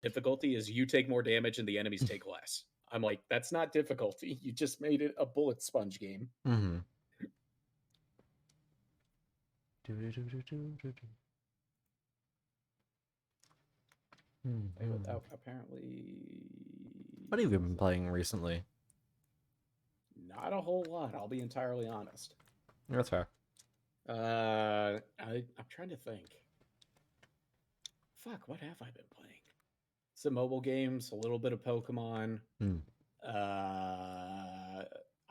difficulty is you take more damage and the enemies take less. I'm like, that's not difficulty. You just made it a bullet sponge game. Mm-hmm. Without apparently. What have you been playing recently? Not a whole lot. I'll be entirely honest. That's fair. I'm trying to think. Fuck, what have I been playing? Some mobile games, a little bit of Pokemon. I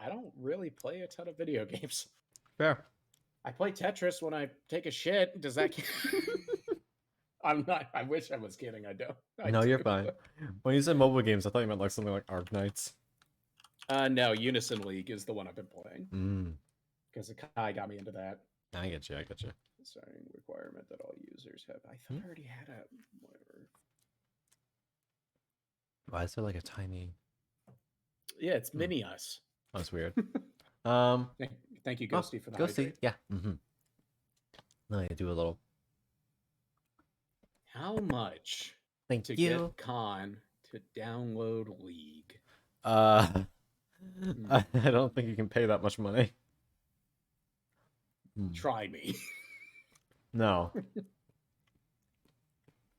don't really play a ton of video games. Fair. I play Tetris when I take a shit. Does that? I'm not. I wish I was kidding. I don't. No, you're fine. When you said mobile games, I thought you meant like something like Arknights. No, Unison League is the one I've been playing. Because Kai got me into that. I get you. I get you. Starting requirement that all users have. I thought I already had a whatever. Why is there like a tiny? Yeah, it's mini us. That's weird. Thank you, Ghosty, for the Ghosty. hydrate. Yeah. No, you do a little. How much Thank you. Get Con to download League? I don't think you can pay that much money. Try me. No.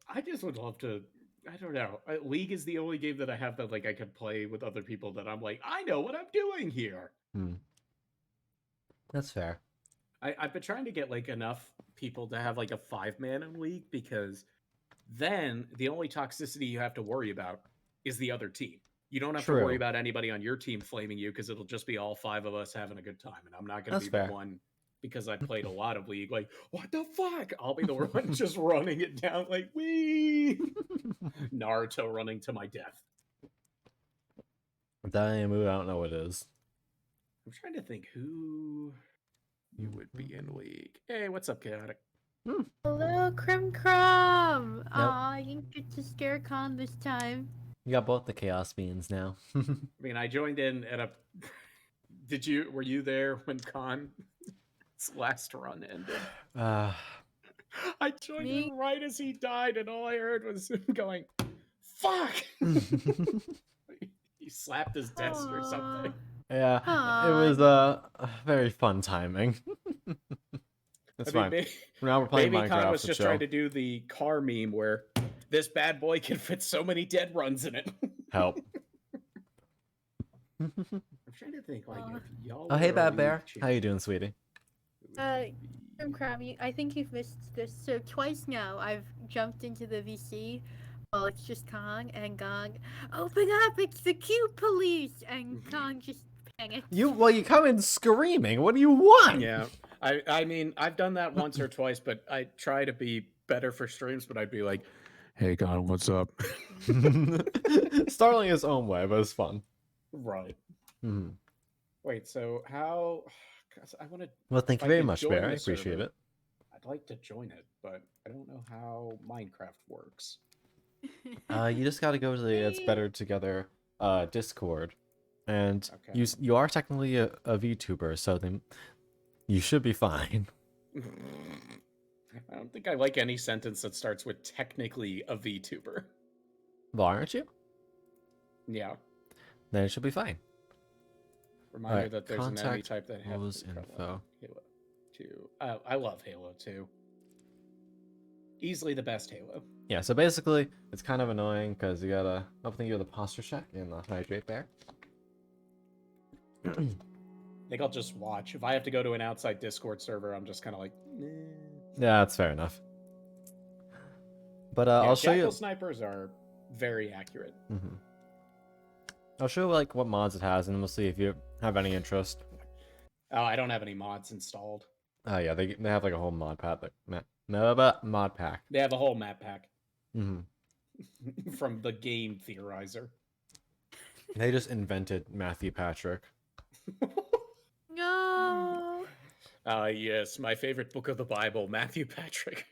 I just would love to. I don't know. League is the only game that I have that like I could play with other people that I'm like, I know what I'm doing here. That's fair. I've been trying to get like enough people to have like a 5-man in League, because then the only toxicity you have to worry about is the other team. You don't have to worry about anybody on your team flaming you, because it'll just be all 5 of us having a good time. And I'm not going to be the one, because I played a lot of League, like, what the fuck? I'll be the one just running it down like, wee! Naruto running to my death. Diamu, I don't know what it is. I'm trying to think who would be in League. Hey, what's up, Chaotic? Hello, Crim Crum! Aw, I didn't get to scare Con this time. You got both the Chaos Beans now. I mean, I joined in at a... Were you there when Con's last run ended? I joined in right as he died, and all I heard was him going, fuck! He slapped his desk or something. Yeah, it was very fun timing. That's fine. Now we're playing Minecraft. Con was just trying to do the car meme where this bad boy can fit so many dead runs in it. Help. I'm trying to think, like, if y'all. Oh, hey, Bad Bear. How you doing, sweetie? Crabby, I think you've missed this. So twice now, I've jumped into the VC. Well, it's just Kong and gone, open up! It's the cute police, and Kong just panicked. You come in screaming. What do you want? Yeah, I mean, I've done that once or twice, but I try to be better for streams. But I'd be like, "Hey, Kong, what's up?" Starling his own way, but it's fun. Right. Wait, so how? I want to. Well, thank you very much, Bear. I appreciate it. I'd like to join it, but I don't know how Minecraft works. You just got to go to the It's Better Together Discord, and you are technically a VTuber, so then you should be fine. I don't think I like any sentence that starts with technically a VTuber. Well, aren't you? Yeah. Then it should be fine. Reminder that there's an enemy type that has info. Halo 2. I love Halo 2. Easily the best Halo. Yeah, so basically, it's kind of annoying because you gotta open the posture check and the hydrate bear. I think I'll just watch. If I have to go to an outside Discord server, I'm just kind of like, nah. Yeah, that's fair enough. But I'll show you. Snipers are very accurate. I'll show you like what mods it has, and we'll see if you have any interest. Oh, I don't have any mods installed. Oh yeah, they have like a whole mod pack. Mod pack. They have a whole map pack. From the Game Theorizer. They just invented Matthew Patrick. No. Yes, my favorite book of the Bible, Matthew Patrick.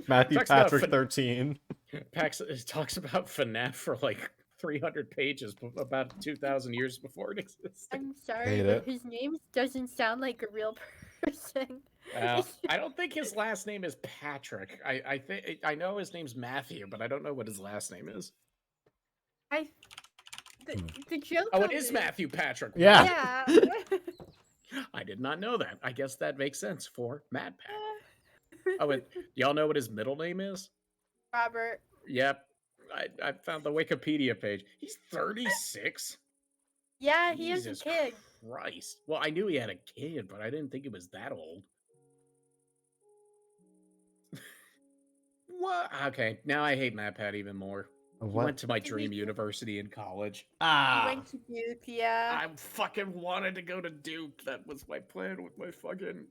Matthew Patrick 13. It talks about FNAF for like 300 pages, about 2,000 years before it existed. I'm sorry, but his name doesn't sound like a real person. person. I don't think his last name is Patrick. I think I know his name's Matthew, but I don't know what his last name is. The joke. Oh, it is Matthew Patrick. Yeah. Yeah. I did not know that. I guess that makes sense for Mad Pat. Oh, and y'all know what his middle name is? Robert. Yep. I found the Wikipedia page. He's 36. Yeah, he has a Jesus kid. Christ. Well, I knew he had a kid, but I didn't think he was that old. What? Okay, now I hate Mad Pat even more. He went to my dream university in college. He went to Duke, yeah. I fucking wanted to go to Duke. That was my plan with my fucking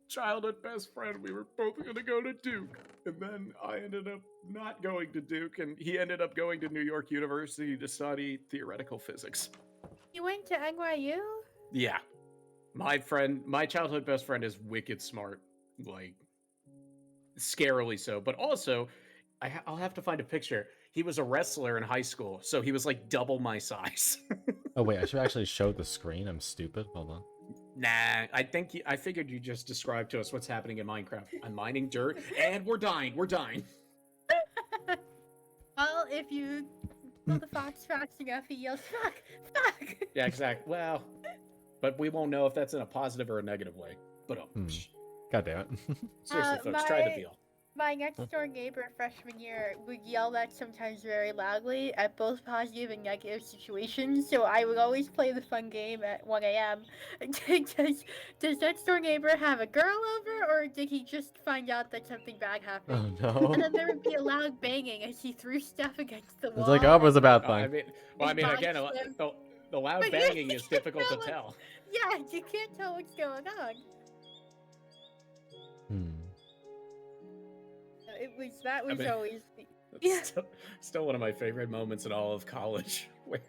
childhood best friend. We were both going to go to Duke. And then I ended up not going to Duke, and he ended up going to New York University to study theoretical physics. You went to NYU? Yeah. My childhood best friend is wicked smart. Like, scarily so. But also, I'll have to find a picture. He was a wrestler in high school, so he was like double my size. Oh wait, I should actually show the screen. I'm stupid. Hold on. Nah, I figured you just described to us what's happening in Minecraft. I'm mining dirt, and we're dying. We're dying. Well, if you kill the fox fast enough, he yells, "Fuck! Fuck!" Yeah, exactly. Well, but we won't know if that's in a positive or a negative way. But God damn it. Seriously, folks, try the deal. My next door neighbor freshman year would yell that sometimes very loudly at both positive and negative situations, so I would always play the fun game at 1 a.m. Does next door neighbor have a girl over, or did he just find out that something bad happened? Oh no. And then there would be a loud banging as he threw stuff against the wall. It's like, oh, it was a bad thing. I mean, again, the loud banging is difficult to tell. Yeah, you can't tell what's going on. That was always still one of my favorite moments in all of college, where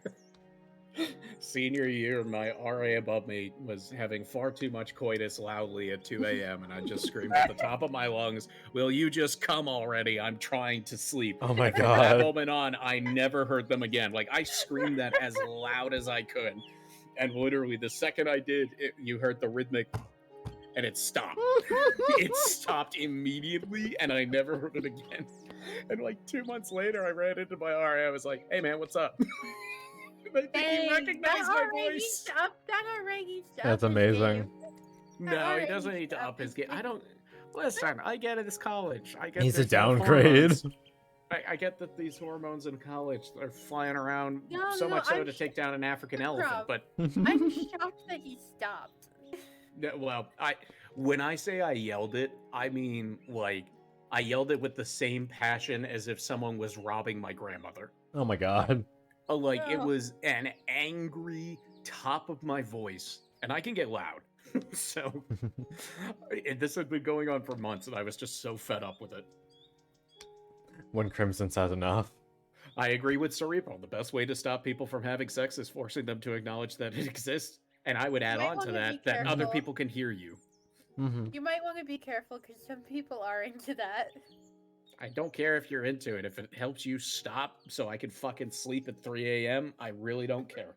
senior year my RA above me was having far too much coitus loudly at 2 a.m. and I just screamed at the top of my lungs, "Will you just come already? I'm trying to sleep." Oh my and from that god. moment on, I never heard them again. Like, I screamed that as loud as I could, and literally the second I did, you heard the rhythmic, and it stopped. It stopped immediately, and I never heard it again. And like 2 months later, I ran into my RA. I was like, "Hey man, what's up?" I think he recognized my voice. That's amazing. No, he doesn't need to up his game. I don't. Listen, I get it. It's college. I get He's a there's no downgrade. hormones. I get that these hormones in college are flying around so much so to take down an African elephant. But I'm shocked that he stopped. Well, when I say I yelled it, I mean like I yelled it with the same passion as if someone was robbing my grandmother. Oh my god. Like it was an angry top of my voice, and I can get loud. So this had been going on for months, and I was just so fed up with it. When Crimson says enough. I agree with Cerebral. The best way to stop people from having sex is forcing them to acknowledge that it exists. And I would add on to that other people can hear you. You might want to be careful because some people are into that. I don't care if you're into it. If it helps you stop so I can fucking sleep at 3 a.m., I really don't care.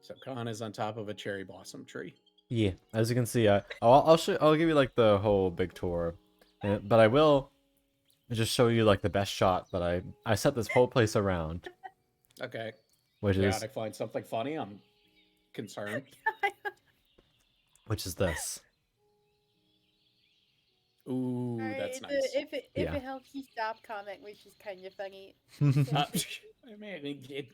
So Khan is on top of a cherry blossom tree. Yeah, as you can see, I'll give you like the whole big tour, but I will just show you like the best shot that I set this whole place around. Okay. Which is I find something funny. I'm concerned. Which is this. Ooh, that's nice. If it helps you stop, comment, which is kind of funny. I mean,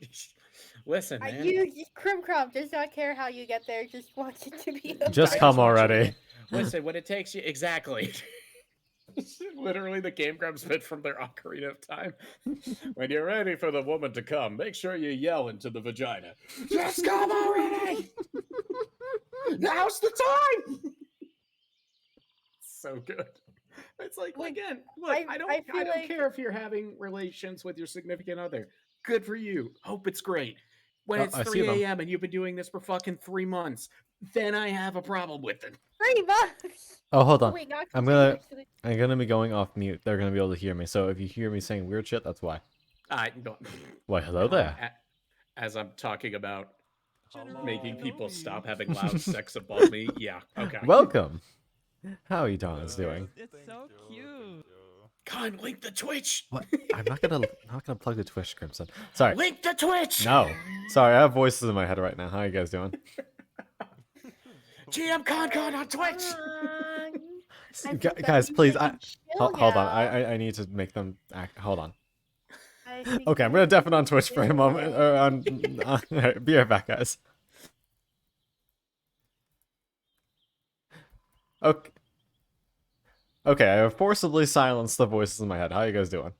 listen, man. Crumb does not care how you get there. Just wants it to be. Just come already. Listen, when it takes you exactly. Literally the Game Grumps bit from their Ocarina of Time. When you're ready for the woman to come, make sure you yell into the vagina. Just come already! Now's the time! So good. It's like, again, look, I don't care if you're having relations with your significant other. Good for you. Hope it's great. When it's 3 a.m. and you've been doing this for fucking 3 months, then I have a problem with it. 3 months! Oh, hold on. Wait, I'm gonna be going off mute. They're gonna be able to hear me. So if you hear me saying weird shit, that's why. Don't. Why, hello there. as I'm talking about Hello. making people stop having Kenobi. loud sex above me. Yeah, okay. Welcome. How are you Don's Yeah, doing? It's Thank so you, cute. thank you. Con, link the Twitch. What? I'm not gonna plug the Twitch, Crimson. Sorry. Link the Twitch. No. Sorry, I have voices in my head right now. How you guys doing? GM Con on Twitch. I think that Guys, means please. I can chill Hold on. now. I need to make them act. Hold on. I think Okay, I'm that gonna deafen on Twitch for a chill moment. now. Or on, be right back, guys. Okay. Okay, I have forcibly silenced the voices in my head. How you guys doing?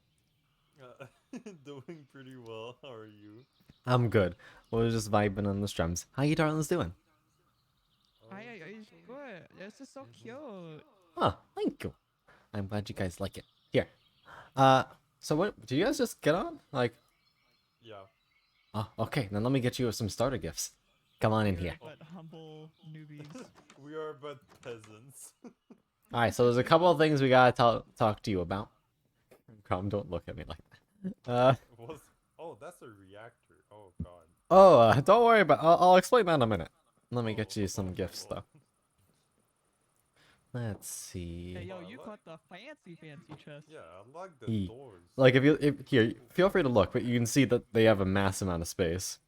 Doing pretty well. How are you? I'm good. We're just vibing on the strums. How you darlings doing? It's good. This is so cute. Oh, thank you. I'm glad you guys like it. Here. So what? Do you guys just get on? Like, Yeah. oh, okay. Then let me get you some starter gifts. Come on in here. But humble newbies. We are but peasants. All right. So there's a couple of things we gotta talk to you about. Come, don't look at me like that. Oh, that's a reactor. Oh god. Oh, don't worry about. I'll explain that in a minute. Let me get you some gifts though. Let's see. Hey, yo, Oh, I you like- caught the fancy chest. Yeah, I like the Ye- doors. Like if here, feel free to look, but you can see that they have a mass amount of space.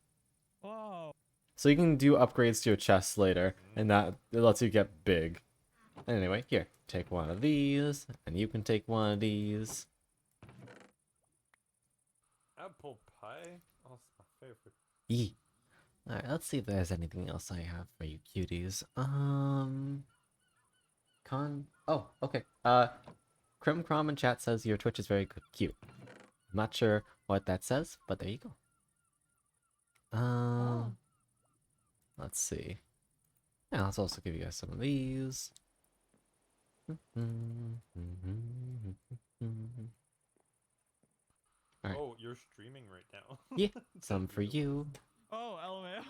Whoa. So you can do upgrades to your chests later, and that it lets you get big. Anyway, here, take one of these, and you can take one of these. Apple pie? Oh, it's my favorite. Yee. Alright, let's see if there's anything else I have for you cuties. Oh, okay. Crim Crom in chat says your Twitch is very good, cute. I'm not sure what that says, but there you go. Let's see. Yeah, let's also give you guys some of these. Alright. Oh, you're streaming right now. Yeah, some for you. Oh, LMAO.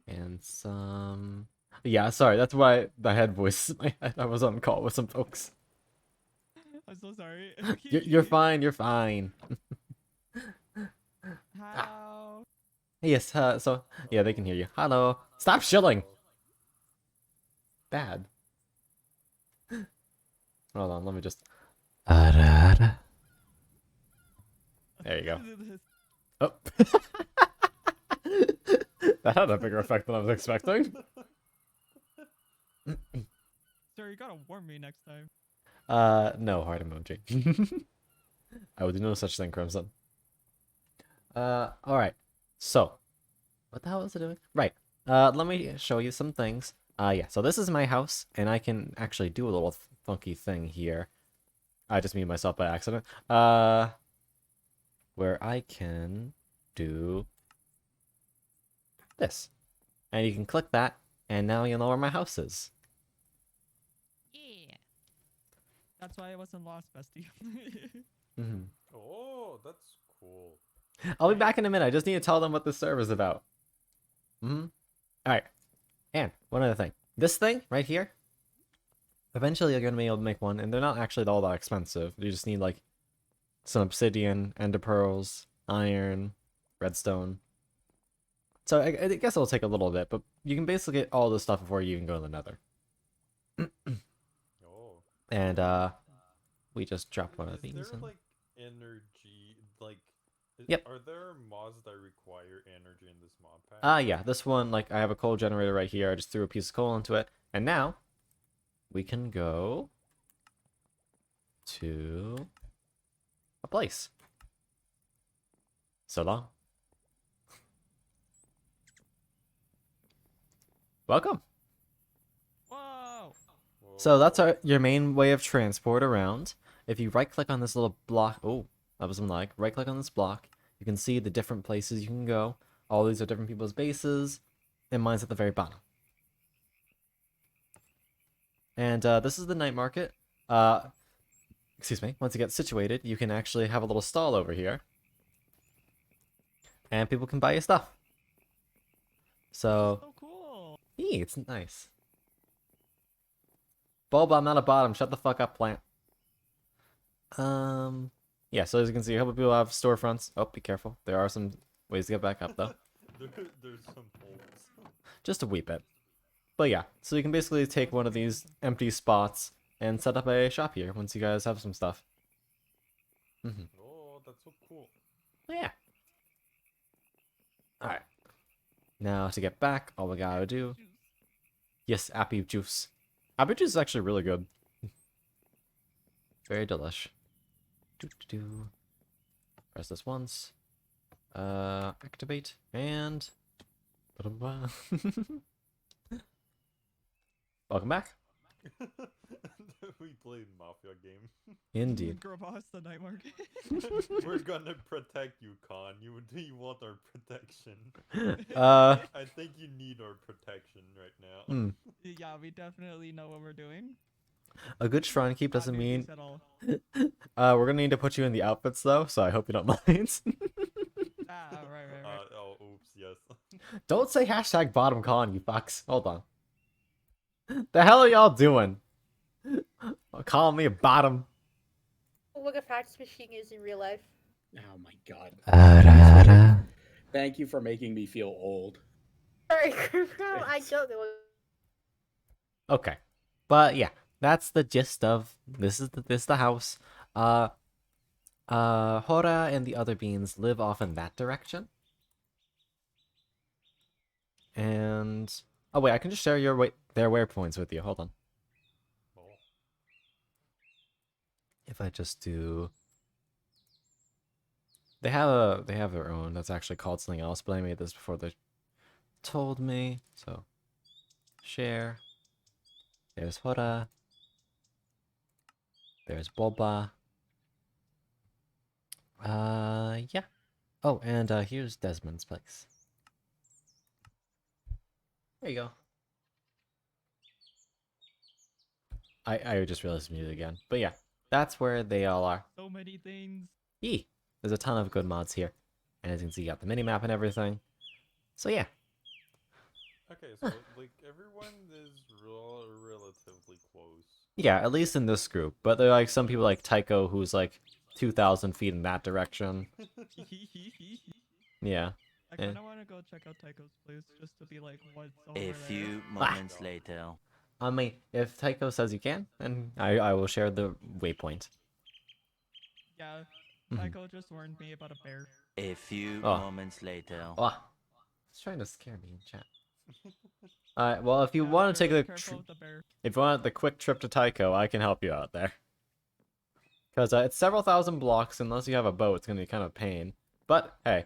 And some... Yeah, sorry, that's why I had voice in my head. I was on call with some folks. I'm so sorry. You're fine, you're fine. How? Yes, so... Yeah, they can hear you. Hello. Stop shilling! Bad. Hold on, let me just... There you go. Oh. That had a bigger effect than I was expecting. Sir, you gotta warn me next time. No heart emoji. I would do no such thing, Crimson. Alright. So, what the hell is it doing? Right. Let me show you some things. Yeah, so this is my house, and I can actually do a little funky thing here. I just muted myself by accident. Where I can do this. And you can click that, and now you'll know where my house is. Yeah. That's why I wasn't lost, bestie. Mm-hmm. Oh, that's cool. I'll be back in a minute. I just need to tell them what this server is about. Mm-hmm. Alright. And one other thing. This thing right here, eventually you're going to be able to make one, and they're not actually all that expensive. You just need, like, some obsidian, ender pearls, iron, redstone. So I guess it'll take a little bit, but you can basically get all this stuff before you even go to the nether. Oh. And, we just dropped one of these. Is there, in. like, energy, like... Yep. Are there mods that require energy in this mod pack? Yeah, this one, like, I have a coal generator right here. I just threw a piece of coal into it. And now, we can go to a place. So long. Welcome. Whoa. So that's your main way of transport around. If you right-click on this little block... Oh, that was some lag. Right-click on this block. You can see the different places you can go. All these are different people's bases. And mine's at the very bottom. And this is the night market. Excuse me. Once you get situated, you can actually have a little stall over here. And people can buy you stuff. So, So cool. it's nice. Bulb, I'm not a bottom. Shut the fuck up, plant. Yeah, so as you can see, a couple people have storefronts. Oh, be careful. There are some ways to get back up though. There's some holes. Just a wee bit. But yeah, so you can basically take one of these empty spots and set up a shop here once you guys have some stuff. Oh, that's so cool. Yeah. Alright. Now to get back, all we gotta do... Yes, appy juice. Appy juice is actually really good. Very delish. Do. Press this once. Activate, and... Welcome back. We played Mafia game. Indeed. Girl boss, the night market. We're gonna protect you, Khan. You want our protection. Uh, I think you need our protection right now. Yeah, we definitely know what we're doing. a good shrine keep Not doesn't newbies mean... at all. we're gonna need to put you in the outfits though, so I hope you don't mind. Right. Oh, oops, yes. Don't say hashtag bottom con, you fucks. Hold on. The hell are y'all doing? Calling me a bottom. What a fax machine is in real life. Oh my god. Arara. Thank you for making me feel old. Sorry, I don't know. Okay. But yeah, that's the gist of this is the house. Hora and the other beans live off in that direction. And oh wait, I can just share their waypoints with you. Hold on. Oh. If I just do, they have their own that's actually called something else, but I made this before they told me. So share. There's Hora. There's Boba. Yeah. Oh, and here's Desmond's place. There you go. I just realized muted again. But yeah, that's where they all are. So many things. Yee! There's a ton of good mods here. And as you can see, you got the mini-map and everything. So yeah. Okay, so like everyone is relatively close. Yeah, at least in this group. But there are like some people like Tycho who's like 2,000 feet in that direction. Yeah. I kind of want to go check out Tycho's place just to be like, what's over A there. few moments later. I mean, if Tycho says you can, then I will share the waypoint. Yeah, Mhm. Tycho just warned me about a bear. A few Oh. moments later. Ah, he's trying to scare me in chat. Alright, well, if you Yeah, want to take very the careful with the bear. if you want the quick trip to Tycho, I can help you out there. Because it's several thousand blocks, unless you have a boat, it's going to be kind of a pain. But, hey,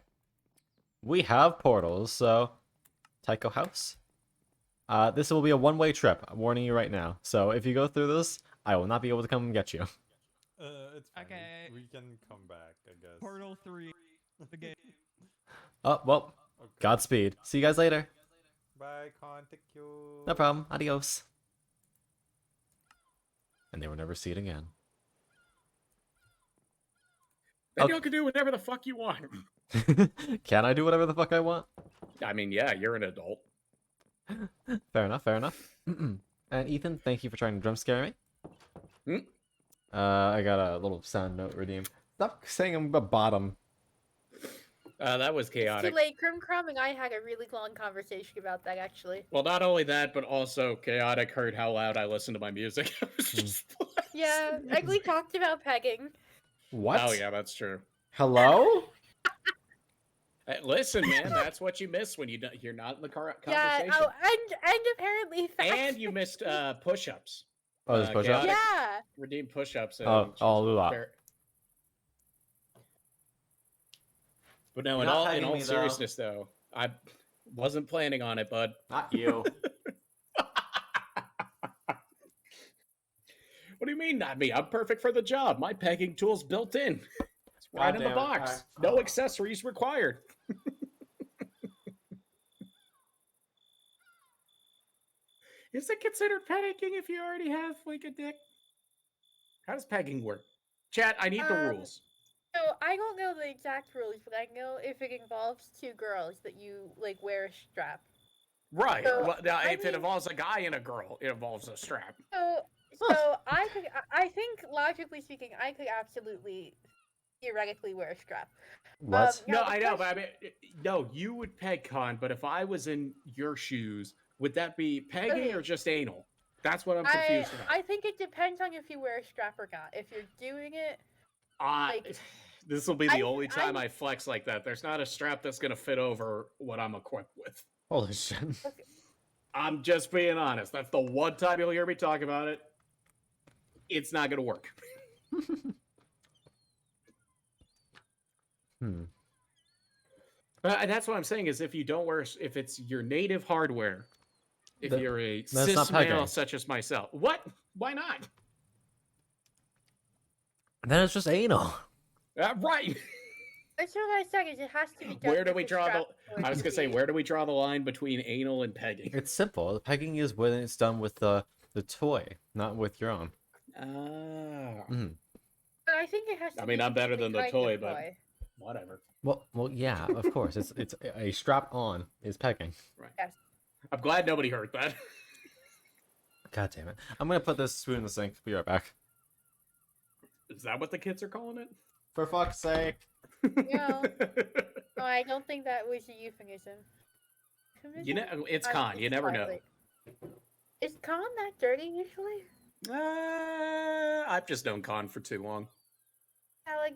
we have portals, so... Tycho House? This will be a one-way trip, I'm warning you right now. So, if you go through this, I will not be able to come and get you. It's fine. Okay. We can come back, I guess. Portal 3, the game. Oh, well, Okay. Godspeed. See you guys later. Bye, Khan. Thank you. No problem. Adios. And they will never see it again. Then Okay. y'all can do whatever the fuck you want. Can I do whatever the fuck I want? I mean, yeah, you're an adult. Fair enough, fair enough. And Ethan, thank you for trying to jump scare me. Hmm? I got a little sound note redeem. Stop saying I'm a bottom. That was It's too chaotic. late. Crumb and I had a really long conversation about that, actually. Well, not only that, but also chaotic heard how loud I listened to my music. I was just Yeah, Egley talked about pegging. What? Oh yeah, that's true. Hello? Hey, listen, man, that's what you miss when you're not in the Yeah, conversation. oh, and apparently And you missed push-ups. Oh, there's push-up? chaotic Yeah. redeemed push-ups. Oh, I'll do that. But no, You're in not all tagging me, though. seriousness, though, I wasn't planning on it, bud. Not you. What do you mean, not me? I'm perfect for the job. My pegging tool's built in. It's right in the Goddamn it. box. No accessories required. Is it considered pegging if you already have like a dick? How does pegging work? Chat, I need the rules. So I don't know the exact rules, but I know if it involves two girls that you like wear a strap. Right. So, Well, now, I if it mean- involves a guy and a girl, it involves a strap. So I think logically speaking, I could absolutely theoretically wear a strap. What? No, now the I know, but I question- mean, no, you would peg Con, but if I was in your shoes, would that be pegging or Okay. just anal? That's what I'm confused about. I think it depends on if you wear a strap or not. If you're doing it, like, This will be the I- only time I- I flex like that. There's not a strap that's gonna fit over what I'm equipped with. Holy shit. I'm just being honest. That's the one time you'll hear me talk about it. It's not gonna work. And that's what I'm saying is if you don't wear, if it's your native hardware, if you're a that's not cis male pegging. such as myself, what? Why not? Then it's just anal. Right. that's what I said. Is it has to be. Done Where do with we a draw the? strap for it I was to gonna say, be- where do we draw the line between anal and pegging? It's simple. The pegging is when it's done with the toy, not with your own. Ah. But I think it has to. I mean, be I'm better than the kind of toy, but whatever. Well, yeah, of course. It's a strap on is pegging. I'm glad nobody heard that. God damn it! I'm gonna put this spoon in the sink. Be right back. Is that what the kids are calling it? For fuck's sake. No. No, I don't think that was a euphemism. You know, it's I Con. think You it's never know. slightly. Is Con that dirty usually? I've just known Con for too long. Yeah, like,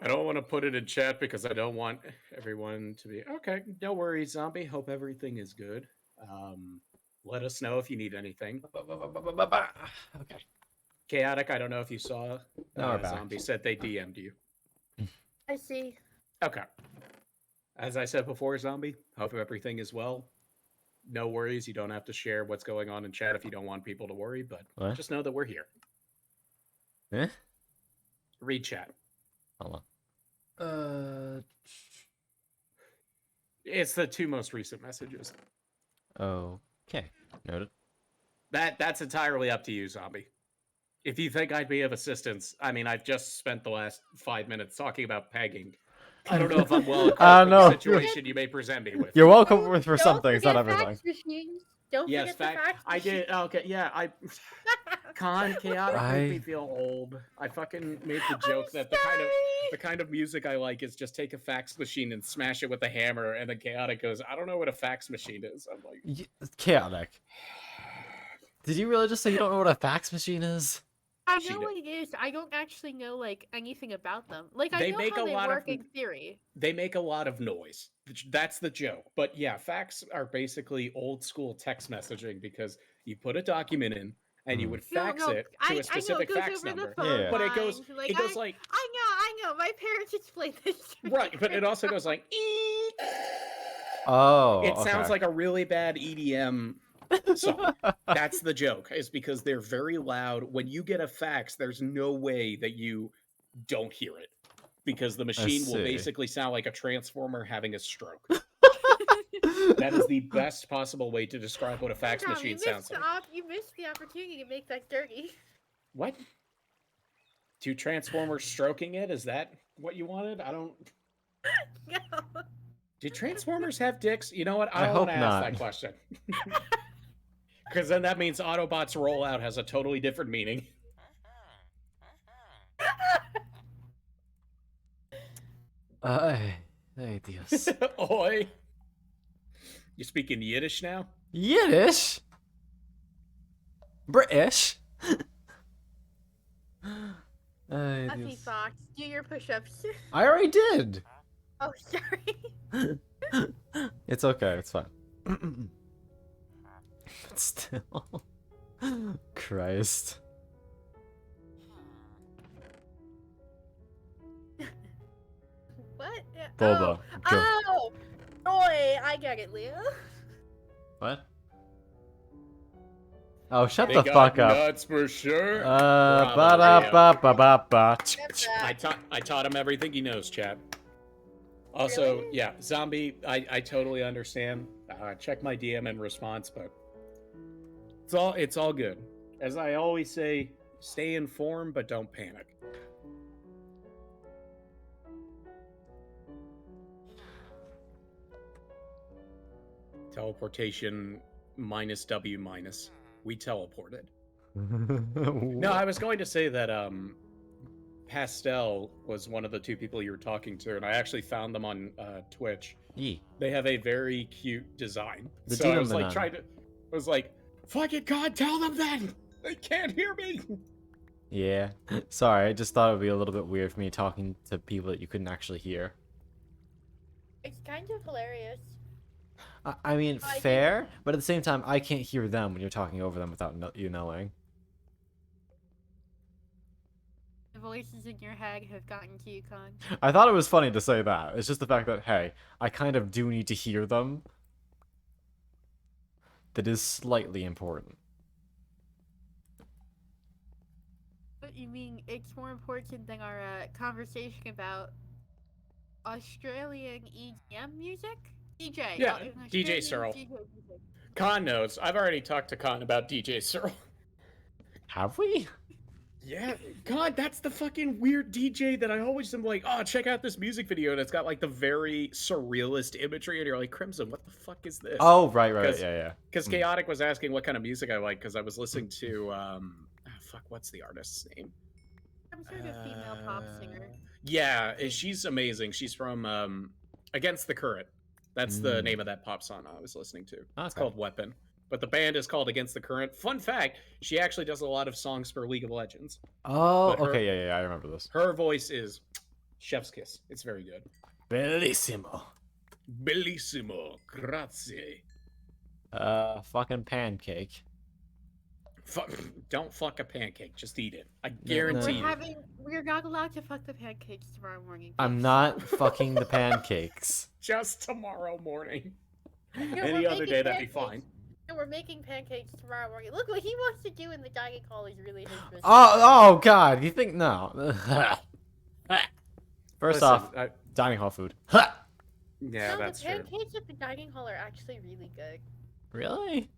I don't want to put it in chat because I don't want everyone to be okay. No worries, zombie. Hope everything is good. Let us know if you need anything. Okay. Chaotic. I don't know if you saw. Now we're back. Zombie said they DM'd you. I see. Okay. As I said before, zombie. Hope everything is well. No worries. You don't have to share what's going on in chat if you don't want people to worry. But What? just know that we're here. Eh? Read chat. Hold on. It's the two most recent messages. Okay. Noted. That's entirely up to you, zombie. If you think I'd be of assistance, I mean, I've just spent the last 5 minutes talking about pegging. I don't know if I'm well equipped for no. the situation you may present me with. You're welcome for Don't something. It's not forget everything. fax machines. Don't Yes, forget the fax I did. Okay, yeah, Con Chaotic made me I- feel old. I fucking made the I'm joke that sorry. the kind of music I like is just take a fax machine and smash it with a hammer, and then Chaotic goes, "I don't know what a fax machine is." I'm like, Chaotic. Did you really just say you don't know what a fax machine is? I She know did. what it is. I don't actually know like anything about them. Like I They know make how a they lot of- work in theory. they make a lot of noise. That's the joke. But yeah, fax are basically old school text messaging because you put a document in and you Hmm. would fax it to a specific I know, it fax goes over number. the phone Yeah. But it goes lines, like, it goes like I know. My parents explained this. to right, me. but it also goes like "Eek." Oh. It sounds okay. like a really bad EDM song. That's the joke, is because they're very loud. When you get a fax, there's no way that you don't hear it. Because the machine will see. basically sound like a transformer having a stroke. That is the best possible way to describe what a fax Tom, machine you sounds like. You missed the opportunity to make that dirty. What? Two transformers stroking it? Is that what you wanted? I don't. No. Do transformers have dicks? You know what? I I don't want hope to ask not. that question. Because then that means Autobots rollout has a totally different meaning. Hey, Dios. Oi. You speaking Yiddish now? Yiddish? British? Hey, Buffy Dios. Fox, do your push-ups. I already did. Oh, sorry. It's okay. It's fine. But still. Christ. What? Boba, go. Oh, boy, I get it, Leo. What? Oh, shut They the got fuck up. nuts for sure. Ba Bravo, da Leo. ba ba ba ba. I taught him everything he knows, Chad. Also, Really? yeah, zombie. I totally understand. Check my DM in response, but it's all good. As I always say, stay informed, but don't panic. Teleportation minus W minus. We teleported. No, I was going to say that Pastel was one of the two people you were talking to, and I actually found them on Twitch. Yee. They have a very cute design. The So I demon was like banana. I was like, fuck it, God, tell them then! They can't hear me! Yeah. Sorry, I just thought it would be a little bit weird for me talking to people that you couldn't actually hear. It's kind of hilarious. I mean, I think- fair, but at the same time, I can't hear them when you're talking over them without you knowing. The voices in your head have gotten to you, Con. I thought it was funny to say that. It's just the fact that, hey, I kind of do need to hear them. That is slightly important. But you mean it's more important than our conversation about Australian EDM music? DJ. Yeah, Australian DJ Searle. DJ music. Con knows. I've already talked to Con about DJ Searle. Have we? Yeah, God, that's the fucking weird DJ that I always am like, oh, check out this music video, and it's got like the very surrealist imagery, and you're like, Crimson, what the fuck is this? Oh, right, yeah, yeah. Because Chaotic was asking what kind of music I like, because I was listening to, fuck, what's the artist's name? Some sort of female pop singer. Yeah, she's amazing. She's from Against the Current. That's the name of that pop song I was listening to. Okay. It's called Weapon. But the band is called Against the Current. Fun fact, she actually does a lot of songs for League of Legends. Oh, But her- okay, yeah, I remember this. Her voice is chef's kiss. It's very good. Bellissimo. Bellissimo. Grazie. Fucking pancake. Don't fuck a pancake. Just eat it. I guarantee you. We're not allowed to fuck the pancakes tomorrow morning. I'm not fucking the pancakes. Just tomorrow morning. No, Any we're other making day, that'd be pancakes. fine. No, we're making pancakes tomorrow morning. Look, what he wants to do in the dining hall is really his business. Oh, God, you think no? First Listen, off, dining hall food. yeah, No, that's the true. pancakes at the dining hall are actually really good. Really?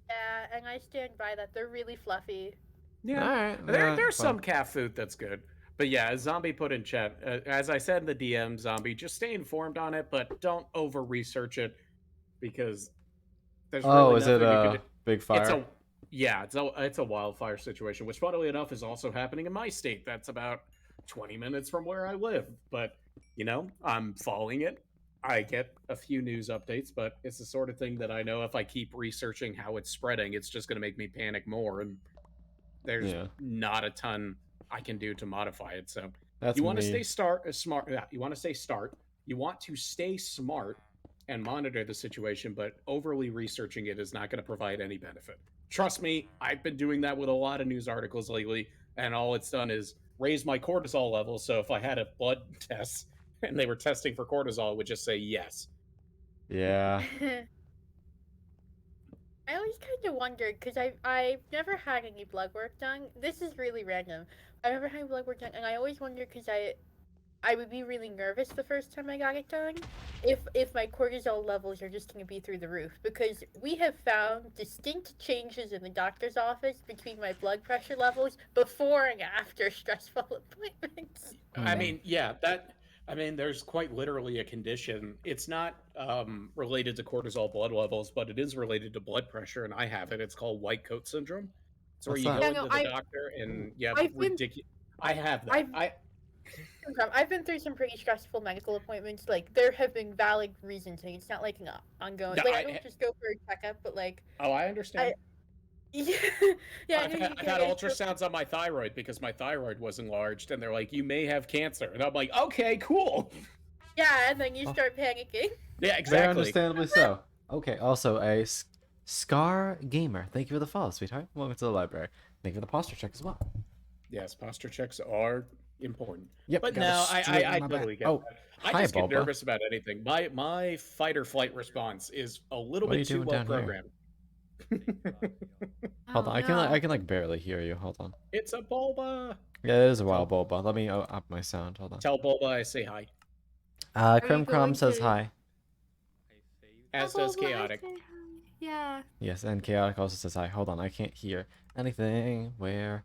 Yeah, and I stand by that. They're really fluffy. Yeah. Alright. There's some cat food that's good. But yeah, Zombie put in chat, as I said in the DM, Zombie, just stay informed on it, but don't over-research it, because there's Oh, really is it nothing you can a do. big fire? It's a wildfire situation, which funnily enough is also happening in my state. That's about 20 minutes from where I live. But, you know, I'm following it. I get a few news updates, but it's the sort of thing that I know if I keep researching how it's spreading, it's just going to make me panic more, and there's not a ton I can do to modify it. So That's you want to me. stay smart. Yeah, you want to stay You want to stay smart and monitor the situation, but overly researching it is not going to provide any benefit. Trust me, I've been doing that with a lot of news articles lately, and all it's done is raise my cortisol level. So if I had a blood test and they were testing for cortisol, it would just say yes. Yeah. I always kind of wondered, because I've never had any blood work done. This is really random. I've never had blood work done, and I always wondered, because I would be really nervous the first time I got it done, if my cortisol levels are just going to be through the roof. Because we have found distinct changes in the doctor's office between my blood pressure levels before and after stressful appointments. I mean, yeah, there's quite literally a condition. It's not related to cortisol blood levels, but it is related to blood pressure, and I have it. It's called white coat syndrome. It's where What's you that? go Yeah, no, into the doctor and you have I've been- ridiculous. I have that. I've been through some pretty stressful medical appointments. Like, there have been valid reasons, and it's not like an ongoing. No, Like, I don't just go for a checkup, but like, Oh, I understand. yeah, I've had ultrasounds on my thyroid because my thyroid was enlarged, and they're like, "You may have cancer," and I'm like, "Okay, cool." Yeah, and then you start panicking. Yeah, Very exactly. understandably so. Okay, also a Scar Gamer. Thank you for the follow, sweetheart. Welcome to the library. Thank you for the posture check as well. Yes, posture checks are important. Yep. But gotta no, straighten I my totally back. get Oh, that. I hi, just get Bulba. nervous about anything. My fight or flight response is a little What are bit you too doing well down here? programmed. Hold Oh, on, I no. can barely hear you. Hold on. It's a Bulba. Yeah, it is a wild Bulba. Let me up my sound. Hold on. Tell Bulba I say hi. you Krim Krum going says to- hi. As Oh, does well, I Chaotic. say hi. Yeah. Yes, and Chaotic also says hi. Hold on, I can't hear anything. Where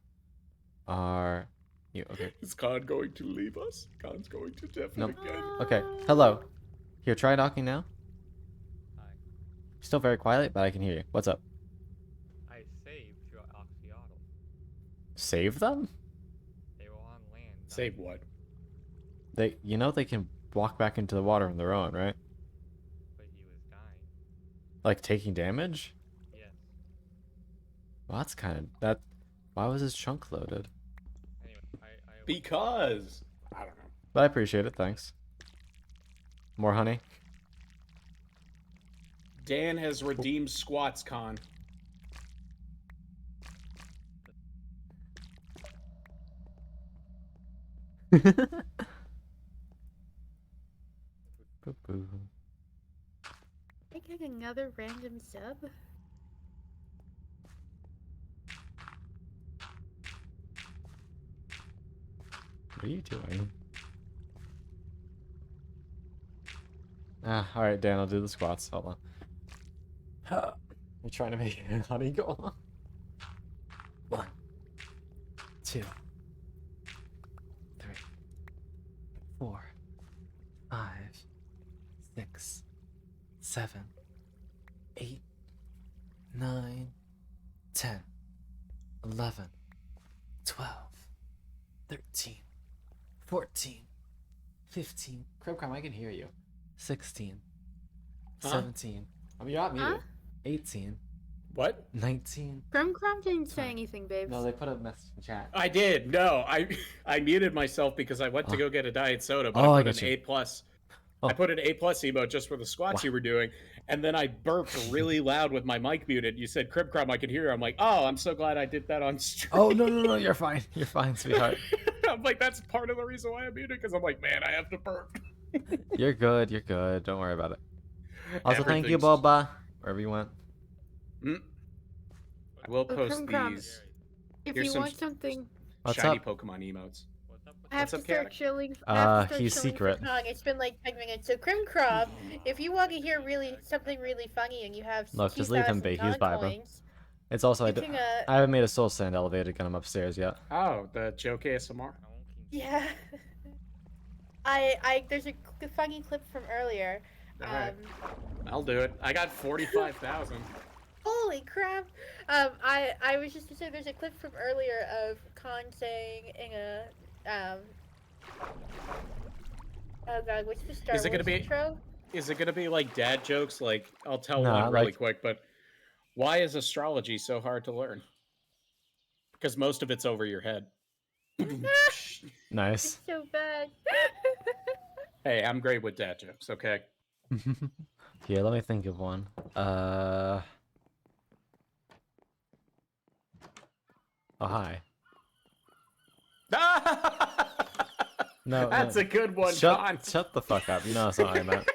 are you? Okay. Is Khan going to leave us? Khan's going to definitely Nope. again. Okay. Hello. Here, try knocking now. Still very quiet, but I can hear you. What's up? I saved your Oxyotl. Save them? They were on land. not- Save what? They can walk back into the water on their own, right? But he was dying. Like taking damage? Yes. Well, that's kind of that. Why was his chunk loaded? Anyway, I Because I don't know. But I appreciate it. Thanks. More honey. Dan has redeemed squats, Con. Boo-boo. I get another random sub. What are you doing? Alright, Dan, I'll do the squats. Hold on. You're trying to make honey go on. 1, 2, 3, 4, 5, 6, 7, 8, 9, 10, 11, 12, 13, 14, 15. Crowcom, I can hear you. 16, Huh? 17. I mean, you're not muted. Huh? 18, What? 19. Crumb didn't say anything, babes. No, they put a message in chat. I did. No, I muted myself because I went to go get a diet soda, but Oh, I I put got an you. A plus. Oh. I put an A plus emote just for the squats Wow. you were doing, and then I burped really loud with my mic muted. You said "Crib Crumb," I could hear you. I'm like, oh, I'm so glad I did that on stream. Oh, no, you're fine. You're fine, sweetheart. I'm like, that's part of the reason why I muted, because I'm like, man, I have to burp. You're good. Don't worry about it. Also, thank you, Everything's- Boba. Wherever you went. I will Oh, post Crumb. these If Here's you some want something, What's shiny up? Pokemon emotes. What's up with I have What's to up, start Kat? chilling. I have to start He's chilling secret. for Kong. It's been like 10 minutes. So Crumb, if you want to hear something really funny and you have Look, just leave him 2,000 be. He's Kong vibing. coins, It's also you can, I haven't made a soul sand elevator to get him upstairs yet. Oh, the joke ASMR. yeah. There's a funny clip from earlier. Alright. I'll do it. I got 45,000. Holy crap! I was just to say there's a clip from earlier of Khan saying in a oh god, what's the Star Is it Wars gonna be- intro? Is it gonna be like dad jokes? Like, I'll tell Nah, one really like- quick, but why is astrology so hard to learn? Because most of it's over your head. Nice. It's so bad. Hey, I'm great with dad jokes, okay? Here, let me think of one. Oh, hi. No, That's no. a good one, Con. Shut the fuck up. No, it's not like that.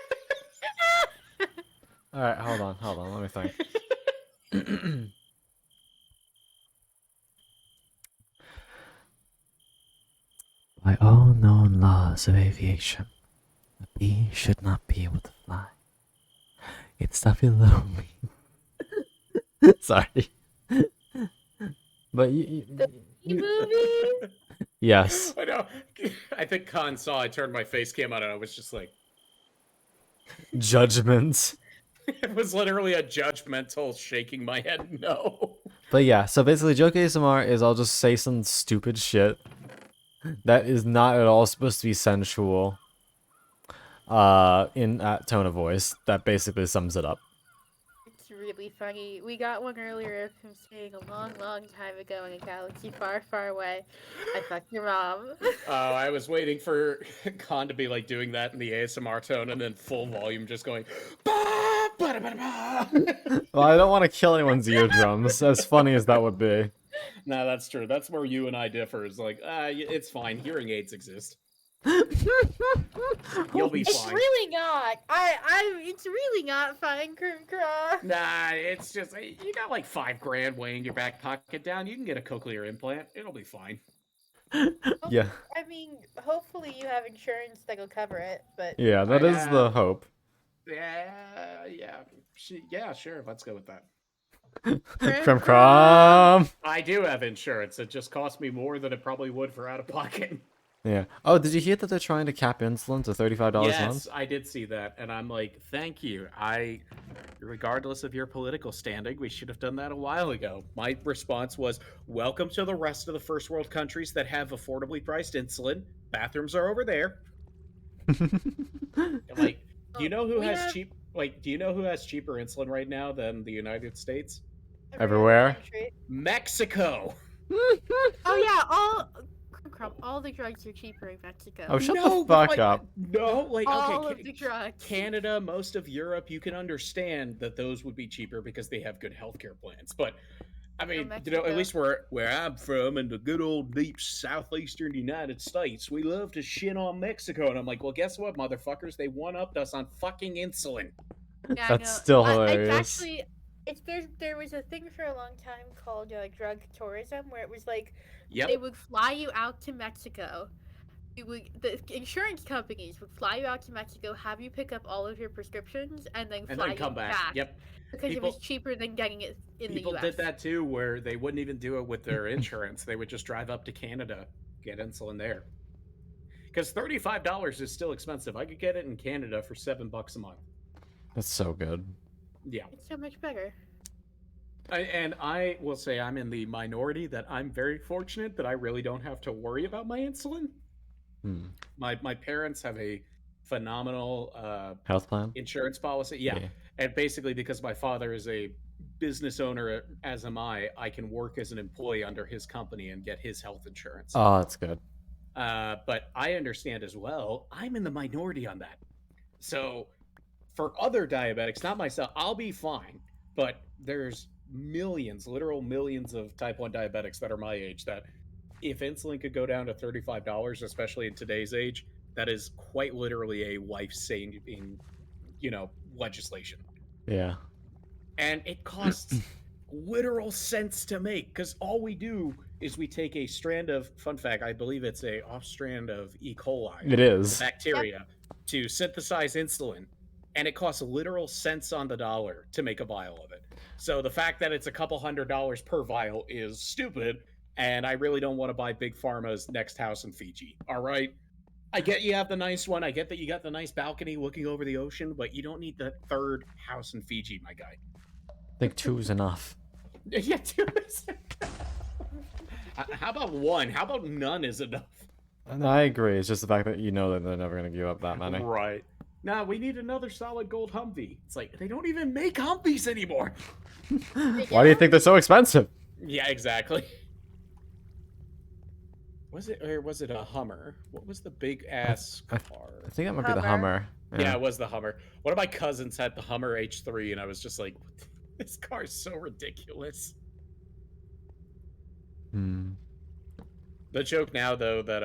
Alright, hold on. Let me think. By all known laws of aviation, a bee should not be able to fly. It's stuffy little me. Sorry. But Movie. yes. I know. I think Con saw I turned my face cam on and I was just like, Judgments. it was literally a judgmental shaking my head no. But yeah, so basically joke ASMR is I'll just say some stupid shit that is not at all supposed to be sensual in that tone of voice. That basically sums it up. It's really funny. We got one earlier from saying a long, long time ago in a galaxy far, far away. I fucked your mom. I was waiting for Con to be like doing that in the ASMR tone and then full volume just going bah, bah, bah, bah. Well, I don't want to kill anyone's eardrums, as funny as that would be. No, that's true. That's where you and I differ. Is like, it's fine. Hearing aids exist. You'll be It's fine. really not. It's really not fine, Craw. Nah, it's just you got like $5,000 weighing in your back pocket down. You can get a cochlear implant. It'll be fine. Yeah. I mean, hopefully you have insurance that'll cover it, but Yeah, that is the hope. Yeah, sure. Let's go with that. Crumb crumb. I do have insurance. It just cost me more than it probably would for out of pocket. Yeah. Oh, did you hear that they're trying to cap insulin to $35 a Yes, month? I did see that, and I'm like, thank you. Regardless of your political standing, we should have done that a while ago. My response was, welcome to the rest of the first world countries that have affordably priced insulin. Bathrooms are over there. Like, do you know who We has have cheap? Like, do you know who has cheaper insulin right now than the United States? every other Everywhere? country. Mexico. Oh yeah, all the drugs are cheaper in Mexico. Oh, shut No, the but, fuck like, up. No, like, all okay, of the drugs. Canada, most of Europe, you can understand that those would be cheaper because they have good healthcare plans. But I mean, at Mexico. least where I'm from in the good old deep southeastern United States, we love to shit on Mexico. And I'm like, well, guess what, motherfuckers? They one-upped us on fucking insulin. Yeah, That's no, still It's hilarious. actually, there was a thing for a long time called drug tourism, where it was like Yep. they would fly you out to Mexico. The insurance companies would fly you out to Mexico, have you pick up all of your prescriptions, and then And fly then come you back. Yep. because it was cheaper than getting it in the People U.S. did that too, where they wouldn't even do it with their insurance. They would just drive up to Canada, get insulin there. Because $35 is still expensive. I could get it in Canada for $7 a month. That's so good. Yeah. It's so much better. And I will say I'm in the minority that I'm very fortunate that I really don't have to worry about my insulin. Hmm. My parents have a phenomenal Health plan? insurance policy. Yeah. And basically because my father is a business owner, as am I can work as an employee under his company and get his health insurance. Oh, that's good. But I understand as well, I'm in the minority on that. So for other diabetics, not myself, I'll be fine. But there's millions, literal millions of type 1 diabetics that are my age that if insulin could go down to $35, especially in today's age, that is quite literally a life-saving, legislation. Yeah. And it costs literal cents to make because all we do is we take a strand of, fun fact, I believe it's a off strand of E. coli. It is. Bacteria to synthesize insulin. And it costs literal cents on the dollar to make a vial of it. So the fact that it's a couple $100s per vial is stupid. And I really don't want to buy Big Pharma's next house in Fiji. All right? I get you have the nice one. I get that you got the nice balcony looking over the ocean, but you don't need the third house in Fiji, my guy. I think 2 is enough. Yeah, 2 is. How about 1? How about none is enough? And I agree. It's just the fact that you know that they're never going to give up that money. Right. Nah, we need another solid gold Humvee. It's like, they don't even make Humvees anymore. Why do you think they're so expensive? Yeah, exactly. Was it a Hummer? What was the big ass car? I think that might be the Hummer. Yeah, it was the Hummer. One of my cousins had the Hummer H3, and I was just like, this car is so ridiculous. The joke now, though, that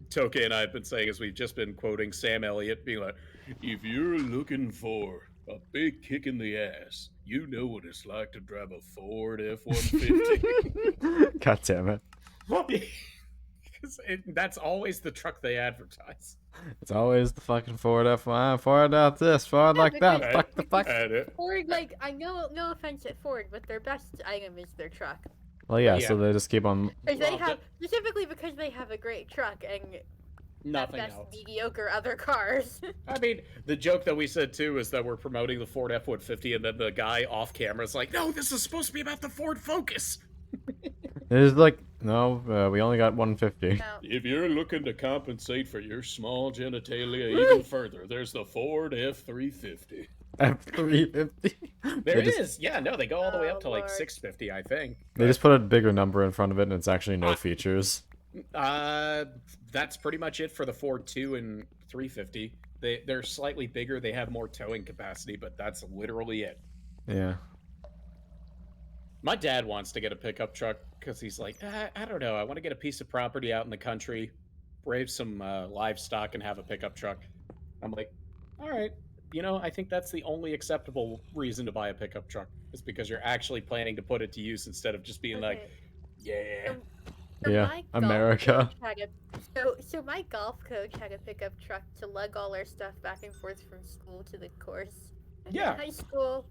Toka and I have been saying is we've just been quoting Sam Elliott being like, if you're looking for a big kick in the ass, you know what it's like to drive a Ford F-150. God damn it. That's always the truck they advertise. It's always the fucking Ford F1, Ford out this, Ford like that, Right. fuck the fuck. Ford, like, I know, no offense at Ford, but their best item is their truck. Well, yeah, Yeah. so they just keep on... Because they Well, have, specifically because they have a great truck and Nothing best else. mediocre other cars. I mean, the joke that we said too is that we're promoting the Ford F-150, and then the guy off camera is like, "No, this is supposed to be about the Ford Focus." It's like, no, we only got 150. No. If you're looking to compensate for your small genitalia even further, there's the Ford F-350. F350. There They is, yeah, no, they go all the way up to like Lord. 650, I think. They just put a bigger number in front of it, and it's actually no features. That's pretty much it for the Ford 2 and 350. They're slightly bigger, they have more towing capacity, but that's literally it. Yeah. My dad wants to get a pickup truck because he's like, I don't know, I want to get a piece of property out in the country, raise some livestock, and have a pickup truck. I'm like, all right, I think that's the only acceptable reason to buy a pickup truck is because you're actually planning to put it to use instead of just being like, yeah. So Yeah, my golf America. coach had so my golf coach had a pickup truck to lug all our stuff back and forth from school to the course. And Yeah. in high school,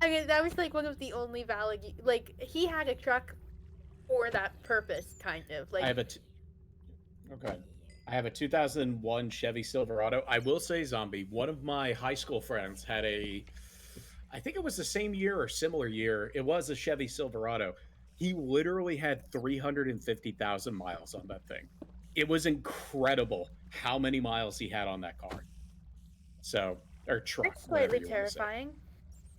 I mean, that was like one of the only valid. Like he had a truck for that purpose, kind of. Like I have Okay. I have a 2001 Chevy Silverado. I will say, Zombie, one of my high school friends had I think it was the same year or similar year. It was a Chevy Silverado. He literally had 350,000 miles on that thing. It was incredible how many miles he had on that car. So, or truck, That's whatever slightly you want to say. terrifying.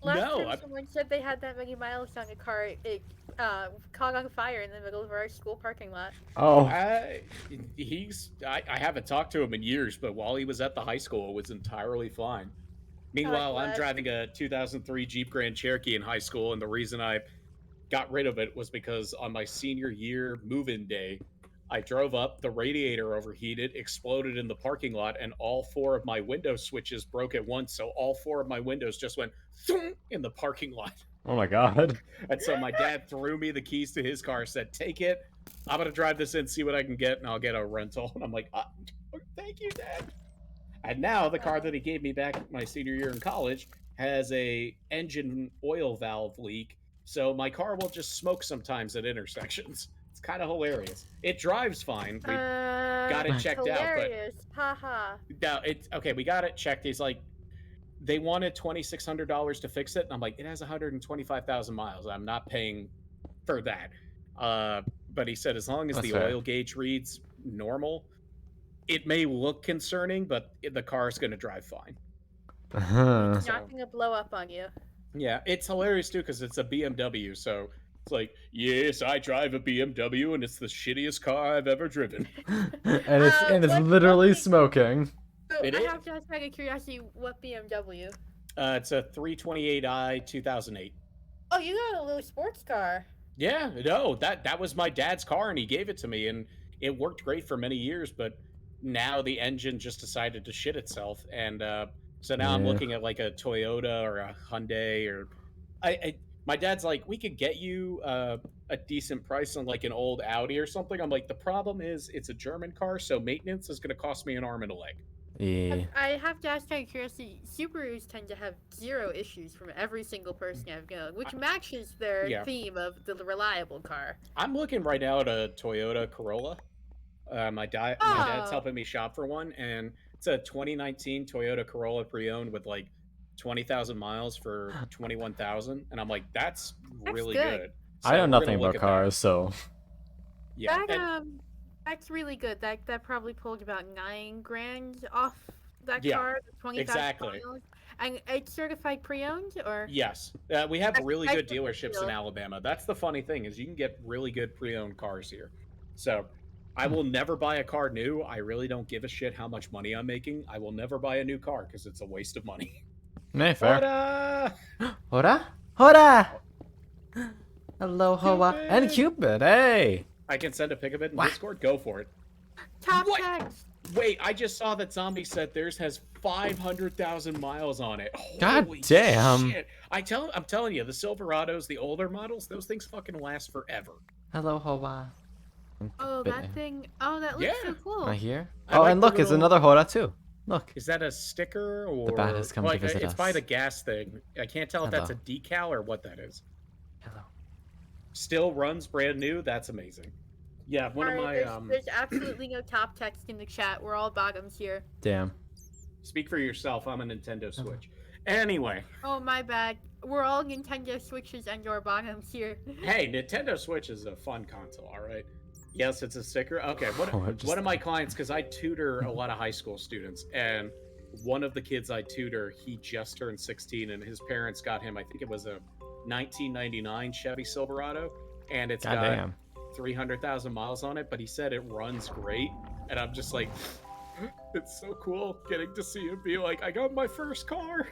Last No, time someone said they had that many miles on a car, it caught on fire in the middle of our school parking lot. Oh. I haven't talked to him in years, but while he was at the high school, it was entirely fine. Meanwhile, I'm bless. driving a 2003 Jeep Grand Cherokee in high school, and the reason I got rid of it was because on my senior year move-in day, I drove up, the radiator overheated, exploded in the parking lot, and all four of my window switches broke at once. So all four of my windows just went thunk in the parking lot. Oh my god. And so my dad threw me the keys to his car, said, "Take it. I'm gonna drive this in, see what I can get, and I'll get a rental." And I'm like, "Thank you, Dad." And now the car that he gave me back my senior year in college has a engine oil valve leak, so my car will just smoke sometimes at intersections. It's kind of hilarious. It drives fine. We got it checked out, but hilarious. Haha. no, it's okay. We got it checked. He's like, they wanted $2,600 to fix it, and I'm like, it has 125,000 miles. I'm not paying for that. But he said as long as That's the fair. oil gauge reads normal, it may look concerning, but the car's going to drive fine. Uh-huh. It's not gonna blow up on you. Yeah, it's hilarious too because it's a BMW. So it's like, yes, I drive a BMW, and it's the shittiest car I've ever driven. and it's what- literally what- smoking. So It I is. have to ask out of curiosity, what BMW? It's a 328i 2008. Oh, you got a little sports car. Yeah, no, that was my dad's car, and he gave it to me, and it worked great for many years. But now the engine just decided to shit itself, and so now I'm Yeah. looking at like a Toyota or a Hyundai, or my dad's like, we could get you a decent price on like an old Audi or something. I'm like, the problem is it's a German car, so maintenance is going to cost me an arm and a leg. Yeah. I have to ask out of curiosity, Subarus tend to have zero issues from every single person I've known, which matches their Yeah. theme of the reliable car. I'm looking right now at a Toyota Corolla. My dad's Oh. helping me shop for one, and it's a 2019 Toyota Corolla pre-owned with like 20,000 miles for 21,000, and I'm like, that's really good. good. I So know we're nothing gonna look about at cars, so that. Yeah, That that's really good. That probably pulled about $9,000 off that Yeah, car, 20,000 exactly. miles. And it's certified pre-owned, or yes, we have really good That's a good dealerships in deal. Alabama. That's the funny thing is you can get really good pre-owned cars here. So I will never buy a car new. I really don't give a shit how much money I'm making. I will never buy a new car because it's a waste of money. nah, fair. But Hora? Hora! Hello, Hoa. And Cupid! Cupid, hey! I can send a pic of it in What? Discord. Go for it. top What? text. Wait, I just saw that Zombie said theirs has 500,000 miles on it. God Holy damn. shit. I'm telling you, the Silverados, the older models, those things fucking last forever. Hello, Hoa. Oh, that thing. Oh, that looks so Yeah. cool. Right here? I Oh, like and the look, it's little- another Hora too. Look. Is that a sticker or bat has come to like visit it's by us. the gas thing? I can't tell if that's a Hello. decal or what that is. Hello. Still runs brand new. That's amazing. Yeah, one of my Alright, there's absolutely no top text in the chat. We're all bottoms here. Damn. speak for yourself. I'm a Nintendo Switch. Anyway, Oh, my bad. We're all Nintendo Switches and your bottoms here. hey, Nintendo Switch is a fun console. All right. Yes, it's a sticker. Okay, one of my clients, because I tutor a lot of high school students, and one of the kids I tutor, he just turned 16, and his parents got him, I think it was a 1999 Chevy Silverado, and it's got Goddamn. 300,000 miles on it, but he said it runs great, and I'm just like, it's so cool getting to see him be like, I got my first car.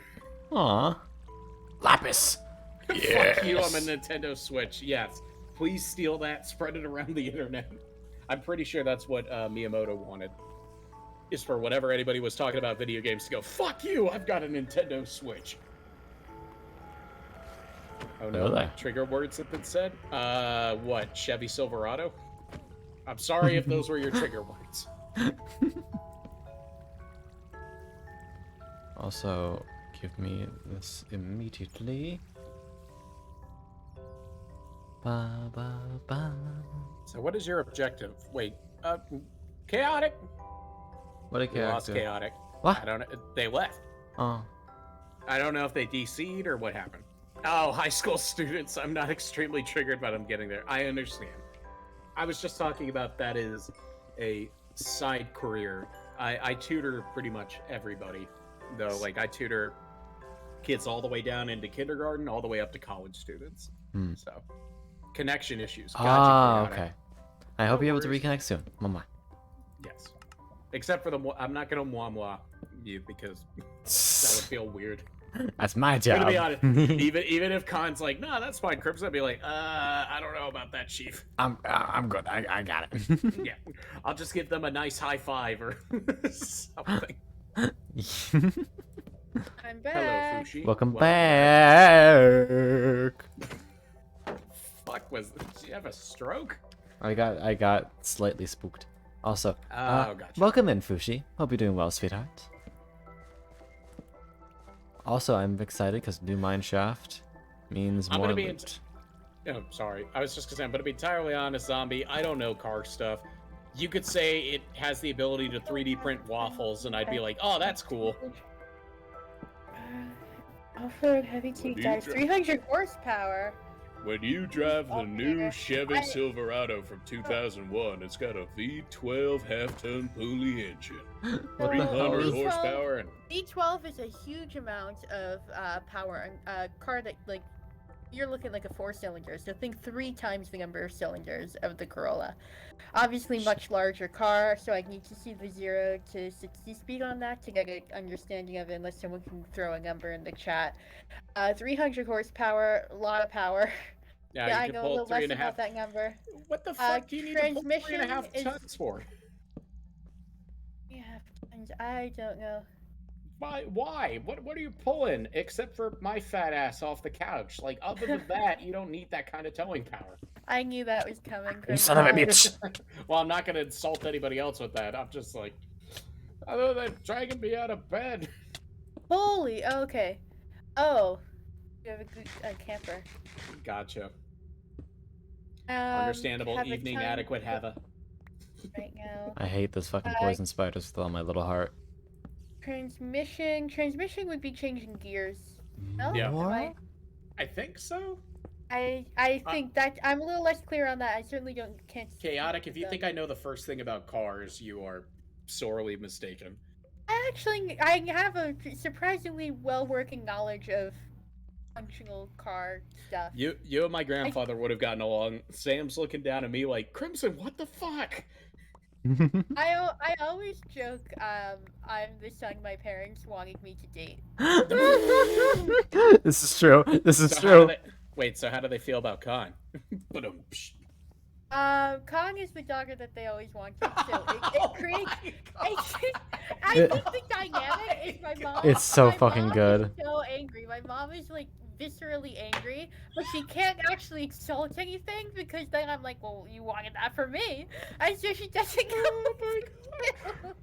Aw. Lapis. Fuck you, I'm a Nintendo Switch. Yes. Please steal that, spread it around the internet. I'm pretty sure that's what Miyamoto wanted. Is for whenever anybody was talking about video games to go, fuck you, I've got a Nintendo Switch. Oh no, Really? trigger words have been said? What, Chevy Silverado? I'm sorry if those were your trigger words. Also, give me this immediately. Ba, ba, ba. So what is your objective? Wait, Chaotic. What a We lost character. Chaotic. What? I don't know. They left. Oh. I don't know if they DC'd or what happened. Oh, high school students. I'm not extremely triggered by them getting there. I understand. I was just talking about that is a side career. I tutor pretty much everybody, though. Like, I tutor kids all the way down into kindergarten, all the way up to college students. So, connection issues. Gotcha, Chaotic. Okay. I hope No you're able to worries. reconnect soon. Mama. Yes. Except for the, I'm not gonna moi you because that would feel weird. That's my I'm job. gonna be honest. even if Khan's like, no, that's fine, Crimson, I'd be like, I don't know about that, Chief. I'm good. I got it. Yeah, I'll just give them a nice high five or something. I'm Hello, back. Fushi. Welcome back. back. Fuck, did you have a stroke? I got slightly spooked. Also, Oh, gotcha. welcome in, Fushi. Hope you're doing well, sweetheart. Also, I'm excited because new mine shaft means I'm more gonna be loot. Oh, sorry. I was just gonna say, I'm gonna be entirely honest, Zombie. I don't know car stuff. You could say it has the ability to 3D print waffles, and I'd be like, oh, that's cool. Off-road heavy What do duty you drive, drive? 300 horsepower. When you drive the new Okay. Chevy I- Silverado from 2001, it's got a V12 half-ton pulley engine, What the hell 300 is V12 horsepower, and V12 is a huge amount of power. A car that, like, you're looking like a 4-cylinder, so think 3 times the number of cylinders of the Corolla. Obviously, much larger car, so I need to see the 0 to 60 speed on that to get an understanding of it, unless someone can throw a number in the chat. 300 horsepower, a lot of power. yeah, Yeah, I you know could a pull little less 3.5. about that number. What the fuck do you need to pull transmission 3.5 is- tons for? Yeah, and I don't know. Why? What are you pulling? Except for my fat ass off the couch. Like, other than that, you don't need that kind of towing power. I knew that was coming. You son of a bitch. Well, I'm not gonna insult anybody else with that. I'm just like, other than dragging me out of bed. Holy, okay. Oh, you have a good camper. Gotcha. Understandable. have a Evening time adequate. Have a. right now. I hate this fucking poison spiders with all my little heart. Transmission would be changing gears. No? Yeah. Am What? I think so. I think that I'm a little less clear on that. I certainly can't. Chaotic. If you them. think I know the first thing about cars, you are sorely mistaken. I have a surprisingly well working knowledge of functional car stuff. You and my grandfather would have gotten along. Sam's looking down at me like, Crimson, what the fuck? I always joke I'm the son my parents wanted me to date. This is true. This is So how do true. they- Wait, so how do they feel about Khan? But Kong is the daughter that they always wanted, so Oh it creates. I think the dynamic is my mom. It's so my fucking mom good. Is so angry. My mom is like viscerally angry, but she can't actually insult anything because then I'm like, well, you wanted that for me, and so she doesn't go.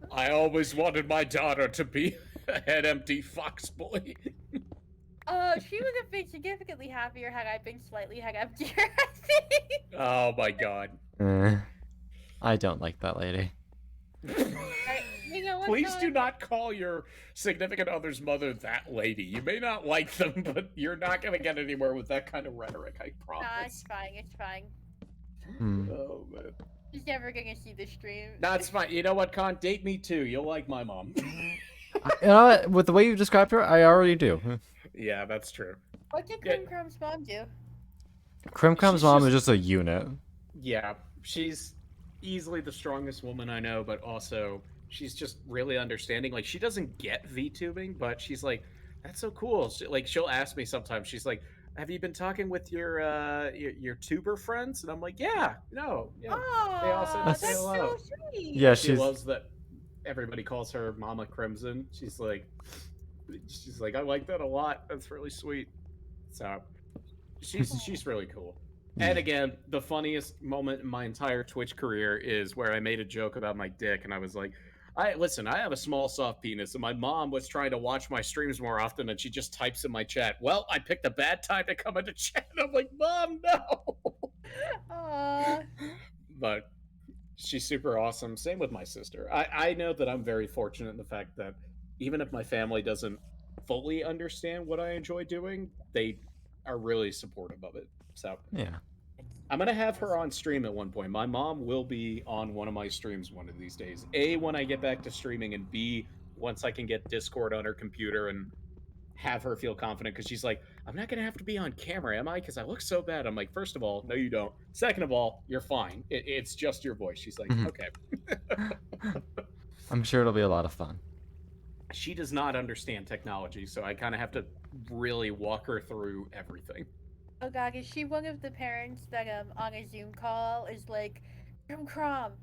I always wanted my daughter to be a head empty fox boy. She would have been significantly happier had I been slightly head emptier. I think. Oh my god. I don't like that lady. You know what, Please Kong? do not call your significant other's mother that lady. You may not like them, but you're not going to get anywhere with that kind of rhetoric, I Nah, it's promise. fine. It's fine. Oh, man. She's never gonna see the stream. That's fine. You know what, Con? Date me too. You'll like my mom. You know what? With the way you described her, I already do. Yeah, that's true. What did Yeah. Krim Krum's mom do? Krimcom's She's mom just- is just a unit. Yeah, she's easily the strongest woman I know, but also she's just really understanding. Like, she doesn't get VTubing, but she's like, that's so cool. She'll ask me sometimes, she's like, have you been talking with your tuber friends? And I'm like, yeah, no, yeah. Oh, all said that's say hello. so sweet. Yeah, She she's loves that everybody calls her Mama Crimson. She's like, I like that a lot. That's really sweet. So she's really cool. And again, the funniest moment in my entire Twitch career is where I made a joke about my dick, and I was like, I have a small soft penis, and my mom was trying to watch my streams more often, and she just types in my chat, well, I picked a bad time to come into chat. I'm like, Mom, no. Aw. But She's super awesome. Same with my sister. I know that I'm very fortunate in the fact that even if my family doesn't fully understand what I enjoy doing, they are really supportive of it. So Yeah. I'm gonna have her on stream at one point. My mom will be on one of my streams one of these days. A, when I get back to streaming, and B, once I can get Discord on her computer and have her feel confident, because she's like, I'm not gonna have to be on camera, am I? Because I look so bad. I'm like, first of all, no, you don't. Second of all, you're fine. It's just your voice. She's like, Mhm. okay. I'm sure it'll be a lot of fun. She does not understand technology, so I kind of have to really walk her through everything. Oh god, is she one of the parents that on a Zoom call is like, Crom,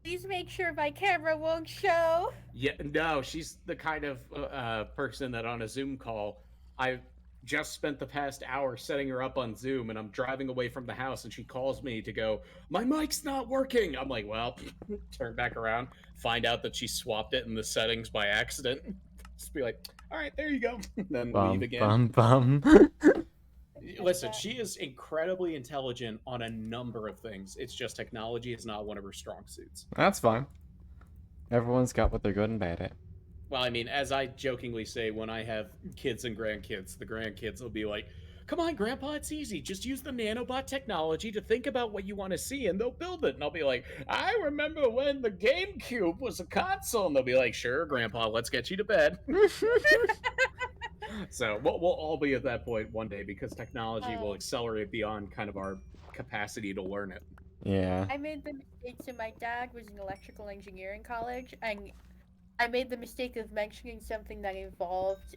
please make sure my camera won't show? Yeah, no, she's the kind of person that on a Zoom call, I just spent the past hour setting her up on Zoom, and I'm driving away from the house, and she calls me to go, my mic's not working. I'm like, well, turn back around, find out that she swapped it in the settings by accident. Just be like, all right, there you go. Then leave again. Bum. Listen, she is incredibly intelligent on a number of things. It's just technology is not one of her strong suits. That's fine. Everyone's got what they're good and bad at. Well, I mean, as I jokingly say, when I have kids and grandkids, the grandkids will be like, come on, Grandpa, it's easy. Just use the nanobot technology to think about what you want to see, and they'll build it. And I'll be like, I remember when the GameCube was a console. And they'll be like, sure, Grandpa, let's get you to bed. So we'll all be at that point one day, because technology will accelerate beyond kind of our capacity to learn it. Yeah. I made the mistake, so my dad was in electrical engineering college, and I made the mistake of mentioning something that involved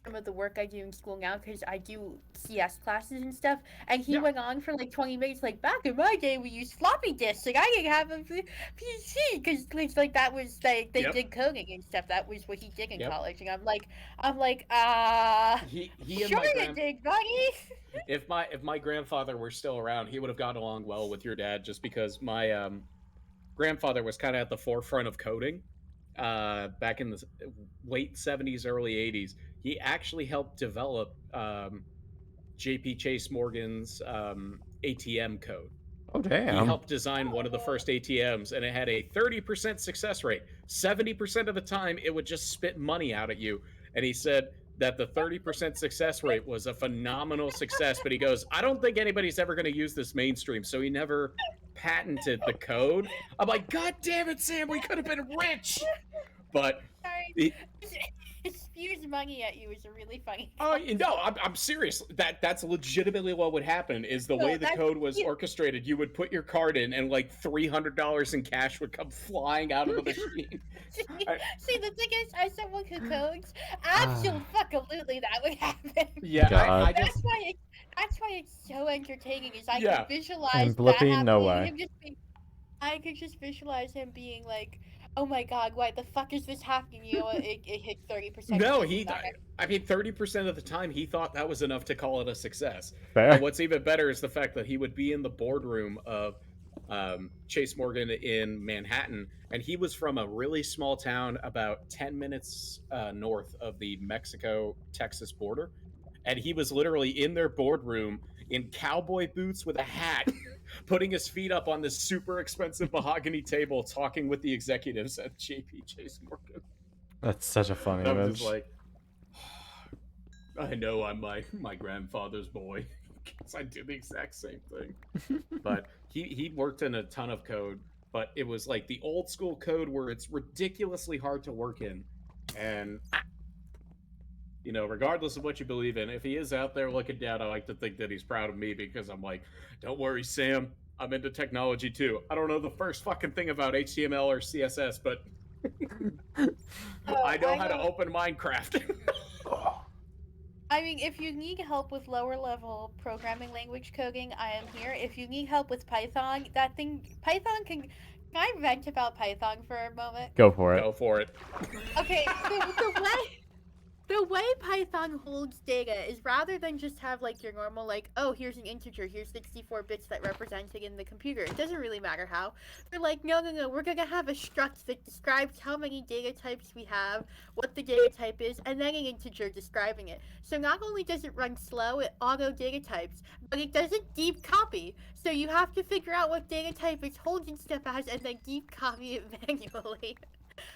some of the work I do in school now, because I do CS classes and stuff, and he went on for like 20 minutes, like, back in my day we used floppy disks, like, I didn't have a PC, because like that was, like, they did coding and stuff, that was what he did in college, and I'm like, he sure you did, buddy. If my grandfather were still around, he would have gotten along well with your dad, just because my grandfather was kind of at the forefront of coding back in the late 70s, early 80s. He actually helped develop JP Chase Morgan's ATM code. Oh, damn. He helped design one of the first ATMs, and it had a 30% success rate. 70% of the time, it would just spit money out at you. And he said that the 30% success rate was a phenomenal success, but he goes, I don't think anybody's ever going to use this mainstream, so he never patented the code. I'm like, God damn it, Sam, we could have been rich! But Sorry. It spews money at you is a really funny. Oh no, I'm serious. That's legitimately what would happen. Is the way the code was orchestrated, you would put your card in, and like $300 in cash would come flying out of the machine. See, the thing is, as someone who codes, absolutely that would happen. Yeah, I just... that's why it's so entertaining. Is I can visualize and that Blippi, happening. no way. I could just visualize him being like, oh my god, why the fuck is this happening? You know, it hit 30%. No, I mean, 30% of the time, he thought that was enough to call it a success. Fair. And what's even better is the fact that he would be in the boardroom of Chase Morgan in Manhattan, and he was from a really small town about 10 minutes north of the Mexico-Texas border. And he was literally in their boardroom in cowboy boots with a hat, putting his feet up on this super expensive mahogany table, talking with the executives at JP Chase Morgan. That's such a funny image. I was like, I know I'm my grandfather's boy, because I did the exact same thing. But he worked in a ton of code, but it was like the old school code where it's ridiculously hard to work in. And you know, regardless of what you believe in, if he is out there looking down, I like to think that he's proud of me, because I'm like, don't worry, Sam, I'm into technology too. I don't know the first fucking thing about HTML or CSS, but I know how to open Minecraft. I mean, if you need help with lower level programming language coding, I am here. If you need help with Python, Python can I vent about Python for a moment? Go for it. Go for it. Okay, The way Python holds data is rather than just have like your normal like, oh, here's an integer, here's 64 bits that represent it in the computer. It doesn't really matter how. They're like, no, we're gonna have a struct that describes how many data types we have, what the data type is, and then an integer describing it. So not only does it run slow, it auto data types, but it doesn't deep copy. So you have to figure out what data type it's holding stuff as and then deep copy it manually.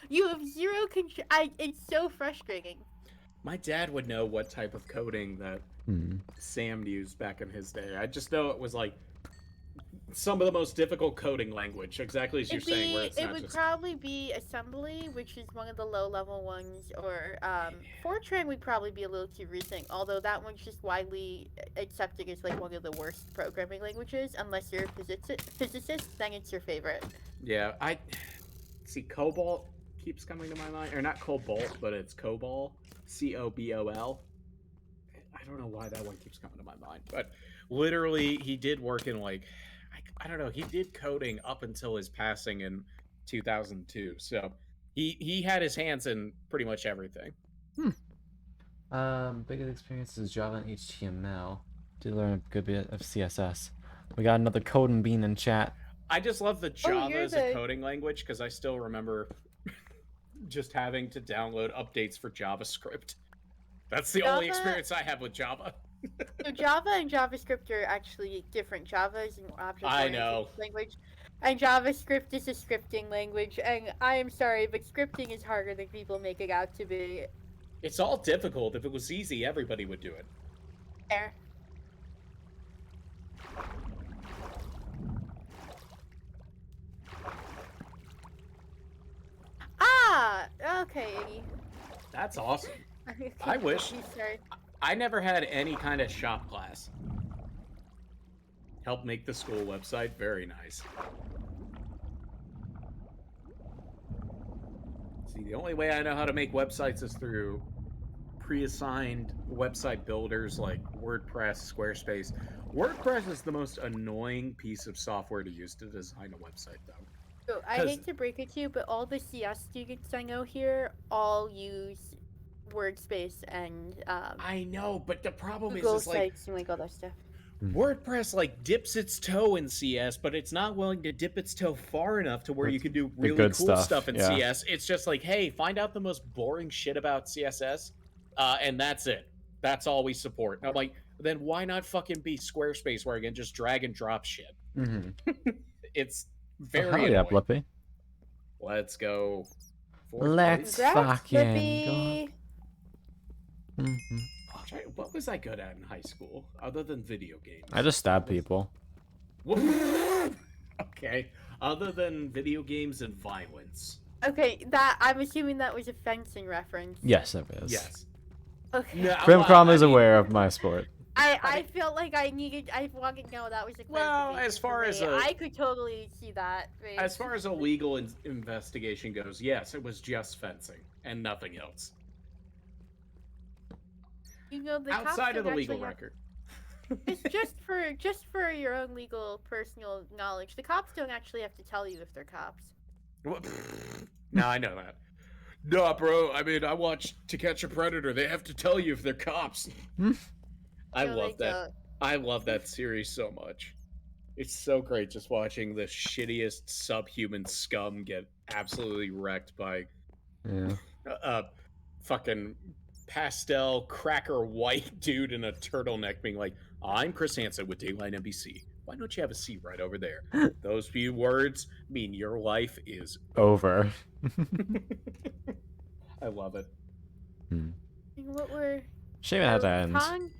You have zero control. It's so frustrating. My dad would know what type of coding that Sam used back in his day. I just know it was like some of the most difficult coding language, exactly as you're saying, where it's it not would just... probably be assembly, which is one of the low-level ones, or Fortran would probably be a little too recent, although that one's just widely accepted as like one of the worst programming languages. Unless you're a physicist, then it's your favorite. Yeah, I see Cobalt keeps coming to my mind, or not Cobalt, but it's COBOL, COBOL. I don't know why that one keeps coming to my mind, but literally he did work in like, I don't know, he did coding up until his passing in 2002. So he had his hands in pretty much everything. Biggest experience is Java and HTML. Did learn a good bit of CSS. We got another code and bean in chat. I just love the Java you're as a coding language because I still remember just having to download updates for JavaScript. That's the only experience I have with Java. So Java and JavaScript are actually different. Java is an object-oriented language, and JavaScript is a scripting language. And I am sorry, but scripting is harder than people make it out to be. It's all difficult. If it was easy, everybody would do it. There. Ah, okay, Iggy. That's awesome. I wish. I never had any kind of shop class. Help make the school website. Very nice. See, the only way I know how to make websites is through pre-assigned website builders like WordPress, Squarespace. WordPress is the most annoying piece of software to use to design a website, though. So I hate to break it to you, but all the CS students I know here all use Workspace and I know, but the problem Google is like sites and like all that stuff. WordPress like dips its toe in CS, but it's not willing to dip its toe far enough to where you can do really cool stuff in CS. It's just like, hey, find out the most boring shit about CSS, and that's it. That's all we support. And I'm like, then why not fucking be Squarespace where I can just drag and drop shit? It's very annoying. Blippi. Let's go. Let's fucking go. What was I good at in high school, other than video games? I just stabbed people. Okay, other than video games and violence. Okay, that I'm assuming that was a fencing reference. Yes, it is. Yes. Okay. No, Primcrom is aware of my sport. I felt like I wanted to know that was a well, as far as I could totally see that. As far as a legal investigation goes, yes, it was just fencing and nothing else. You know, the outside of the legal have... record. It's just for your own legal personal knowledge. The cops don't actually have to tell you if they're cops. No, I know that. No, bro. I mean, I watched To Catch a Predator. They have to tell you if they're cops. I love that. I love that series so much. It's so great just watching the shittiest subhuman scum get absolutely wrecked by fucking pastel cracker white dude in a turtleneck being like, I'm Chris Hansen with Dayline NBC. Why don't you have a seat right over there? Those few words mean your life is over. I love it. What were... Shame it had to end.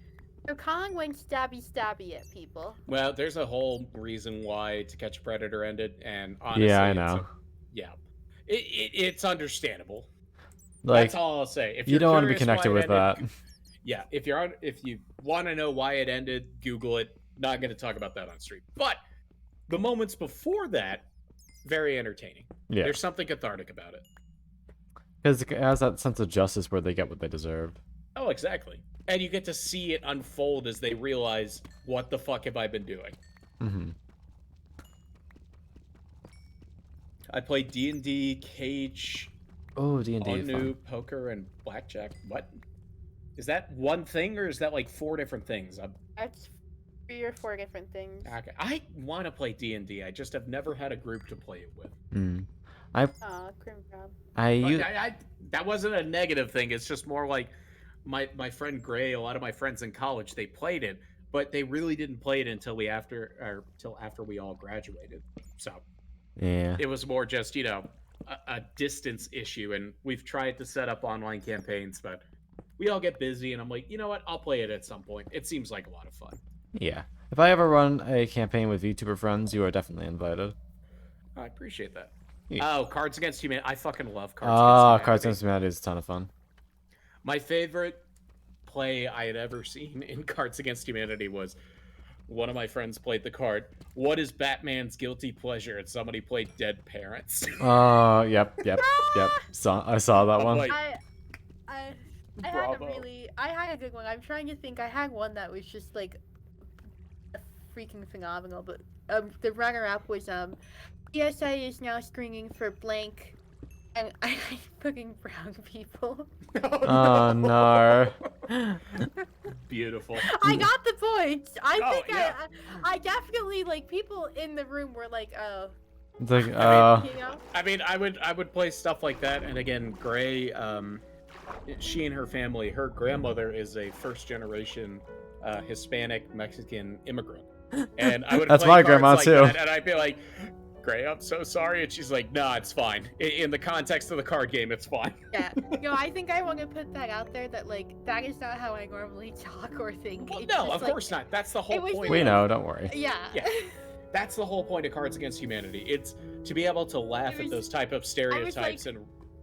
Kong went stabby at people. Well, there's a whole reason why To Catch a Predator ended, and honestly, yeah, I know. It's understandable. Like, that's all I'll say. If you don't want to be connected with that. Yeah, if you want to know why it ended, Google it. Not going to talk about that on stream. But the moments before that, very entertaining. Yeah, there's something cathartic about it. Because it has that sense of justice where they get what they deserve. Oh, exactly. And you get to see it unfold as they realize, what the fuck have I been doing? I played D&D, Cage, oh, D&D, Anu, poker, and blackjack. What? Is that one thing or is that like 4 different things? That's 3 or 4 different things. Okay. I want to play D&D. I just have never had a group to play it with. Aw, Grim Job. That wasn't a negative thing. It's just more like my friend Gray. A lot of my friends in college they played it, but they really didn't play it until after we all graduated. So Yeah. it was more just a distance issue, and we've tried to set up online campaigns, but we all get busy. And I'm like, you know what? I'll play it at some point. It seems like a lot of fun. Yeah. If I ever run a campaign with VTuber friends, you are definitely invited. I appreciate that. Yeah. Oh, Cards Against Humanity. I fucking love Cards Against Oh, Humanity. Cards Against Humanity is a ton of fun. My favorite play I had ever seen in Cards Against Humanity was one of my friends played the card, "What is Batman's guilty pleasure?" and somebody played Dead Parents. Oh, yep. I saw that one. Like, I had a Bravo. I had a good one. I'm trying to think. I had one that was just like freaking phenomenal. But the runner-up was PSA is now screening for blank, and I fucking brown people. Oh no. Beautiful. I got the points. I Oh, think yeah. I definitely like people in the room were like, oh, It's like, you know. I mean, I would play stuff like that, and again, Gray, she and her family, her grandmother is a first-generation Hispanic Mexican immigrant, and I would. That's play my cards grandma, like too. that, and I'd be like, "Gray, I'm so sorry," and she's like, "Nah, it's fine. In the context of the card game, it's fine." Yeah. I think I want to put that out there that like that is not how I normally talk or think. Well, It's no, just, of like, course not. That's the whole was point. we of- know, don't worry. Yeah. Yeah. That's the whole point of Cards Against Humanity. It's to be able to laugh at those type of stereotypes and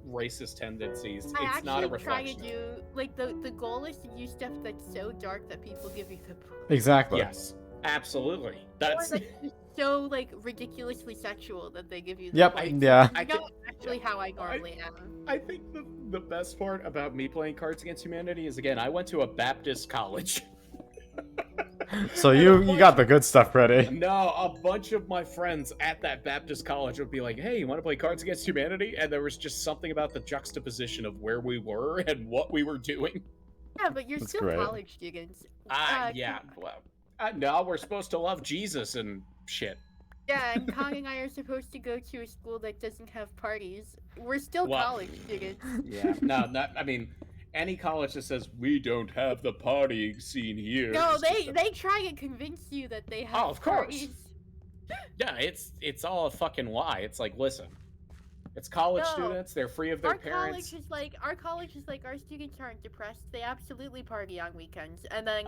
racist tendencies. I It's not a actually try to reflection. do like the goal is to do stuff that's so dark that people give you the point. Exactly. Yes, absolutely. Or That's like just so like ridiculously sexual that they give you the Yep. point. Yeah. I Not think- actually how I normally am. I think the best part about me playing Cards Against Humanity is again I went to a Baptist college. So you got the good stuff ready. No, a bunch of my friends at that Baptist college would be like, "Hey, you want to play Cards Against Humanity?" And there was just something about the juxtaposition of where we were and what we were doing. Yeah, but you're That's still great. college students. Yeah. Well, no, we're supposed to love Jesus and shit. Yeah, and Kong and I are supposed to go to a school that doesn't have parties. We're still Well- college students. Yeah. No, not. I mean, any college that says we don't have the partying scene here. No, is just they try to convince you that they have Oh, of course. parties. Yeah, it's all a fucking lie. It's like, listen, it's college No. students. They're free of their Our parents. college is like our students aren't depressed. They absolutely party on weekends, and then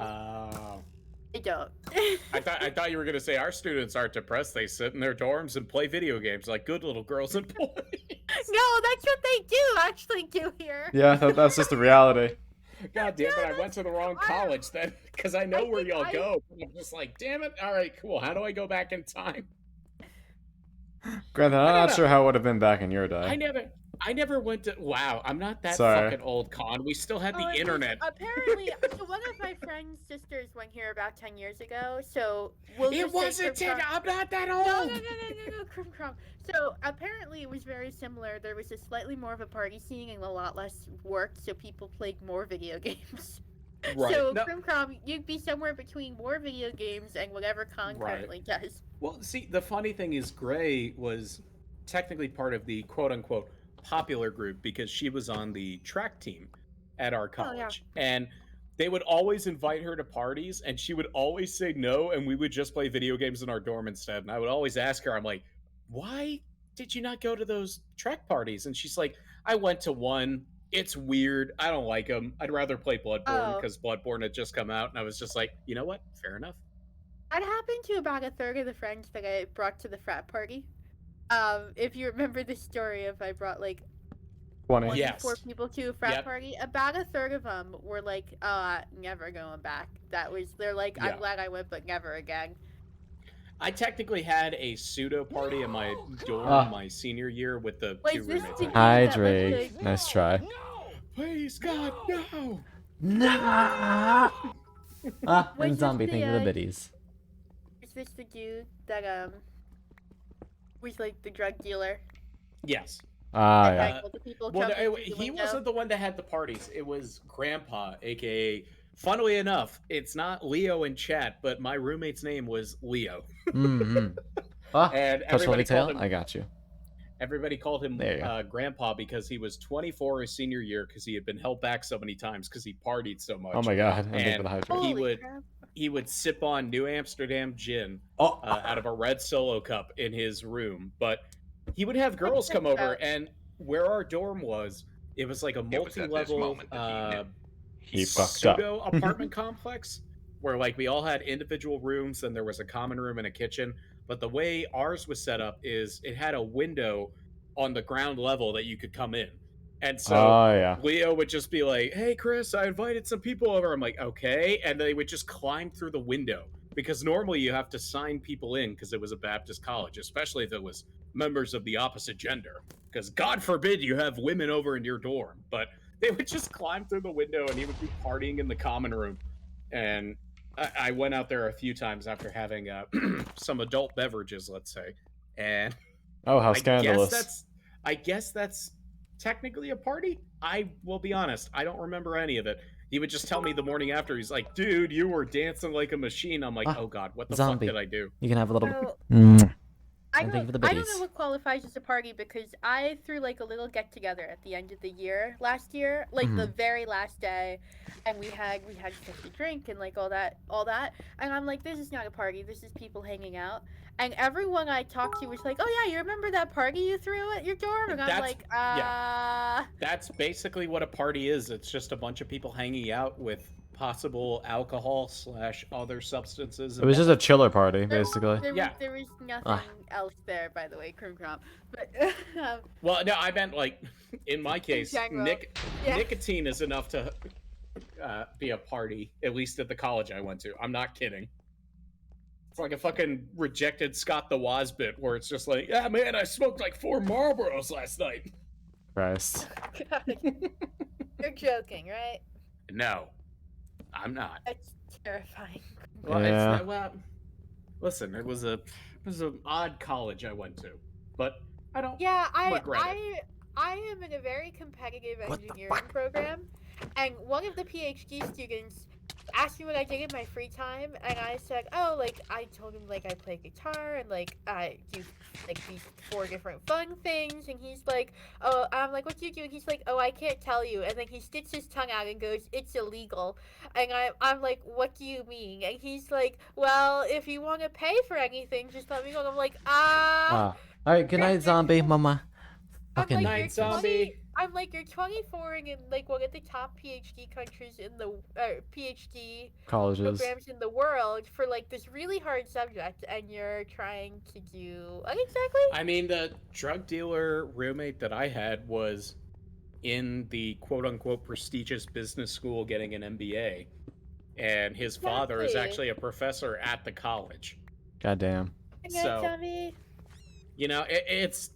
they don't. I thought you were gonna say our students aren't depressed. They sit in their dorms and play video games like good little girls and boys. No, that's what they do actually do here. Yeah, that's just the reality. God damn it! I went to the wrong college then, because I know I where think y'all go. I'm just like, damn it! All right, cool. How do I go back in time? Granted, I'm don't not know. sure how it would have been back in your day. I never went to. Wow, I'm not that Sorry. fucking old, Con. We still had Oh, the it was- internet. Apparently, so one of my friend's sisters went here about 10 years ago. So we'll It just say wasn't Crim 10. Crom- I'm not that No, old. no, Crim Crom. So apparently it was very similar. There was a slightly more of a party scene and a lot less work, so people played more video games. Right. So No- Crim Crom, you'd be somewhere between more video games and whatever Con Right. currently does. Well, see, the funny thing is, Gray was technically part of the quote-unquote popular group because she was on the track team at our college, and they would always invite her to parties, and she would always say no, and we would just play video games in our dorm instead. And I would always ask her, I'm like, "Why did you not go to those track parties?" And she's like, "I went to one. It's weird. I don't like them. I'd rather play Bloodborne Oh. because Bloodborne had just come out." And I was just like, you know what? Fair enough. That happened to about a third of the friends that I brought to the frat party. If you remember the story of I brought like 20. Yes. 4 people to a frat Yep. party, about a third of them were like, never going back. They're like, Yeah. I'm glad I went, but never again. I technically had a pseudo party in my dorm Ah. my senior year with the Wait, two is this roommates. the I had. Hi, that was Drake. like- Nice try. Please, God, no! Nah. Ah, Wait, and is zombie this thing the, for the biddies. Is this the dude that was like the drug dealer? Yes. Ah, And yeah. like all the people Well, jumping through the he window. wasn't the one that had the parties. It was Grandpa, aka. Funnily enough, it's not Leo in chat, but my roommate's name was Leo, Mm-hmm. Ah, and touch everybody Lovely Tail? called him. I got you. Everybody called him There you go. Grandpa because he was 24 his senior year because he had been held back so many times because he partied so much. Oh my god, I'm And thinking hydrate. Holy crap. he would sip on New Amsterdam gin Oh, out of a red Solo cup in his room. But he would have girls come checks over, out. and where our dorm was, it was like a It was at this multi-level moment that he knew. he fucked up. pseudo apartment complex where like we all had individual rooms and there was a common room and a kitchen. But the way ours was set up is it had a window on the ground level that you could come in. And so Oh, yeah. Leo would just be like, "Hey, Chris, I invited some people over." I'm like, "Okay." And they would just climb through the window because normally you have to sign people in because it was a Baptist college, especially if it was members of the opposite gender. Because God forbid you have women over in your dorm. But they would just climb through the window and he would be partying in the common room. And I went out there a few times after having some adult beverages, let's say. And Oh, how scandalous. I guess that's technically a party. I will be honest, I don't remember any of it. He would just tell me the morning after. He's like, "Dude, you were dancing like a machine." I'm like, Ah, "Oh God, what the zombie. fuck did I do?" You can have a little. So, I I thank you for the don't know biddies. what qualifies as a party because I threw like a little get together at the end of the year last year, like the very last day, and we had just a drink and like all that, and I'm like, this is not a party, this is people hanging out, and everyone I talked to was like, oh yeah, you remember that party you threw at your dorm? And I'm That's- like, That's basically what a party is. It's just a bunch of people hanging out with possible alcohol / other substances. It was just a chiller party, There- basically. there was nothing Ah. else there, by the way, Crim Crump. But Well, no, I meant like in my case, general, yeah. nicotine is enough to be a party, at least at the college I went to. I'm not kidding. It's like a fucking rejected Scott the Woz bit where it's just like, "Yeah, man, I smoked like 4 Marlboros last night." Christ. God. You're joking, right? No, I'm not. That's terrifying. Well, Yeah. well, listen, it was an odd college I went to, but I don't. Yeah, regret it. I am in a very competitive engineering program, and one of the PhD students asked me what I did in my free time, and I said, oh, like, I told him, like, I play guitar, and, like, I do, like, these 4 different fun things, and he's like, oh, I'm like, what do you do? And he's like, oh, I can't tell you, and then he sticks his tongue out and goes, it's illegal, and I'm like, what do you mean? And he's like, well, if you want to pay for anything, just let me know. And I'm like, Alright, good night, zombie, mama. I'm Fucking like, Night, zombie. I'm like, you're 24 and in like one of the top PhD countries in the PhD colleges. programs in the world for like this really hard subject, and you're trying to do exactly. I mean, the drug dealer roommate that I had was in the quote-unquote prestigious business school getting an MBA, and his father is Exactly. actually a professor at the college. Goddamn. So, you know, it's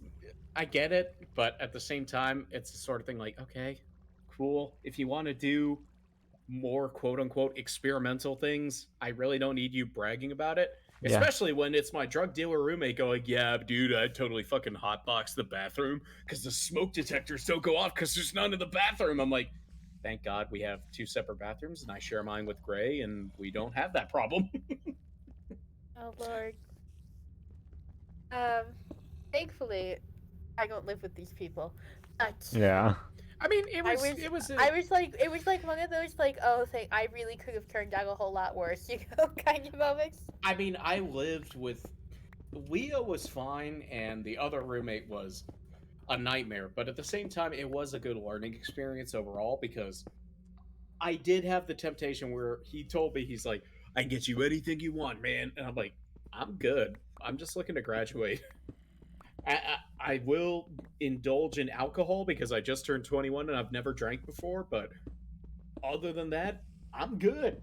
I get it, but at the same time, it's the sort of thing like, okay, cool. If you want to do more quote-unquote experimental things, I really don't need you bragging about it. Yeah. Especially when it's my drug dealer roommate going, yeah, dude, I totally fucking hotbox the bathroom because the smoke detectors don't go off because there's none in the bathroom. I'm like, thank God we have 2 separate bathrooms and I share mine with Gray and we don't have that problem. Oh Lord. Thankfully, I don't live with these people. But Yeah. I mean, it was like one of those like, oh, I really could have turned out a whole lot worse, you know, kind of moments. I mean, I lived with Leo was fine and the other roommate was a nightmare, but at the same time it was a good learning experience overall because I did have the temptation where he told me, he's like, I can get you anything you want, man. And I'm like, I'm good. I'm just looking to graduate. I will indulge in alcohol because I just turned 21 and I've never drank before, but other than that, I'm good.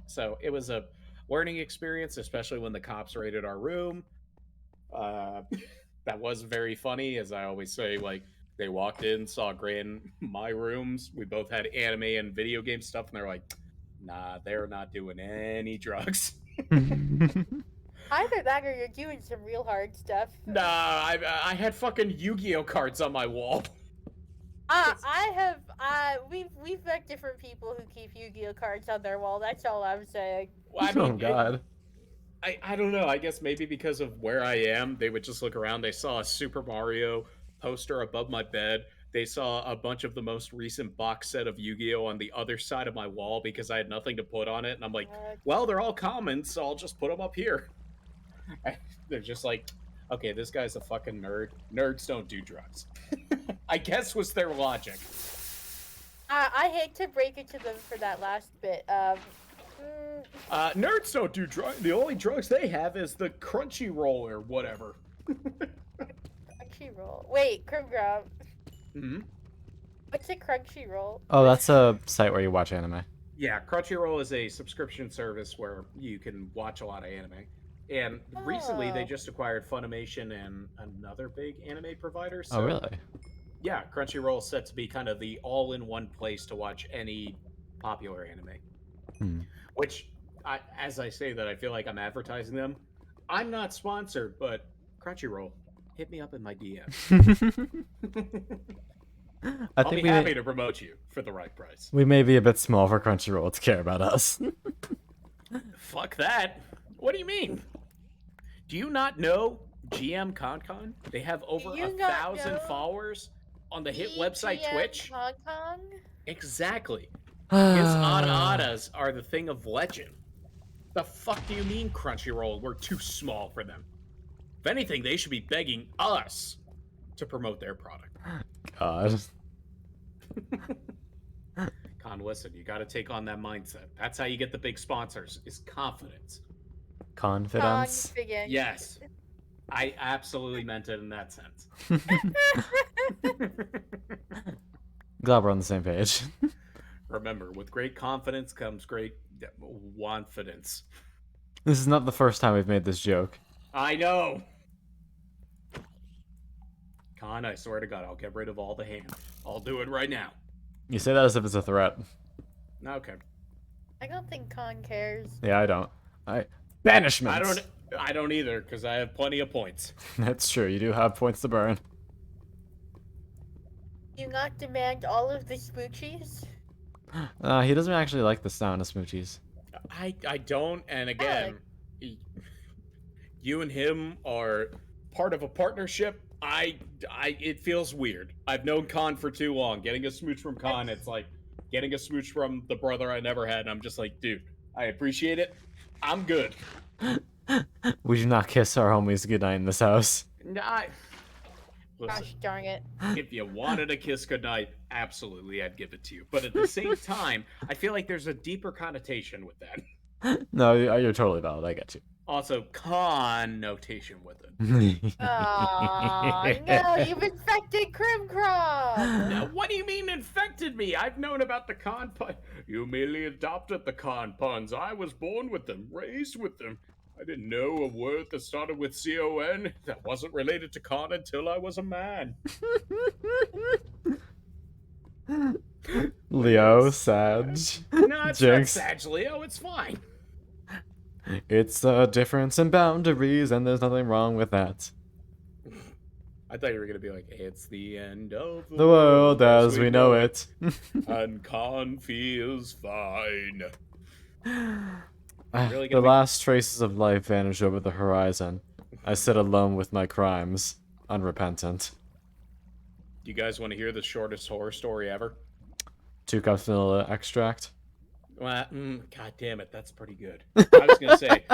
So it was a learning experience, especially when the cops raided our room. That was very funny, as I always say, like, they walked in, saw Gray in my rooms. We both had anime and video game stuff, and they're like, nah, they're not doing any drugs. Either that or you're doing some real hard stuff. Nah, I had fucking Yu-Gi-Oh cards on my wall. I have. We've met different people who keep Yu-Gi-Oh cards on their wall. That's all I'm saying. Well, I mean, Oh god. I don't know. I guess maybe because of where I am, they would just look around. They saw a Super Mario poster above my bed. They saw a bunch of the most recent box set of Yu-Gi-Oh on the other side of my wall because I had nothing to put on it. And I'm like, well, they're all common, so I'll just put them up here. They're just like, okay, this guy's a fucking nerd. Nerds don't do drugs. I guess was their logic. I hate to break it to them for that last bit. Nerds don't do drugs. The only drugs they have is the Crunchyroll or whatever. Crunchyroll. Wait, Crimgrab. Hmm. What's a Crunchyroll? Oh, that's a site where you watch anime. Yeah, Crunchyroll is a subscription service where you can watch a lot of anime. And recently they Oh. just acquired Funimation and another big anime provider. So, Oh, really? yeah, Crunchyroll is set to be kind of the all-in-one place to watch any popular anime. Hmm. Which, as I say that, I feel like I'm advertising them. I'm not sponsored, but Crunchyroll, hit me up in my DM. I I'll think be happy to promote you for the right price. we may be a bit small for Crunchyroll to care about us. Fuck that. What do you mean? Do you not know GM ConCon? They have over Do you 1,000 not know followers on the hit website EGM Twitch. Hong Kong? Exactly. His Ada-Adas are the thing of legend. The fuck do you mean, Crunchyroll? We're too small for them. If anything, they should be begging us to promote their product. God. Con, listen, you got to take on that mindset. That's how you get the big sponsors, is confidence. Confidence. Confidence. Yes. I absolutely meant it in that sense. Glad we're on the same page. Remember, with great confidence comes great confidence. This is not the first time we've made this joke. I know. Con, I swear to God, I'll get rid of all the hand. I'll do it right now. You say that as if it's a threat. Okay. I don't think Khan cares. Yeah, I don't. Banishment. I don't either, because I have plenty of points. That's true. You do have points to burn. Do you not demand all of the smoochies? He doesn't actually like the sound of smoochies. I don't, and again, you and him are part of a partnership. It feels weird. I've known Khan for too long. Getting a smooch from Khan, it's like getting a smooch from the brother I never had, and I'm just like, dude, I appreciate it. I'm good. We do not kiss our homies goodnight in this house. Listen, Gosh darn it. if you wanted a kiss goodnight, absolutely, I'd give it to you. But at the same time, I feel like there's a deeper connotation with that. No, you're totally valid. I get you. Also, connotation with it. Aw, no, you've infected Crimcraw! Now, what do you mean infected me? I've known about the con pun. You merely adopted the con puns. I was born with them, raised with them. I didn't know a word that started with C-O-N that wasn't related to con until I was a man. Leo, Sag. No, it's Jinx. not Sag, Leo. It's fine. It's a difference in boundaries, and there's nothing wrong with that. I thought you were going to be like, it's the end of The world as we know it. And con feels fine. Really The gonna last traces of life vanished over the horizon. I sit alone with my crimes, unrepentant. Do you guys want to hear the shortest horror story ever? 2 cups vanilla extract. Well, God damn it, that's pretty good. I was gonna say,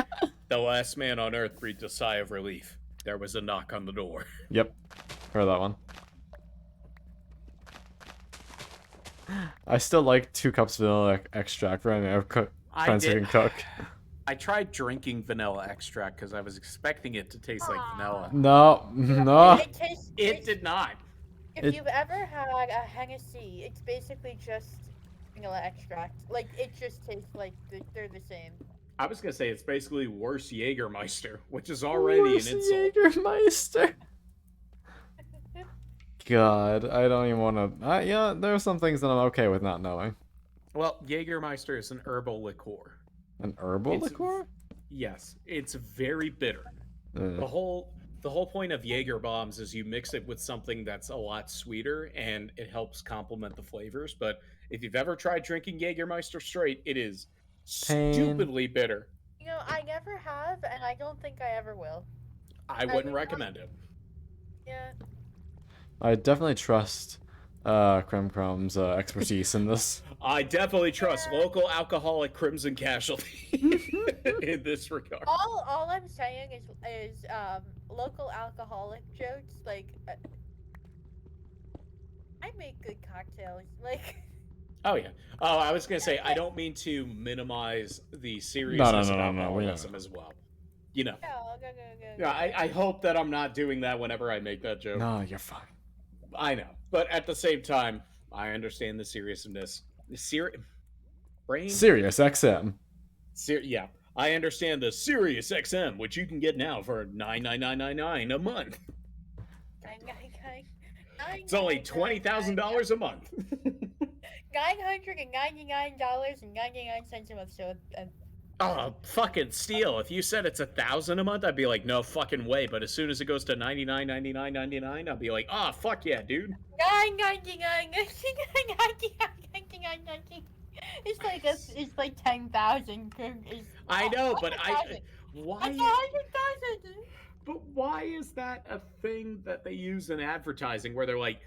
the last man on Earth breathed a sigh of relief. There was a knock on the door. Yep, heard that one. I still like 2 cups vanilla extract. Right now, friends who can cook. I tried drinking vanilla extract because I was expecting it to taste like vanilla. No, no. It did not. If you've ever had a Hennessy, it's basically just vanilla extract. Like, it just tastes like they're the same. I was gonna say it's basically worse Jagermeister, which is already an insult. Jagermeister. God, I don't even want to. Yeah, there are some things that I'm okay with not knowing. Well, Jagermeister is an herbal liqueur. An herbal It's- liqueur? Yes, it's very bitter. The Mm. whole point of Jaeger bombs is you mix it with something that's a lot sweeter and it helps complement the flavors. But if you've ever tried drinking Jagermeister straight, it is Pain. stupidly bitter. You know, I never have, and I don't think I ever will. I wouldn't recommend it. Yeah. I definitely trust Creme Crumb's expertise in this. I definitely trust local alcoholic Crimson Casualty in this regard. All I'm saying is local alcoholic jokes. Like, I make good cocktails. Like. Oh yeah. Oh, I was gonna say I don't mean to minimize the seriousness of alcoholism as well. You know. Yeah, I hope that I'm not doing that whenever I make that joke. No, you're fine. I know, but at the same time, I understand the seriousness. Brain. Serious XM. Yeah, I understand the Sirius XM, which you can get now for $9,999 a month. It's only $20,000 a month. $999.99 a month. So. Oh, fucking steal. If you said it's $1,000 a month, I'd be like, no fucking way. But as soon as it goes to $99.99.99, I'll be like, oh, fuck yeah, dude. $9.99. It's like 10,000. I know, but why? That's 100,000. But why is that a thing that they use in advertising where they're like,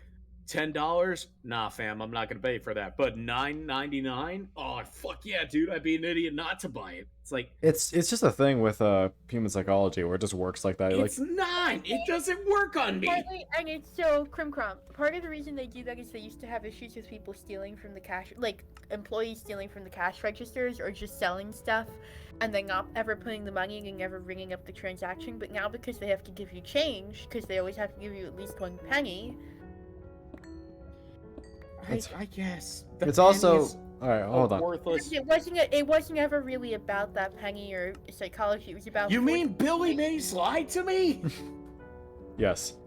$10? Nah, fam, I'm not gonna pay for that. But $9.99? Oh, fuck yeah, dude! I'd be an idiot not to buy it. It's like it's just a thing with human psychology where it just works like that. It's not. It doesn't work on me. Partly, and it's so Crumb. Part of the reason they do that is they used to have issues with people stealing from the cash, like employees stealing from the cash registers or just selling stuff, and then not ever putting the money in and never ringing up the transaction. But now because they have to give you change, because they always have to give you at least one penny. I guess. It's also all right. Hold on. Worthless. It wasn't ever really about that penny or psychology. It was about. You mean Billy Mays lied to me? Yes.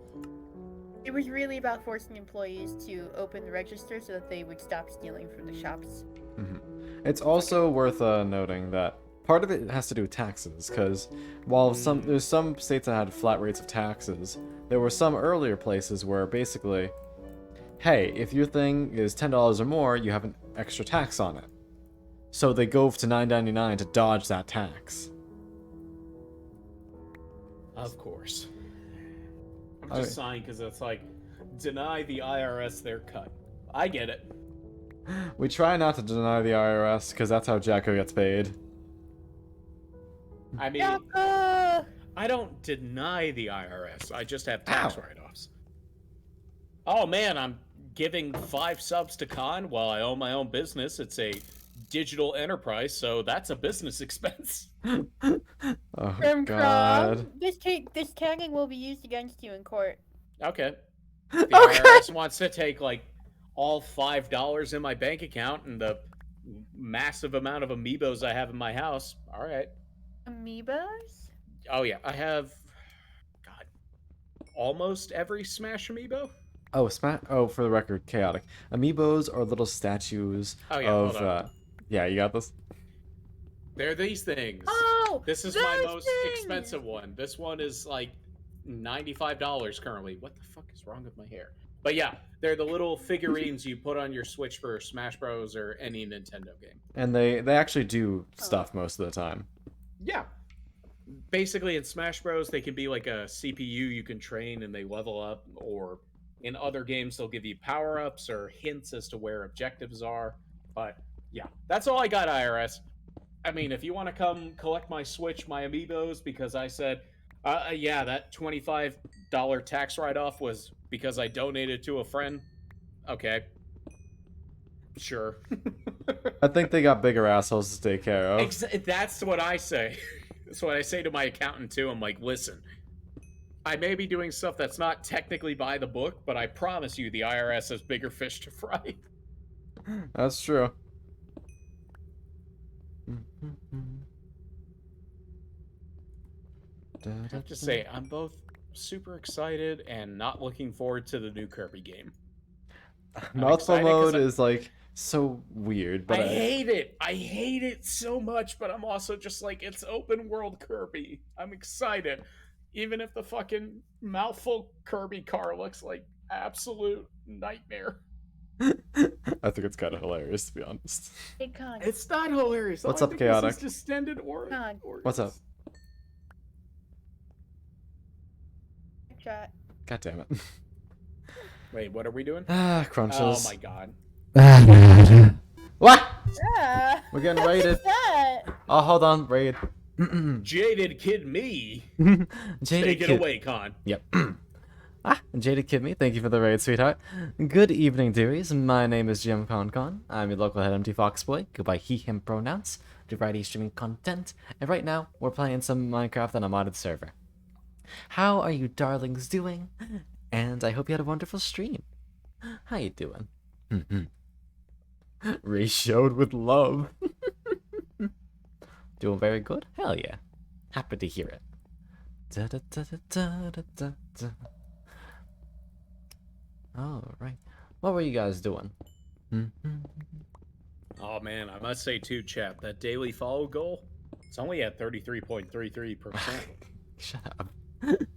It was really about forcing employees to open the register so that they would stop stealing from the shops. Mm-hmm. It's also worth noting that part of it has to do with taxes, because while there's some states that had flat rates of taxes, there were some earlier places where basically, hey, if your thing is $10 or more, you have an extra tax on it. So they go to $9.99 to dodge that tax. Of course. I'm just sighing because it's like, deny the IRS their cut. I get it. We try not to deny the IRS because that's how Jacko gets paid. I mean, I don't deny the IRS. I just have tax write-offs. Oh man, I'm giving 5 subs to Khan while I own my own business. It's a digital enterprise, so that's a business expense. Oh god. This tagging will be used against you in court. Okay. The IRS wants to take like all $5 in my bank account and the massive amount of amiibos I have in my house. All right. Amiibos? Oh yeah, I have almost every Smash amiibo. Oh, for the record, chaotic. Amiibos are little statues of hold on. Yeah, you got this? They're these things. Oh! This is my most expensive one. This one is like $95 currently. What the fuck is wrong with my hair? But yeah, they're the little figurines you put on your Switch for Smash Bros. Or any Nintendo game. And they actually do stuff most of the time. Yeah. Basically, in Smash Bros, they can be like a CPU you can train and they level up, or in other games, they'll give you power-ups or hints as to where objectives are. But yeah, that's all I got, IRS. I mean, if you want to come collect my Switch, my amiibos, because I said, yeah, that $25 tax write-off was because I donated to a friend. Okay. Sure. I think they got bigger assholes to take care of. That's what I say. That's what I say to my accountant, too. I'm like, listen, I may be doing stuff that's not technically by the book, but I promise you the IRS has bigger fish to fry. That's true. I have to say, I'm both super excited and not looking forward to the new Kirby game. Mouthful mode is like so weird, but I hate it. I hate it so much, but I'm also just like, it's open world Kirby. I'm excited. Even if the fucking mouthful Kirby car looks like absolute nightmare. I think it's kind of hilarious, to be honest. Hey, Con. It's not hilarious. What's I up, think Chaotic? This is distended or Con. What's up? Chat. God damn it. Wait, what are we doing? Ah, crunches. Oh my god. What? Yeah. We're getting What raided. is that? Oh, hold on, raid. Jaded Kid Me. Jaded Take it Kid. away, Con. Yep. Jaded Kid Me, thank you for the raid, sweetheart. Good evening, dearies. My name is Jim Concon. I'm your local head empty foxboy. Go by he, him pronouns. Do variety streaming content. And right now, we're playing some Minecraft on a modded server. How are you darlings doing? And I hope you had a wonderful stream. How you doing? Ratioed with love. Doing very good? Hell yeah. Happy to hear it. Alright. What were you guys doing? Oh man, I must say too, chat, that daily follow goal, it's only at 33.33%. Shut up.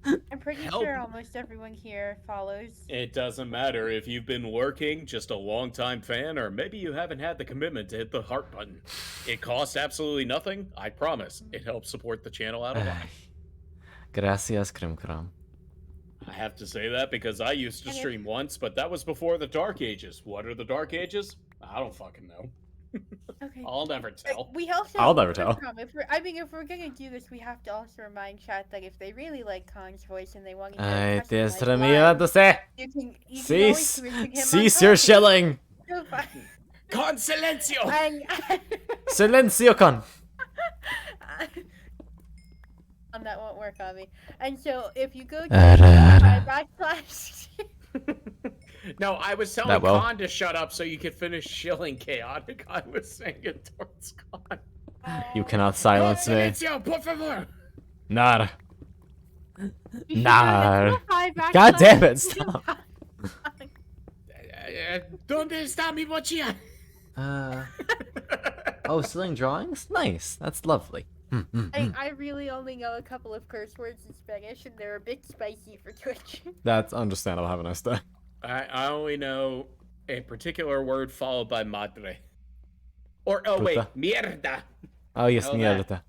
I'm pretty Help. sure almost everyone here follows. It doesn't matter if you've been lurking, just a long-time fan, or maybe you haven't had the commitment to hit the heart button. It costs absolutely nothing, I promise. It helps support the channel out a lot. Gracias, Krim Kram. I have to say that because I used to And if- stream once, but that was before the Dark Ages. What are the Dark Ages? I don't fucking know. Okay. I'll never tell. We also. I'll never tell. If we're gonna do this, we have to also remind chat that if they really like Khan's voice and they want to. Ay, tienes customized tre live, mil to say. You can always Cease. commission him on Cease your Coffee. shilling. So fine. Con silencio! Silencio con. That won't work on me. And so if you go to Arara. my backslash. No, I was telling That will. Con to shut up so you could finish shilling Chaotic. I was saying it towards Con. You cannot silence me. Silencio, por favor! Nada. You should Nah. go to 205 God damn it, backslash stop. ¿Dónde está mi mochila? Oh, stealing drawings? Nice. That's lovely. I really only know a couple of curse words in Spanish, and they're a bit spicy for Twitch. That's understandable. Have a nice day. I only know a particular word followed by madre. Or, oh wait, Puta. mierda. Oh, yes, Oh, that. mierda.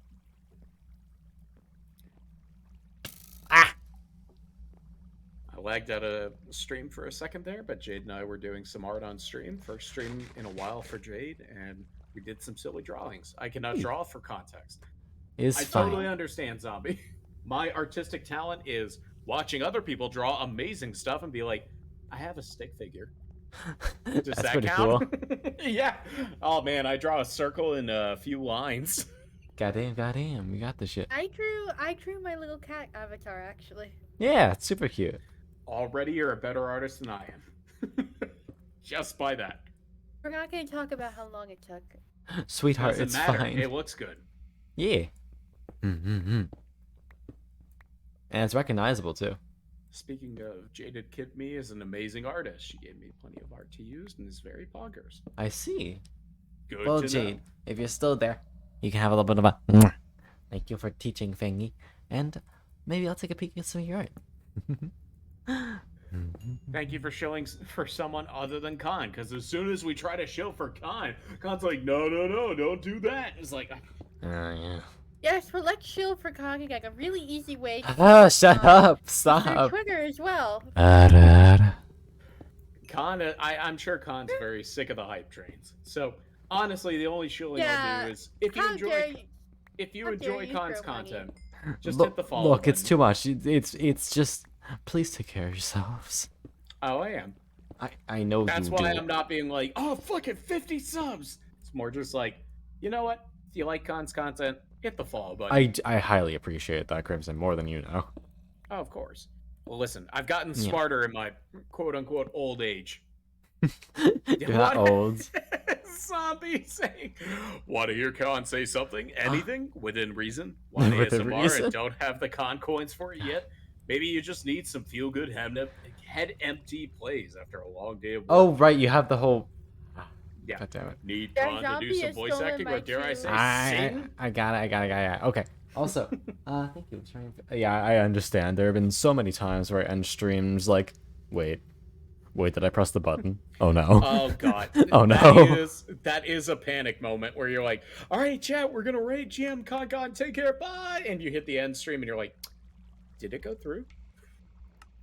I lagged out of stream for a second there, but Jade and I were doing some art on stream. First stream in a while for Jade, and we did some silly drawings. I cannot draw for context. Is I fine. totally understand, Zombie. My artistic talent is watching other people draw amazing stuff and be like, I have a stick figure. Does That's that pretty count? Yeah. Oh man, I draw a circle in a few lines. Goddamn, we got this shit. I drew my little cat avatar actually. Yeah, it's super cute. Already you're a better artist than I am. Just by that. We're not gonna talk about how long it took. Sweetheart, Doesn't it's matter. fine. It looks good. Yeah. And it's recognizable too. Speaking of, Jaded Kid Me is an amazing artist. She gave me plenty of art to use and is very poggers. I see. Good Well, to Jade, know. if you're still there, you can have a little bit of a mwah. Thank you for teaching, Fangy. And maybe I'll take a peek at some of your art. Thank you for showing for someone other than Khan, because as soon as we try to show for Khan, Khan's like, no, don't do that. It's like, Yeah. Yes, well let's chill for Khan like a really easy way to Ah, shut up! their Stop! Twitter as well. Khan, I'm sure Khan's very sick of the hype trains. So honestly, the only shilling I'll Yeah, do is if you How dare enjoy you? if you how dare enjoy you Khan's throw money. content, just Look, hit the follow. look, it's button. too much. It's just. Please take care of yourselves. Oh, I am. I know That's you why do. I'm not being like, oh, fuck it, 50 subs. It's more just like, you know what? If you like Khan's content, hit the follow button. I highly appreciate that, Crimson, more than you know. Oh, of course. Well, listen, I've gotten Yeah. smarter in my quote-unquote old age. You're not What? old. Zombie saying, want to hear Khan say something? Anything? Within reason? Want Within ASMR reason? and don't have the Khan coins for it yet? Maybe you just need some feel-good head empty plays after a long day of work. Oh, right, you have the whole. Yeah. God damn it. Need Their Con to do zombie some has voice stolen acting, my or dare I two- say, sing? I got it. Okay. Also, thank you. Yeah, I understand. There have been so many times where I end streams like, wait, did I press the button? Oh no. Oh god. Oh no. That is a panic moment where you're like, all right, chat, we're gonna raid GM Con, take care, bye, and you hit the end stream and you're like, did it go through?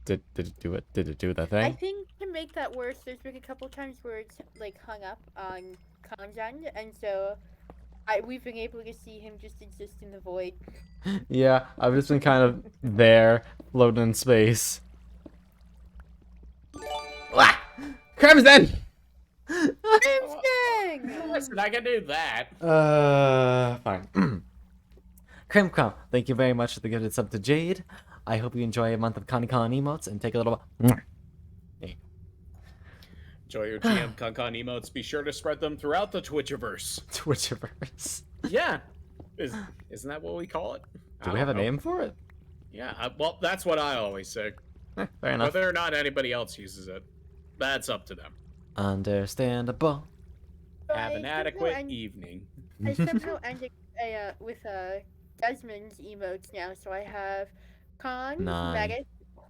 Did it do it? Did it do that I thing? think to make that worse, there's been a couple times where it's like hung up on Khan's end, and so we've been able to see him just exist in the void. Yeah, I've just been kind of there, floating in space. Ah! Crimson! Crimson! Listen, I can do that. Fine. Crimcom, thank you very much for the gifted sub to Jade. I hope you enjoy a month of Con emotes and take a little. Enjoy your GM Con emotes. Be sure to spread them throughout the Twitchiverse. Twitchiverse. Yeah. Isn't that what we call it? Do I we have a don't know. name for it? Yeah, well, that's what I always say. Fair enough. Whether or not anybody else uses it, that's up to them. Understandable. Have an adequate evening. I somehow ended with Desmond's emotes now, so I have Khan, Nice. Megas,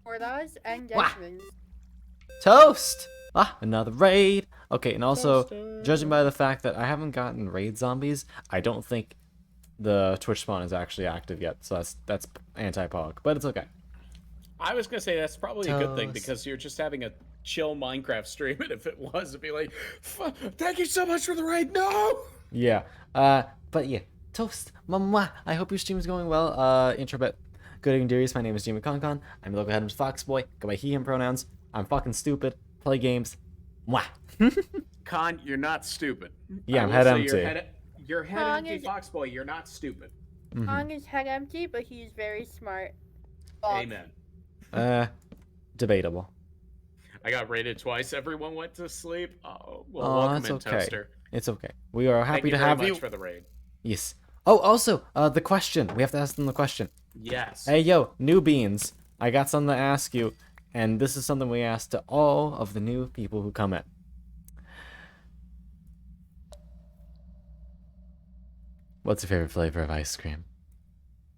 Hordas, and Wah. Desmond's. Toast! Ah, another raid. Okay, and also, Toasted. judging by the fact that I haven't gotten raid zombies, I don't think the Twitch spawn is actually active yet. So that's anti-pog, but it's okay. I was gonna say that's probably a good thing Toast. because you're just having a chill Minecraft stream, and if it was, it'd be like, "Thank you so much for the raid." No. Yeah. But yeah, toast, mama. I hope your stream is going well. Intro bit. Good evening, dearies. My name is Jimmy Concon. I'm a local head of Foxboy. Go by he/him pronouns. I'm fucking stupid. Play games. Mwah. Con, you're not stupid. Yeah, I I'm will head say empty. You're head Kong empty, is- Foxboy. You're not stupid. Khan is head empty, but he's very smart. Bob. Amen. Debatable. I got raided twice. Everyone went to sleep. Oh, well, Aw, welcome that's in, okay. Toaster. It's okay. We are Thank happy you to very have much you. for the raid. Yes. Oh, also, the question. We have to ask them the question. Yes. Hey, yo, new beans. I got something to ask you, and this is something we ask to all of the new people who come in. What's your favorite flavor of ice cream?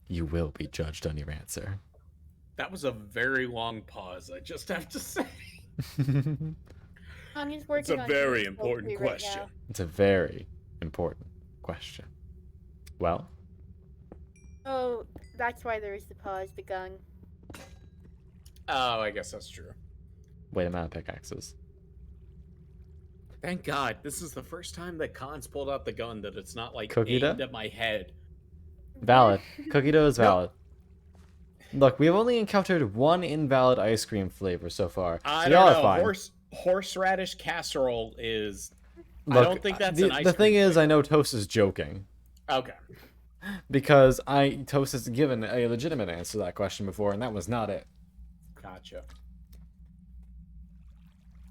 You will be judged on your answer. That was a very long pause. I just have to say. Khan is It's working a on very doing important poetry right question. now. It's a very important question. Well, Oh, that's why there is the pause, the gun. Oh, I guess that's true. wait, I'm out of pickaxes. Thank God. This is the first time that Khan's pulled out the gun that it's not like Cookie aimed dough? at my head. Valid. Cookie dough is valid. Look, we've only encountered one invalid ice cream flavor so far. I So don't y'all are know. fine. Horseradish casserole is. I Look, don't think that's the, an ice the thing cream is, I know Toast is joking. Okay. Because Toast has given a legitimate answer to that question before, and that was not it. Gotcha.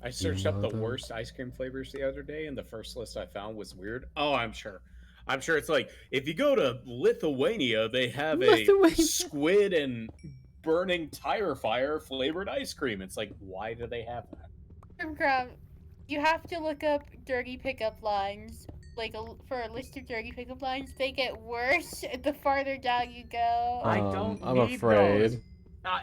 I searched up the mother- worst ice cream flavors the other day, and the first list I found was weird. Oh, I'm sure. I'm sure it's like, if you go to Lithuania, they have Lithuania. a squid and burning tire fire flavored ice cream. It's like, why do they have that? Crumb, you have to look up dirty pickup lines. Like, for a list of dirty pickup lines, they get worse the farther down you go. I don't I'm need afraid. those.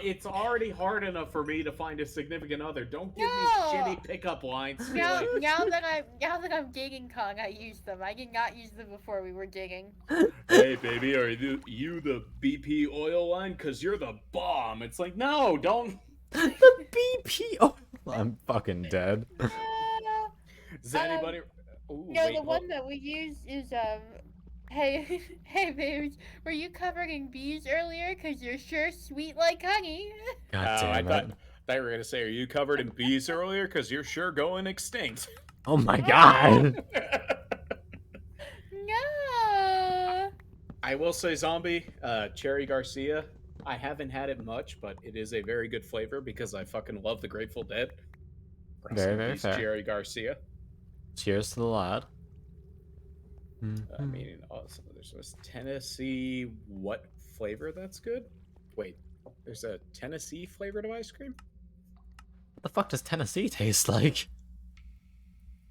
It's already hard enough for me to find a significant other. Don't give me No! shitty pickup lines. Be Now, like, now that I'm digging Kong, I use them. I did not use them before we were digging. hey, baby, are you the BP oil line? Because you're the bomb. It's like, no, don't. The BP. Oh, I'm fucking dead. Is anybody. Ooh, No, wait, the hold- one that we use is Hey, hey, babes, were you covered in bees earlier? Cause you're sure sweet like honey. God Oh, damn I it. thought you were gonna say, are you covered in bees earlier? Because you're sure going extinct. Oh my god. No. I will say, zombie, Cherry Garcia. I haven't had it much, but it is a very good flavor because I fucking love the Grateful Dead. Rest Very, in very peace, fair. Cherry Garcia. Cheers to the lad. I mean, also, there's this Tennessee. What flavor that's good? Wait, there's a Tennessee flavored of ice cream? What the fuck does Tennessee taste like?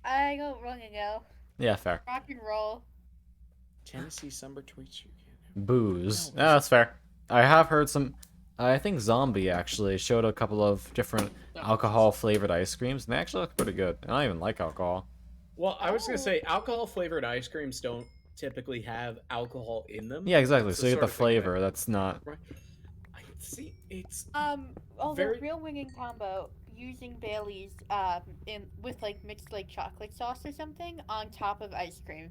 I don't want to know. Yeah, fair. Rock and roll. Tennessee summer tweets. Booze. No, Yeah, that's fair. I have heard some. I think Zombie actually showed a couple of different alcohol-flavored ice creams, and they actually look pretty good. I don't even like alcohol. Well, I was gonna say alcohol flavored ice creams don't typically have alcohol in them. Yeah, exactly. It's So you get sort the of thing that- flavor. That's not. Right. I see. It's The Very- real winning combo using Bailey's in with like mixed like chocolate sauce or something on top of ice cream.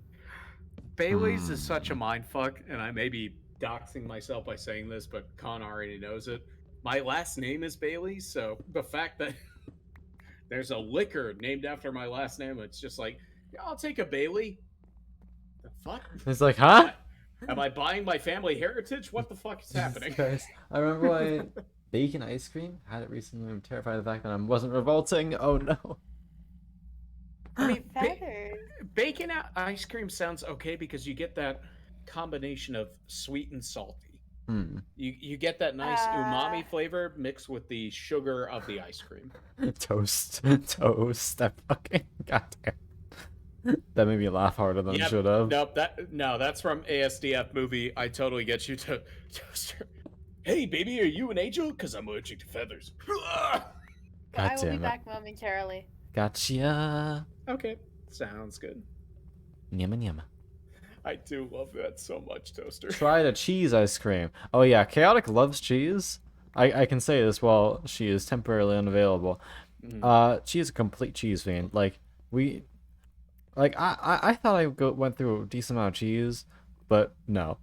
Bailey's is such a mind fuck, and I may be doxing myself by saying this, but Con already knows it. My last name is Bailey, so the fact that there's a liquor named after my last name, it's just like, yeah, I'll take a Bailey. The fuck? It's like, huh? Am I buying my family heritage? What the fuck is happening? Christ. I remember when bacon ice cream had it recently. I'm terrified of the fact that I wasn't revolting. Oh no. I mean, Feathers. bacon ice cream sounds okay because you get that combination of sweet and salty. Hmm. You get that nice umami flavor mixed with the sugar of the ice cream. Toast. Toast. That fucking goddamn. That made me laugh harder than it Yep. should have. Nope, that's from ASDF movie. I totally get you to toaster. Hey baby, are you an angel? Cause I'm allergic to feathers. I God will be damn it. back momentarily. Gotcha. Okay, sounds good. Nyama nyama. I do love that so much, Toaster. Try the cheese ice cream. Oh yeah, Chaotic loves cheese. I can say this while she is temporarily unavailable. She is a complete cheese fan. Like I thought I went through a decent amount of cheese, but no.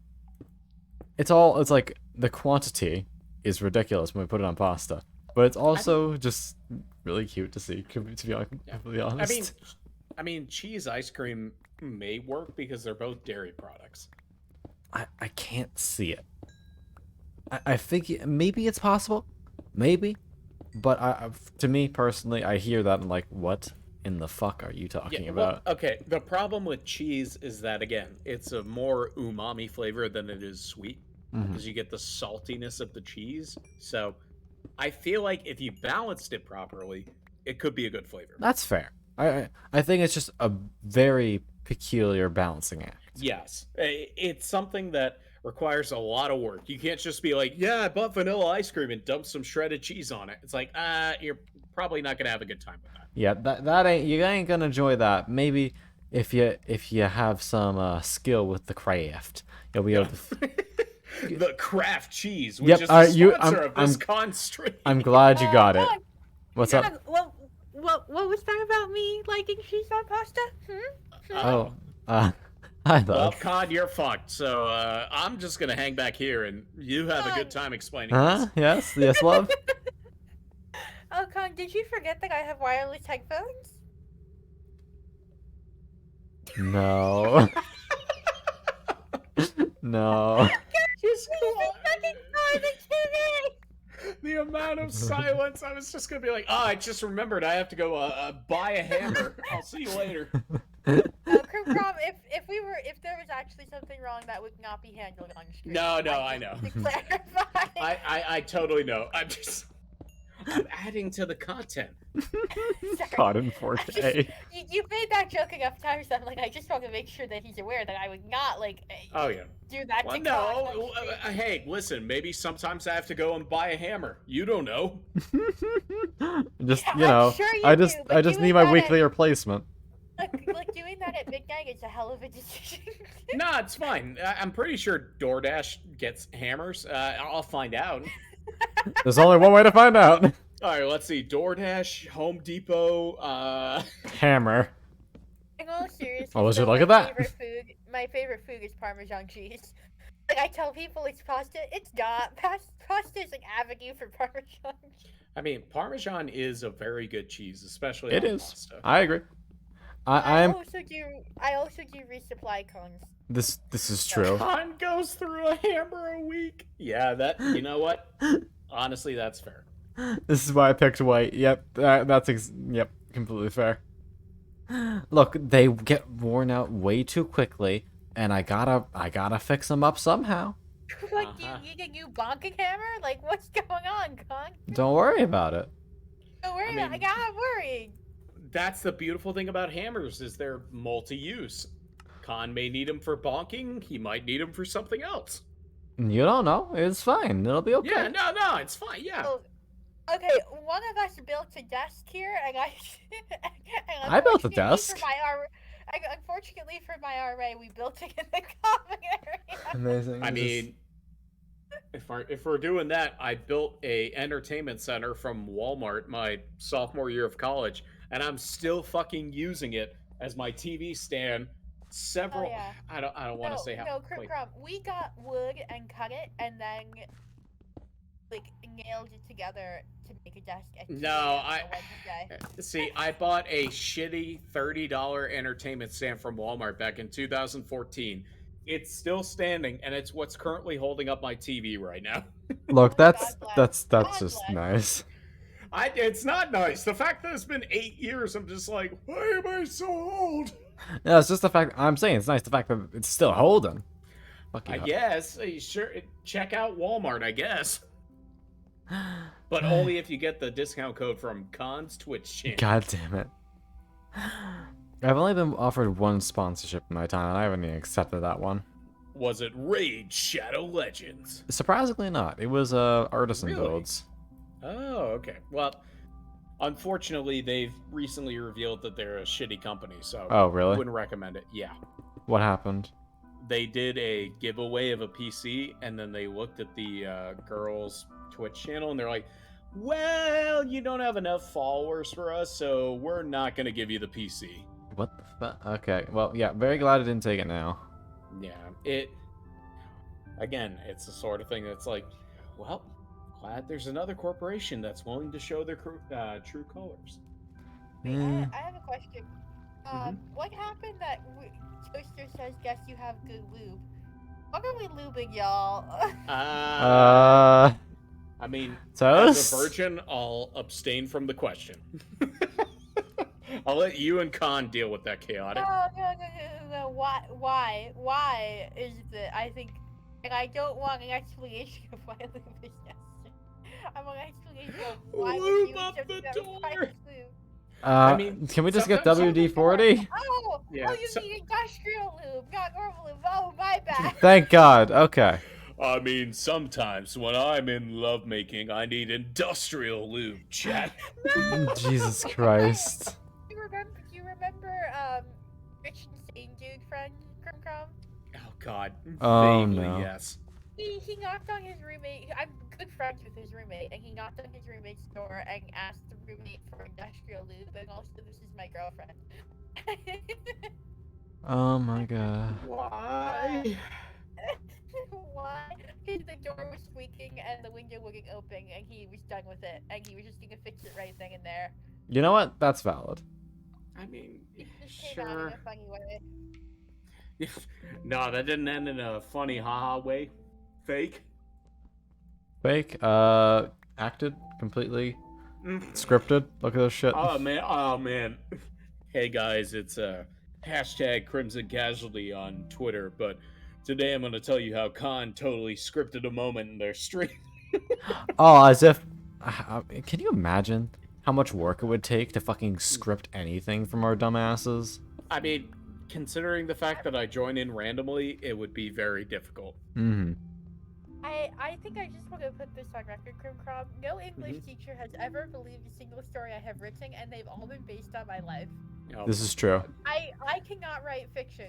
It's like the quantity is ridiculous when we put it on pasta, but it's also just really cute to see. To be completely honest. I mean, cheese ice cream may work because they're both dairy products. I can't see it. I think maybe it's possible, maybe, but to me personally, I hear that and I'm like, what in the fuck are you talking about? Well, okay, the problem with cheese is that again, it's a more umami flavor than it is sweet because you get the saltiness of the cheese. So, I feel like if you balanced it properly, it could be a good flavor. That's fair. I think it's just a very peculiar balancing act. Yes, it's something that requires a lot of work. You can't just be like, yeah, I bought vanilla ice cream and dump some shredded cheese on it. It's like, you're probably not gonna have a good time with that. Yeah, that ain't you ain't gonna enjoy that. Maybe if you have some skill with the craft, you'll be able to. The Kraft cheese, which Yep, is the sponsor I'm- of this con stream. I'm glad you got it. Con, What's Con, up? what was that about me liking cheese on pasta? Oh, hi Well, love. Con, you're fucked. So I'm just gonna hang back here, and you have a good time explaining Huh? this. Yes, love. Oh, Con, did you forget that I have wireless headphones? No. No. Just Fucking time to the amount of silence. I was just gonna be like, I just remembered I have to go buy a hammer. I'll see you later. Prom, if there was actually something wrong, that would not be handled on screen. No, I know. To clarify. I totally know. I'm adding to the content. Sorry. Caught in I 4K. You made that joke enough times. I'm like, I just want to make sure that he's aware that I would not Oh yeah. do that Well, to no. Con. Hey, listen. Maybe sometimes I have to go and buy a hammer. You don't know. Just Yeah, you know, I'm sure you I just do, but I just doing need my that weekly replacement. Like doing that at midnight is a hell of a decision. No, it's fine. I'm pretty sure DoorDash gets hammers. I'll find out. There's only one way to find out. All right, let's see. DoorDash, Home Depot. Hammer. In all seriousness, Oh, would you though, look at that? My favorite food is Parmesan cheese. Like I tell people it's pasta, it's not. Pasta is an avenue for Parmesan cheese. I mean, Parmesan is a very good cheese, especially It on is. pasta. I agree. I I'm. also do resupply cones. This is true. Con goes through a hammer a week. Yeah, you know what? Honestly, that's fair. This is why I picked white. Yep, yep, completely fair. Look, they get worn out way too quickly, and I gotta fix them up somehow. Like, do you need a new bonking hammer? Like, what's going on, Con? Don't worry about it. Don't worry, I mean- I'm worried. that's the beautiful thing about hammers is they're multi-use. Khan may need them for bonking. He might need them for something else. You don't know. It's fine. It'll be okay. Yeah, no, it's fine. Yeah. Oh, okay, one of us built a desk here, and and I built a unfortunately desk. Unfortunately for my RA, we built it in the common area. Amazing. I mean, if we're doing that, I built a entertainment center from Walmart my sophomore year of college, and I'm still fucking using it as my TV stand. Several. Oh, yeah. I don't want to say how. No, like, Crumb, we got wood and cut it, and then like nailed it together to make a desk. At 2 No, a.m. I on Wednesday. see. I bought a shitty $30 entertainment stand from Walmart back in 2014. It's still standing, and it's what's currently holding up my TV right now. Look, God that's bless. just God nice. It's not nice. The fact that it's been 8 years, I'm just like, why am I so old? No, it's just the fact I'm saying it's nice the fact that it's still holding. I guess. Sure, check out Walmart, I guess. But only if you get the discount code from Khan's Twitch channel. God damn it. I've only been offered one sponsorship in my time, and I haven't even accepted that one. Was it Raid Shadow Legends? Surprisingly not. It was artisan Really? builds. Oh, okay. Well, unfortunately, they've recently revealed that they're a shitty company, so Oh, I really? wouldn't recommend it. Yeah. What happened? They did a giveaway of a PC, and then they looked at the girls' Twitch channel, and they're like, well, you don't have enough followers for us, so we're not going to give you the PC. What the fuck? Okay, well, yeah, very glad I didn't take it now. Yeah, again, it's the sort of thing that's like, well, glad there's another corporation that's willing to show their true colors. Wait, Hmm. I have a question. What happened that Toaster says, guess you have good lube? What are we lubing, y'all? I mean, Toast? as a virgin, I'll abstain from the question. I'll let you and Khan deal with that chaotic. No. Why is the, I think, and I don't want an explanation of why lube is necessary. I want an explanation of why we're Lube doing up something the that door. requires lube. I mean, can we just get sometimes- WD-40? Oh, Yeah, you mean industrial lube, not normal lube. Oh, my bad. Thank God. Okay. I mean, sometimes when I'm in lovemaking, I need industrial lube, chat. Jesus Christ. Do you remember, Rich Insane Dude friend, Crumb? Oh, God. Oh, Vaguely, no. yes. He knocked on his roommate. I'm good friends with his roommate, and he knocked on his roommate's door and asked the roommate for industrial lube, and also this is my girlfriend. Oh my God. Why? Why? Because the door was squeaking and the window wouldn't open, and he was done with it, and he was just gonna fix it right then and there. You know what? That's valid. I mean, It just came out in sure. a funny way. No, that didn't end in a funny haha way. Fake. Fake. Acted completely scripted. Look at those shit. Oh man. Hey guys, it's hashtag Crimson Casualty on Twitter, but today I'm gonna tell you how Khan totally scripted a moment in their stream. Oh, as if. Can you imagine how much work it would take to fucking script anything from our dumbasses? I mean, considering the fact that I join in randomly, it would be very difficult. Mm-hmm. I think I just want to put this on record, Crumb. No English teacher has ever believed a single story I have written, and they've all been based on my life. Oh, This is true. I cannot write fiction.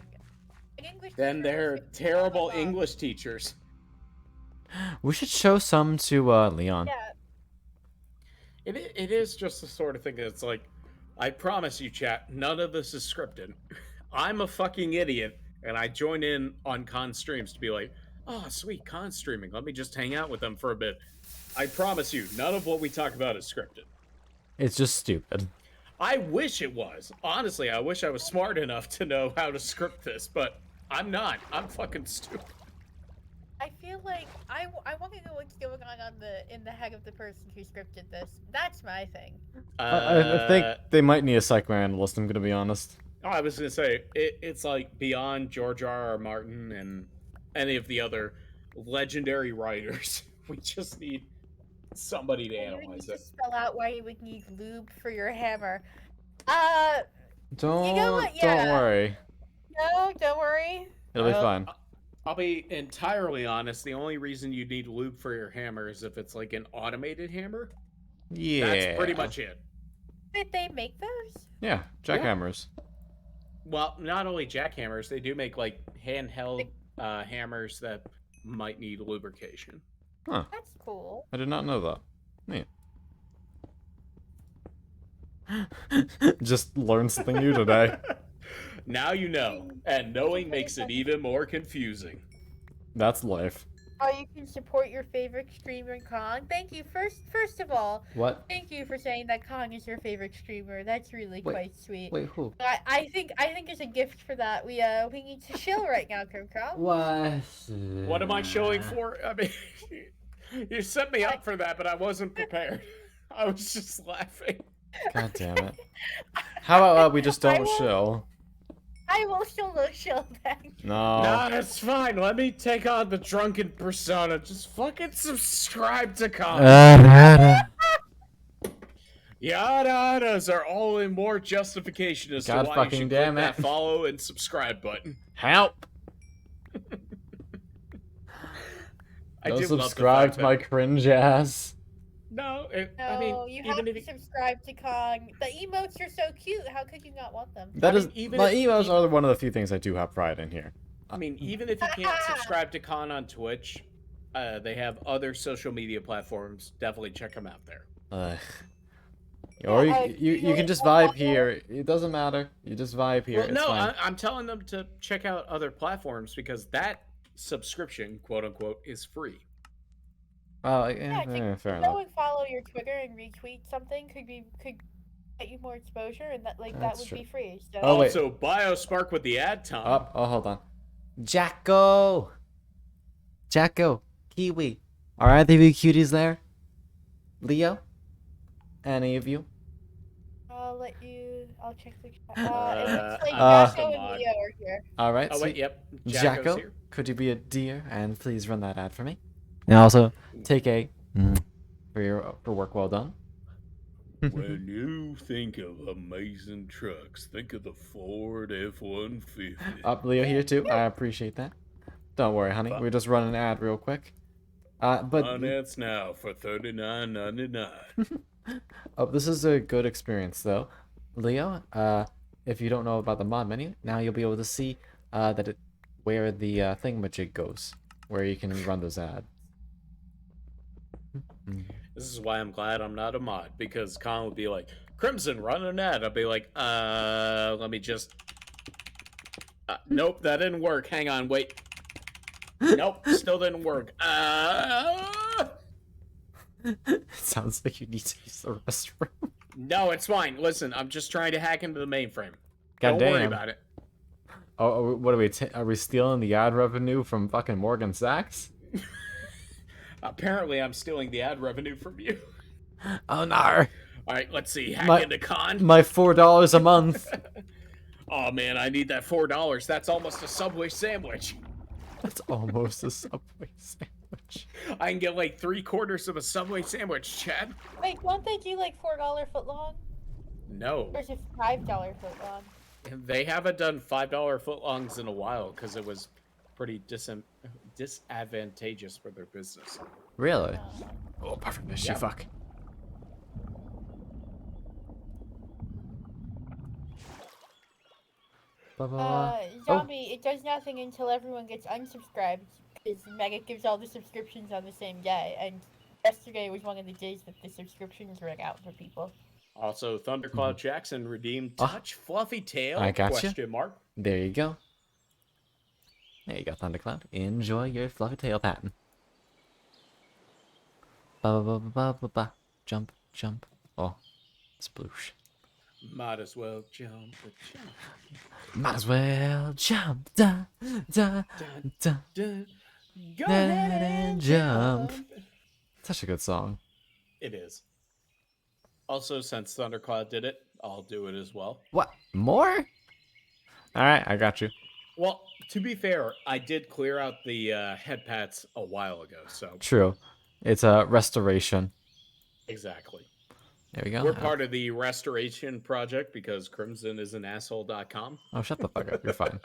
An English then teacher they're writes fiction, terrible oh my God. English teachers. We should show some to Leon. Yeah, It is just the sort of thing that's like, I promise you, chat, none of this is scripted. I'm a fucking idiot, and I join in on Khan streams to be like, oh, sweet, Khan streaming. Let me just hang out with them for a bit. I promise you, none of what we talk about is scripted. It's just stupid. I wish it was. Honestly, I wish I was smart enough to know how to script this, but I'm not. I'm fucking stupid. I feel like I want to know what's going on in the head of the person who scripted this. That's my thing. I think they might need a psychoanalyst, I'm gonna be honest. Oh, I was gonna say it's like beyond George R.R. Martin and any of the other legendary writers. We just need somebody to You would need analyze to it. spell out why you would need lube for your hammer. Don't what? don't Yeah. worry. No, don't worry. It'll be Well, fine. I'll be entirely honest. The only reason you need lube for your hammer is if it's like an automated hammer. Yeah. That's pretty much it. Did they make those? Yeah, jackhammers. Well, not only jackhammers, they do make like handheld hammers that might need lubrication. Huh. That's cool. I did not know that. Neat. Just learned something new today. Now you know, and knowing makes it even more confusing. That's life. Oh, you can support your favorite streamer, Kong. Thank you. First of all, What? thank you for saying that Kong is your favorite streamer. That's really Wait, quite sweet. Wait, who? I think as a gift for that, we need to chill right now, Kong. What? What am I showing for? I mean, you set me up for that, but I wasn't prepared. I was just laughing. God damn it. How about we just don't show? I will still look chill then. No. Nah, that's fine. Let me take on the drunken persona. Just fucking subscribe to comment. Yada-yadas are all in more justification as God to why fucking you should damn click it. that follow and subscribe button. Help! I Don't do love the subscribe fact to my that- cringe ass. No, No, I mean, you have even to if subscribe to Kong. The emotes are so cute. How could you not want them? That I is mean, even my if- emails are one of the few things I do have pride in here. I mean, even if you can't subscribe to Khan on Twitch, they have other social media platforms. Definitely check them out there. Or Yeah, you can just vibe here. It doesn't matter. You just vibe here. Well, It's no, fine. I'm telling them to check out other platforms because that subscription, quote unquote, is free. Oh, Yeah, fair go enough. and follow your Twitter and retweet something could get you more exposure, and that That's would true. be free. So Oh, wait. Also, Biospark with the ad time. Hold on. Jacko! Jacko, Kiwi. Are either of you cuties there? Leo? Any of you? I'll check the chat. It Uh, looks like I'm Jacko and mod. Leo are here. Alright, Oh, so wait, yep. Jacko's Jacko, here. could you be a dear and please run that ad for me? And also, take a for work well done. When you think of amazing trucks, think of the Ford F-150. Up Leo here too. I appreciate that. Don't worry, honey. We're just running an ad real quick. But Finance now for $39.99. this is a good experience though. Leo, if you don't know about the mod menu, now you'll be able to see where the thingamajig goes, where you can run those ads. This is why I'm glad I'm not a mod, because Con would be like, Crimson, run an ad. I'd be like, let me just... nope, that didn't work. Hang on, wait. Nope, still didn't work. It sounds like you need to use the restroom. No, it's fine. Listen, I'm just trying to hack into the mainframe. God Don't worry damn. about it. Oh, what are we? Are we stealing the ad revenue from fucking Morgan Sachs? Apparently, I'm stealing the ad revenue from you. Oh no! All right, let's see. Hack into Con. My $4 a month. Oh man, I need that $4. That's almost a Subway sandwich. That's almost a Subway sandwich. I can get like 3/4 of a Subway sandwich, Chad. Wait, don't they do like $4 footlong? No, Or is it $5 footlong? they haven't done $5 footlongs in a while because it was pretty disadvantageous for their business. Really? Oh, perfect. Miss you. Yeah. Fuck. Zombie, it does nothing until everyone gets unsubscribed, because Mega gives all the subscriptions on the same day, and yesterday was one of the days that the subscriptions rang out for people. Also, Thundercloud Jackson redeemed Touch Fluffy Tail? I gotcha. Question mark. There you go. There you go, Thundercloud. Enjoy your fluffy tail pattern. Ba ba ba ba ba ba. Jump, jump. Oh, sploosh. Might as well jump. Jump. Might as well jump. Da da da. Go Da, ahead and jump. jump. Such a good song. It is. Also, since Thundercloud did it, I'll do it as well. What? More? All right, I got you. Well, to be fair, I did clear out the head pats a while ago, so True. It's a restoration. exactly. There we go. We're part of the restoration project because Crimson is an asshole.com. Oh, shut the fuck up. You're fine.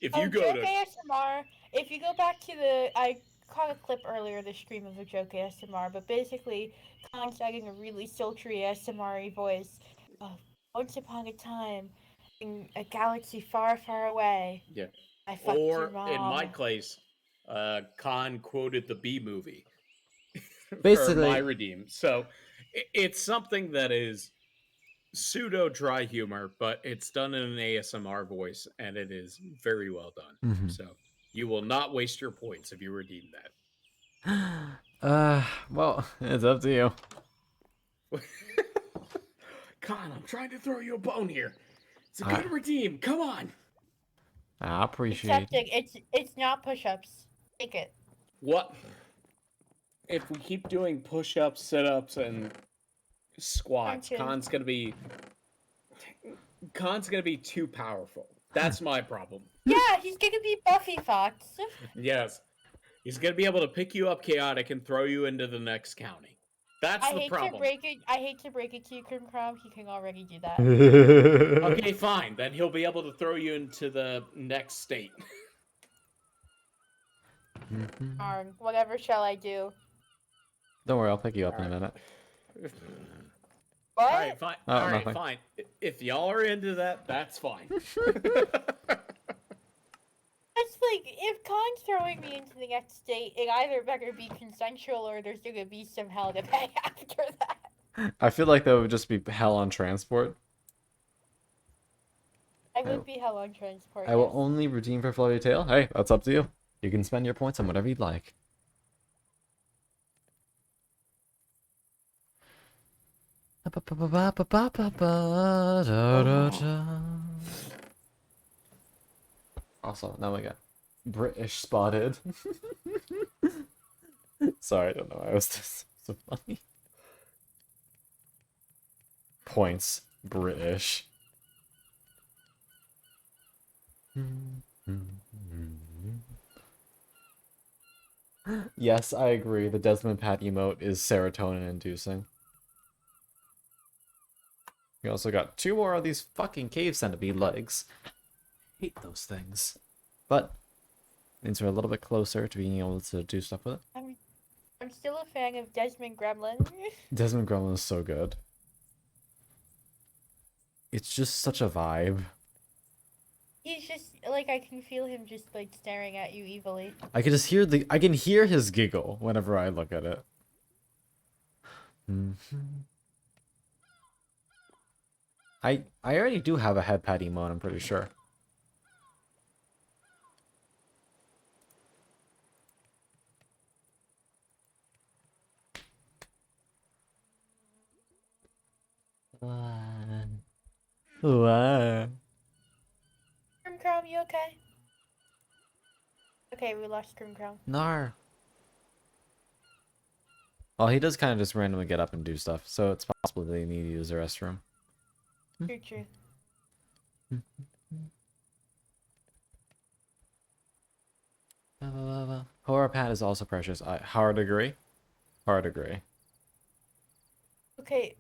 If you go joke to ASMR. If you go back to I caught a clip earlier, the stream of a joke ASMR, but basically, Khan's adding a really sultry ASMR voice. Once upon a time, in a galaxy far, far away, yeah, I fucked your or mom. in my case, Khan quoted the B movie for Basically- my redeem. So it's something that is pseudo dry humor, but it's done in an ASMR voice, and it is very well done. Mhm. So you will not waste your points if you redeem that. Well, it's up to you. Con, I'm trying to throw you a bone here. It's a I- good redeem. Come on. I appreciate it. Accepting. It's not push-ups. Take it. What if we keep doing push-ups, sit-ups, and squats? Punches. Khan's gonna be too powerful. That's my problem. Yeah, he's gonna be Buffy Fox. Yes, he's gonna be able to pick you up chaotic and throw you into the next county. That's I the hate problem. to break it. I hate to break it to you, Krim Krom. He can already do that. Okay, fine. Then he'll be able to throw you into the next state. Darn. Whatever shall I do? Don't worry, I'll pick you up in a minute. What? All right, fine. Oh, All right, nothing. fine. If y'all are into that, that's fine. It's like, if Khan's throwing me into the next state, it either better be consensual or there's gonna be some hell to pay after that. I feel like that would just be hell on transport. I would be hell on transport. I will yes. only redeem for Fluffy Tail. Hey, that's up to you. You can spend your points on whatever you'd like. Also, now we got British spotted. Sorry, I don't know why I was just so funny. Points, British. Yes, I agree. The Desmond Pat emote is serotonin inducing. We also got 2 more of these fucking cave centipede legs. Hate those things. But means we're a little bit closer to being able to do stuff with it. I'm still a fan of Desmond Gremlin. Desmond Gremlin is so good. It's just such a vibe. He's just like, I can feel him just like staring at you evilly. I can just hear I can hear his giggle whenever I look at it. I already do have a head pat emote, I'm pretty sure. What? Krim Krom, you okay? Okay, we lost Krim Krom. No. Well, he does kind of just randomly get up and do stuff, so it's possible they need to use the restroom. True. Horror Pat is also precious. I hard agree. Hard agree. Okay,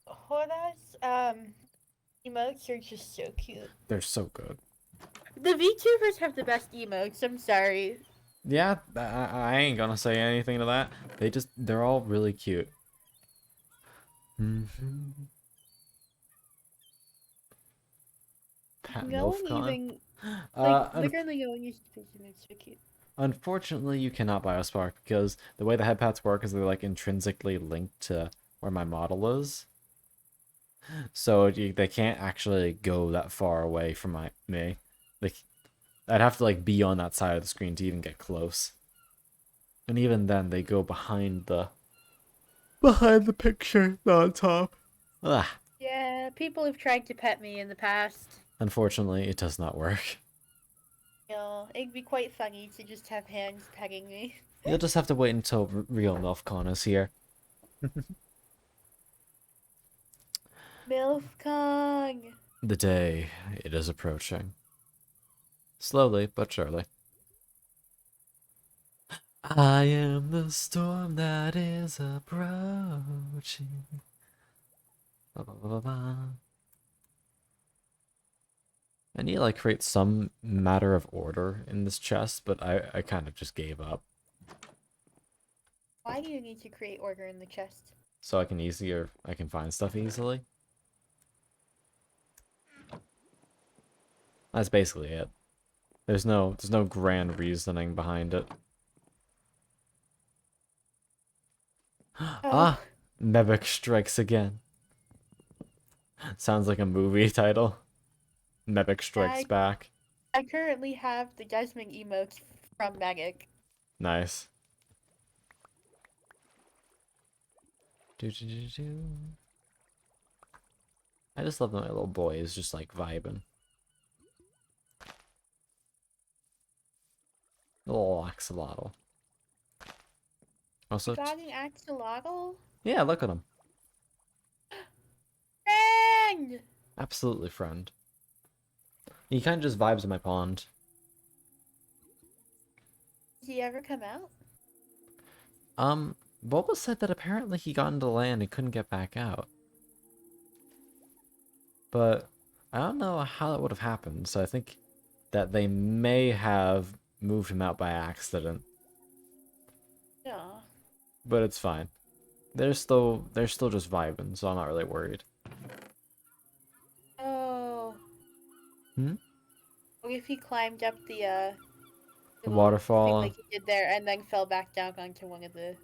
Hora's emotes are just so cute. They're so good. The VTubers have the best emotes. I'm sorry. Yeah, I ain't gonna say anything to that. They're all really cute. Pat No one Milfcon. even like literally no one used to think it's so cute. Unfortunately, you cannot buy a Spark because the way the head pats work is they're like intrinsically linked to where my model is. So they can't actually go that far away from me. I'd have to like be on that side of the screen to even get close. And even then, they go behind the picture, not on top. Ugh. Yeah, people have tried to pet me in the past. Unfortunately, it does not work. You know, it'd be quite funny to just have hands petting me. You'll just have to wait until real MILFCon is here. MILF Kong! The day it is approaching. Slowly but surely. I am the storm that is approaching. Ba, ba, ba, ba, ba. I need to like create some matter of order in this chest, but I kind of just gave up. Why do you need to create order in the chest? So I can find stuff easily. That's basically it. There's no grand reasoning behind it. Ah, Mebek strikes again. Sounds like a movie title. Mebek strikes back. I currently have the Desmond emotes from Magic. Nice. Do, do, do, do. I just love that my little boy is just like vibing. Little axolotl. Also, Got an axolotl? yeah, look at him. Friend! Absolutely, friend. He kind of just vibes in my pond. Did he ever come out? Boba said that apparently he got into land and couldn't get back out. But I don't know how that would have happened, so I think that they may have moved him out by accident. Yeah. But it's fine. They're still just vibing, so I'm not really worried. Oh. Hmm? What if he climbed up the little waterfall? thing like he did there and then fell back down onto one of the...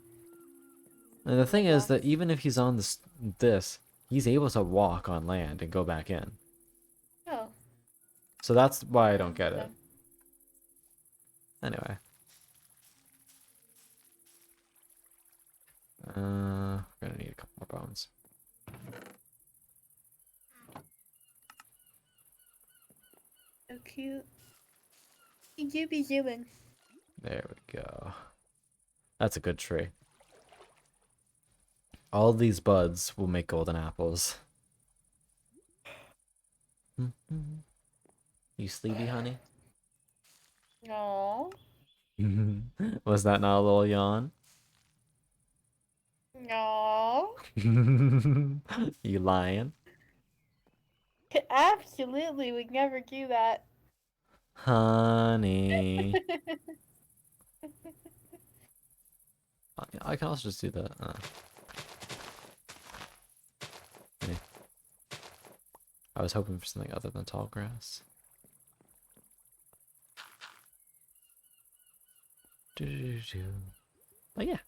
And the thing is that blocks? even if he's on this, he's able to walk on land and go back in. Oh. So that's why I don't get it. Okay. Anyway. We're gonna need a couple more bones. So cute. He do be doing. There we go. That's a good tree. All these buds will make golden apples. You sleepy, honey? No. Was that not a little yawn? No. You lying? Absolutely would never do that. Honey. I can also just do that. Yeah. I was hoping for something other than tall grass. But yeah,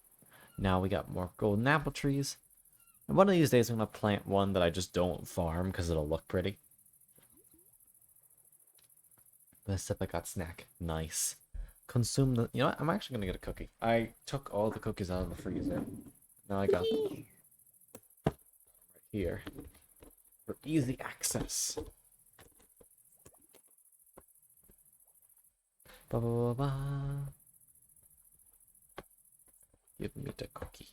now we got more golden apple trees. And one of these days I'm going to plant one that I just don't farm because it'll look pretty. Except I got snack. Nice. Consume the... You know what? I'm actually going to get a cookie. I took all the cookies out of the freezer. Now I got them right here. For easy access. Ba ba ba ba. Give me the cookie.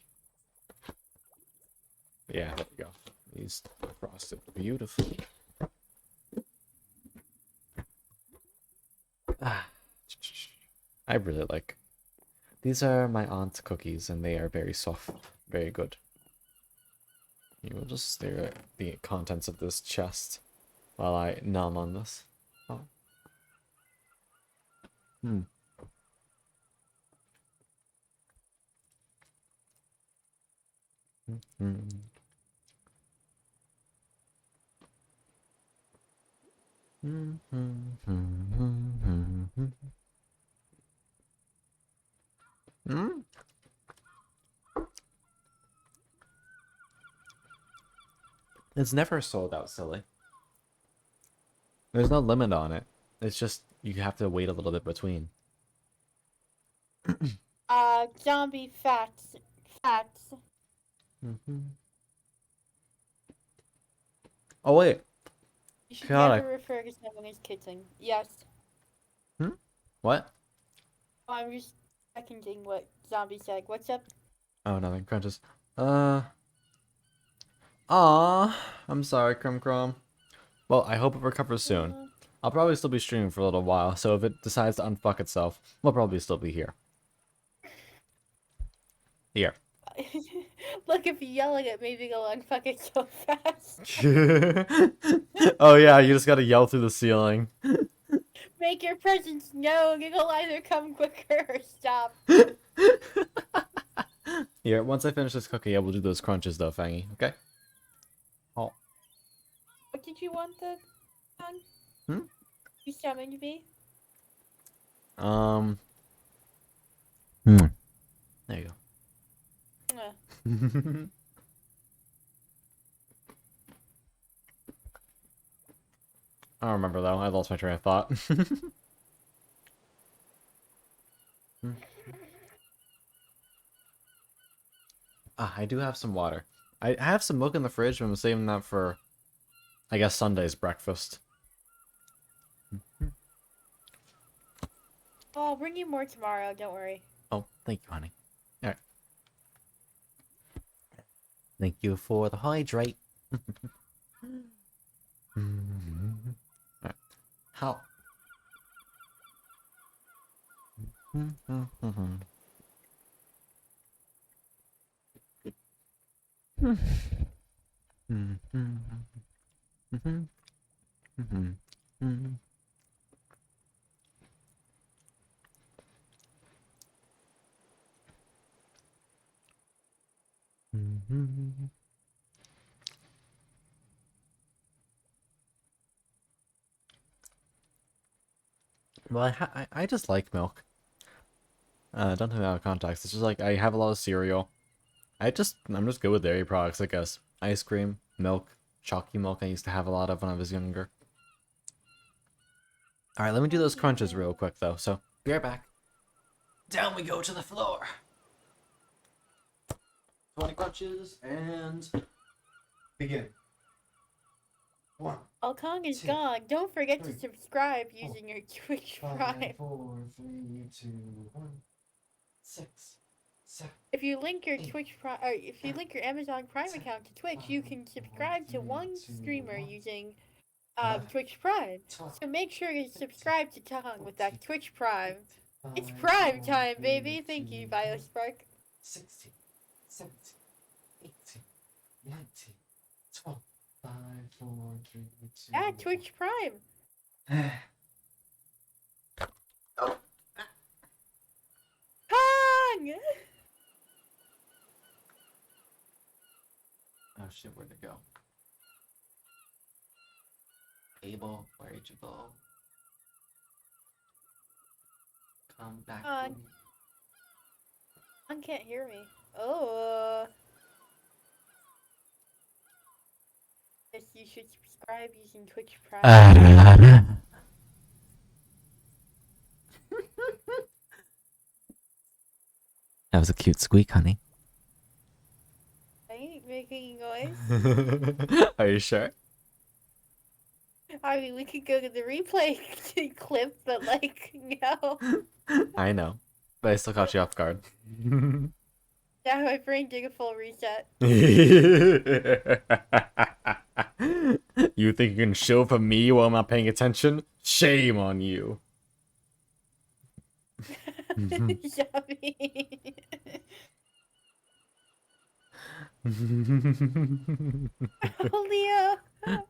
Yeah, there we go. These frosted beautifully. I really like. These are my aunt's cookies, and they are very soft, very good. You will just stare at the contents of this chest while I nom on this. Oh. Hmm. Mm-hmm. Mm. It's never sold out, silly. There's no limit on it. It's just you have to wait a little bit between. Zombie facts. Facts. Oh wait. You should God, never refer to someone as kissing. Yes. What? I'm just seconding what Zombie said. What's up? Oh, nothing. Crunches. I'm sorry, Crumb Crumb. Well, I hope it recovers soon. I'll probably still be streaming for a little while, so if it decides to unfuck itself, we'll probably still be here. Here. Look, if you yelling it, maybe go on fucking so fast. Oh yeah, you just gotta yell through the ceiling. Make your presence known. It'll either come quicker or stop. Here, once I finish this cookie, I will do those crunches though, Fangy. Okay. Oh. What did you want the song? Hmm? You summoned me? There you Uh, go. I don't remember though. I lost my train of thought. I do have some water. I have some milk in the fridge, but I'm saving that for, I guess, Sunday's breakfast. oh, I'll bring you more tomorrow. Don't worry. Oh, thank you, honey. Alright. Thank you for the hydrate. Alright. How? Well, I just like milk. Don't take me out of context. It's just like I have a lot of cereal. I'm just good with dairy products, I guess. Ice cream, milk, chalky milk. I used to have a lot of when I was younger. All right, let me do those crunches real quick though. So be right back. Down we go to the floor. 20 crunches and begin. 1. Oh, Kong is 2, gone. Don't forget 3, to subscribe 4, using your Twitch 5, Prime. 4, 3, 2, 1, 6, 7. If you link your 8, Twitch Prime, or if you link your Amazon Prime account to Twitch, you can subscribe to one streamer using Twitch Prime. 12, So make sure to subscribe to Kong with that Twitch Prime. 5, It's Prime 4, time, 3, baby. Thank 2, you, 1, Biospark. 16, 17, 18, 19, 12, 5, 4, 3, 2. Yeah, Twitch Prime. Kong! Oh shit, where'd it go? Abel, where'd you go? Come back Come on. to me. Kong can't hear me. Oh. Yes, you should subscribe using Twitch Prime. That was a cute squeak, honey. I ain't making noise. Are you sure? I mean, we could go to the replay clip, but like, no. I know. But I still caught you off guard. Now my brain did a full reset. You think you can show for me while I'm not paying attention? Shame on you. Yummy. Oh, Leo.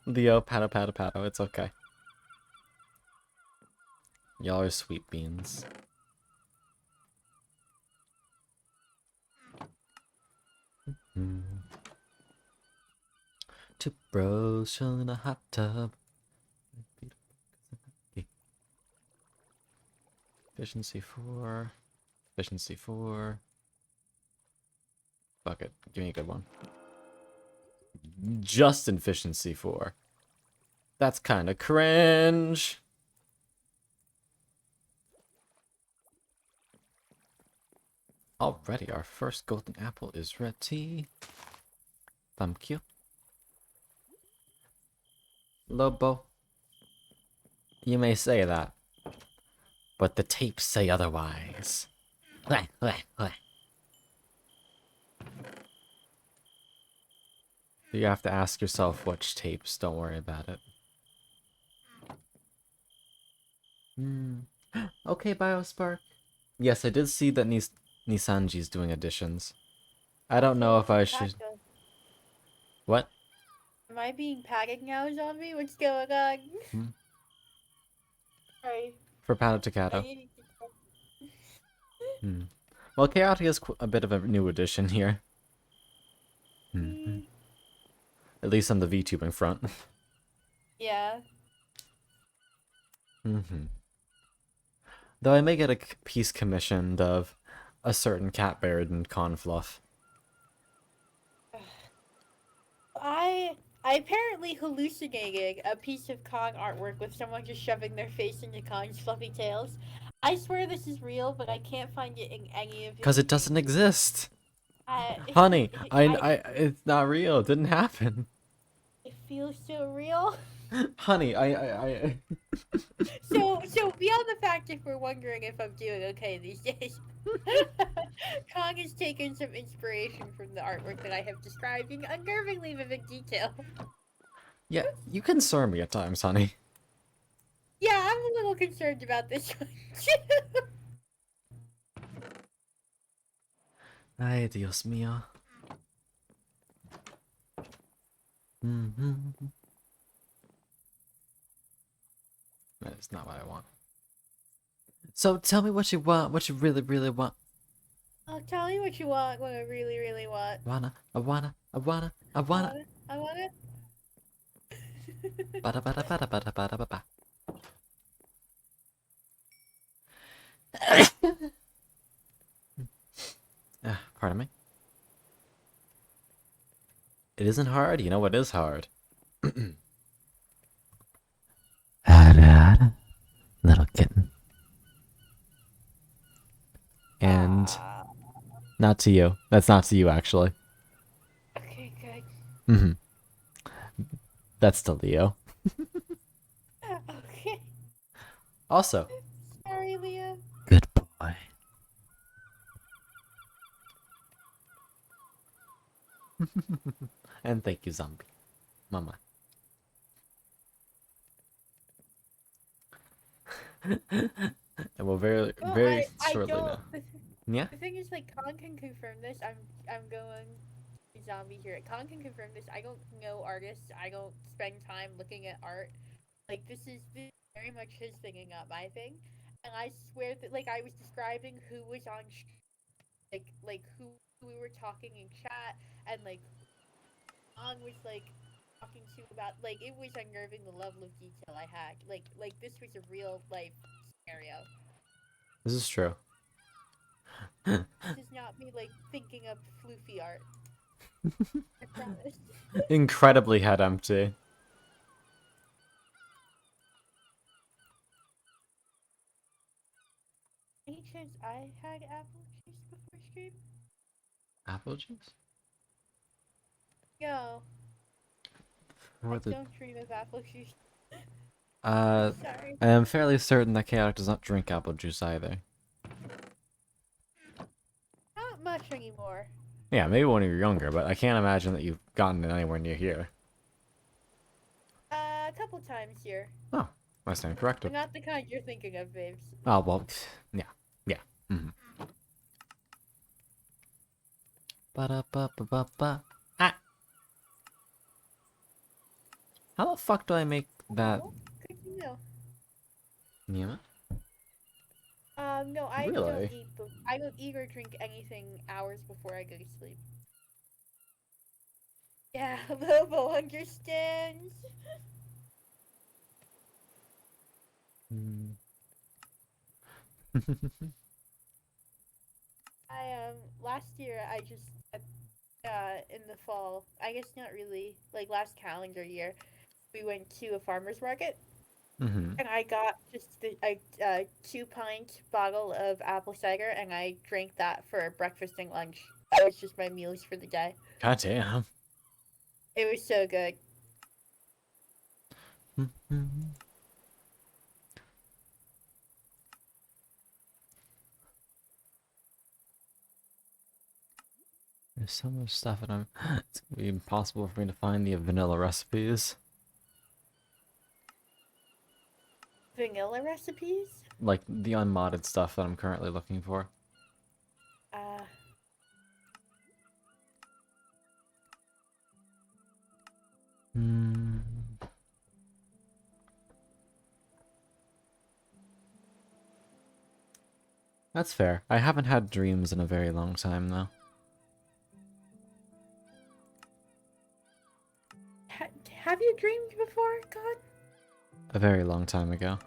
Leo, pato, pato, pato. It's okay. Y'all are sweet beans. Two bros chilling in a hot tub. Efficiency 4. Efficiency 4. Fuck it. Give me a good one. Just efficiency 4. That's kind of cringe. Already, our first golden apple is ready. Thank you. Lobo. You may say that, but the tapes say otherwise. You have to ask yourself which tapes, don't worry about it. Okay, Biospark. Yes, I did see that Nisanji's doing additions. I don't know if I Cat should. though. What? Am I being patted now, zombie? What's going on? Hmm? Sorry. For Pato I Tacato. needed to... Hmm. Well, Chaotic is a bit of a new addition here. At least on the VTubing front. Yeah. Though I may get a piece commissioned of a certain cat buried in con fluff. I apparently hallucinated a piece of Kong artwork with someone just shoving their face into Kong's fluffy tails. I swear this is real, but I can't find it in any of his Because it doesn't streams. exist. I, Honey, it's not real. It didn't happen. it feels so real. Honey, I So beyond the fact if we're wondering if I'm doing okay these days, Kong has taken some inspiration from the artwork that I have described in unnervingly vivid detail. Yeah, you concern me at times, honey. Yeah, I'm a little concerned about this one too. Ay, Dios mío. That's not what I want. So tell me what you want, what you really, really want. Oh, tell me what you want, what I really, really want. I wanna. I wanna. Bada bada bada bada bada bada. Pardon me. It isn't hard. You know what is hard? Little kitten. And not to you. That's not to you, actually. Okay, good. That's to Leo. Okay. Also. Sorry, Leah. Good boy. And thank you, zombie. Mama. And we'll very shortly know. Yeah? The thing is, like, Khan can confirm this. I'm going zombie here. Khan can confirm this. I don't know artists. I don't spend time looking at art. Like, this is very much his thing and not my thing. And I swear that, like, I was describing who was on, like who we were talking in chat, and like, Khan was like talking to about, like, it was unnerving the level of detail I had. Like this was a real life scenario. This is true. This is not me like thinking up floofy art. I promise. Incredibly head empty. Any chance I had apple juice before stream? Apple juice? No. I don't dream of apple juice. Sorry. I am fairly certain that Chaotic does not drink apple juice either. Not much anymore. Yeah, maybe when you were younger, but I can't imagine that you've gotten it anywhere near here. A couple times here. Oh, I stand corrected. But not the kind you're thinking of, babes. Oh, well, yeah. Ba-da-ba-ba-ba-ba. Ah! How the fuck do I make that? Oh, good to know. Yeah? No, I Really? don't eat. I don't eat or drink anything hours before I go to sleep. Yeah, Lobo understands. Last year I just in the fall, I guess not really, like last calendar year, we went to a farmer's market. And I got just a 2-pint bottle of apple cider, and I drank that for breakfast and lunch. That was just my meals for the day. God damn. It was so good. There's so much stuff, and it's gonna be impossible for me to find the vanilla recipes. Vanilla recipes? Like the unmodded stuff that I'm currently looking for. That's fair. I haven't had dreams in a very long time, though. Have you dreamed before, God? A very long time ago.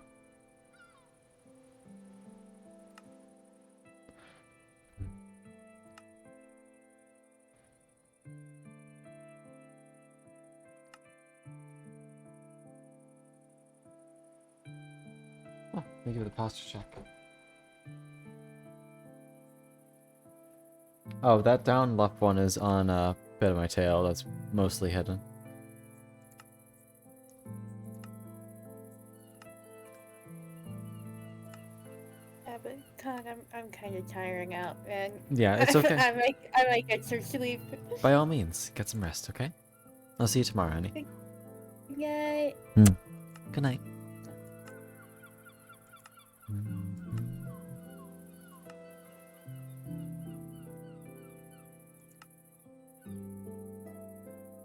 Oh, let me give it a posture check. Oh, that down left one is on a bit of my tail. That's mostly hidden. Yeah, but God, I'm kind of tiring out, man. Yeah, it's okay. I might get some sleep. By all means, get some rest, okay? I'll see you tomorrow, honey. Yay. Good night.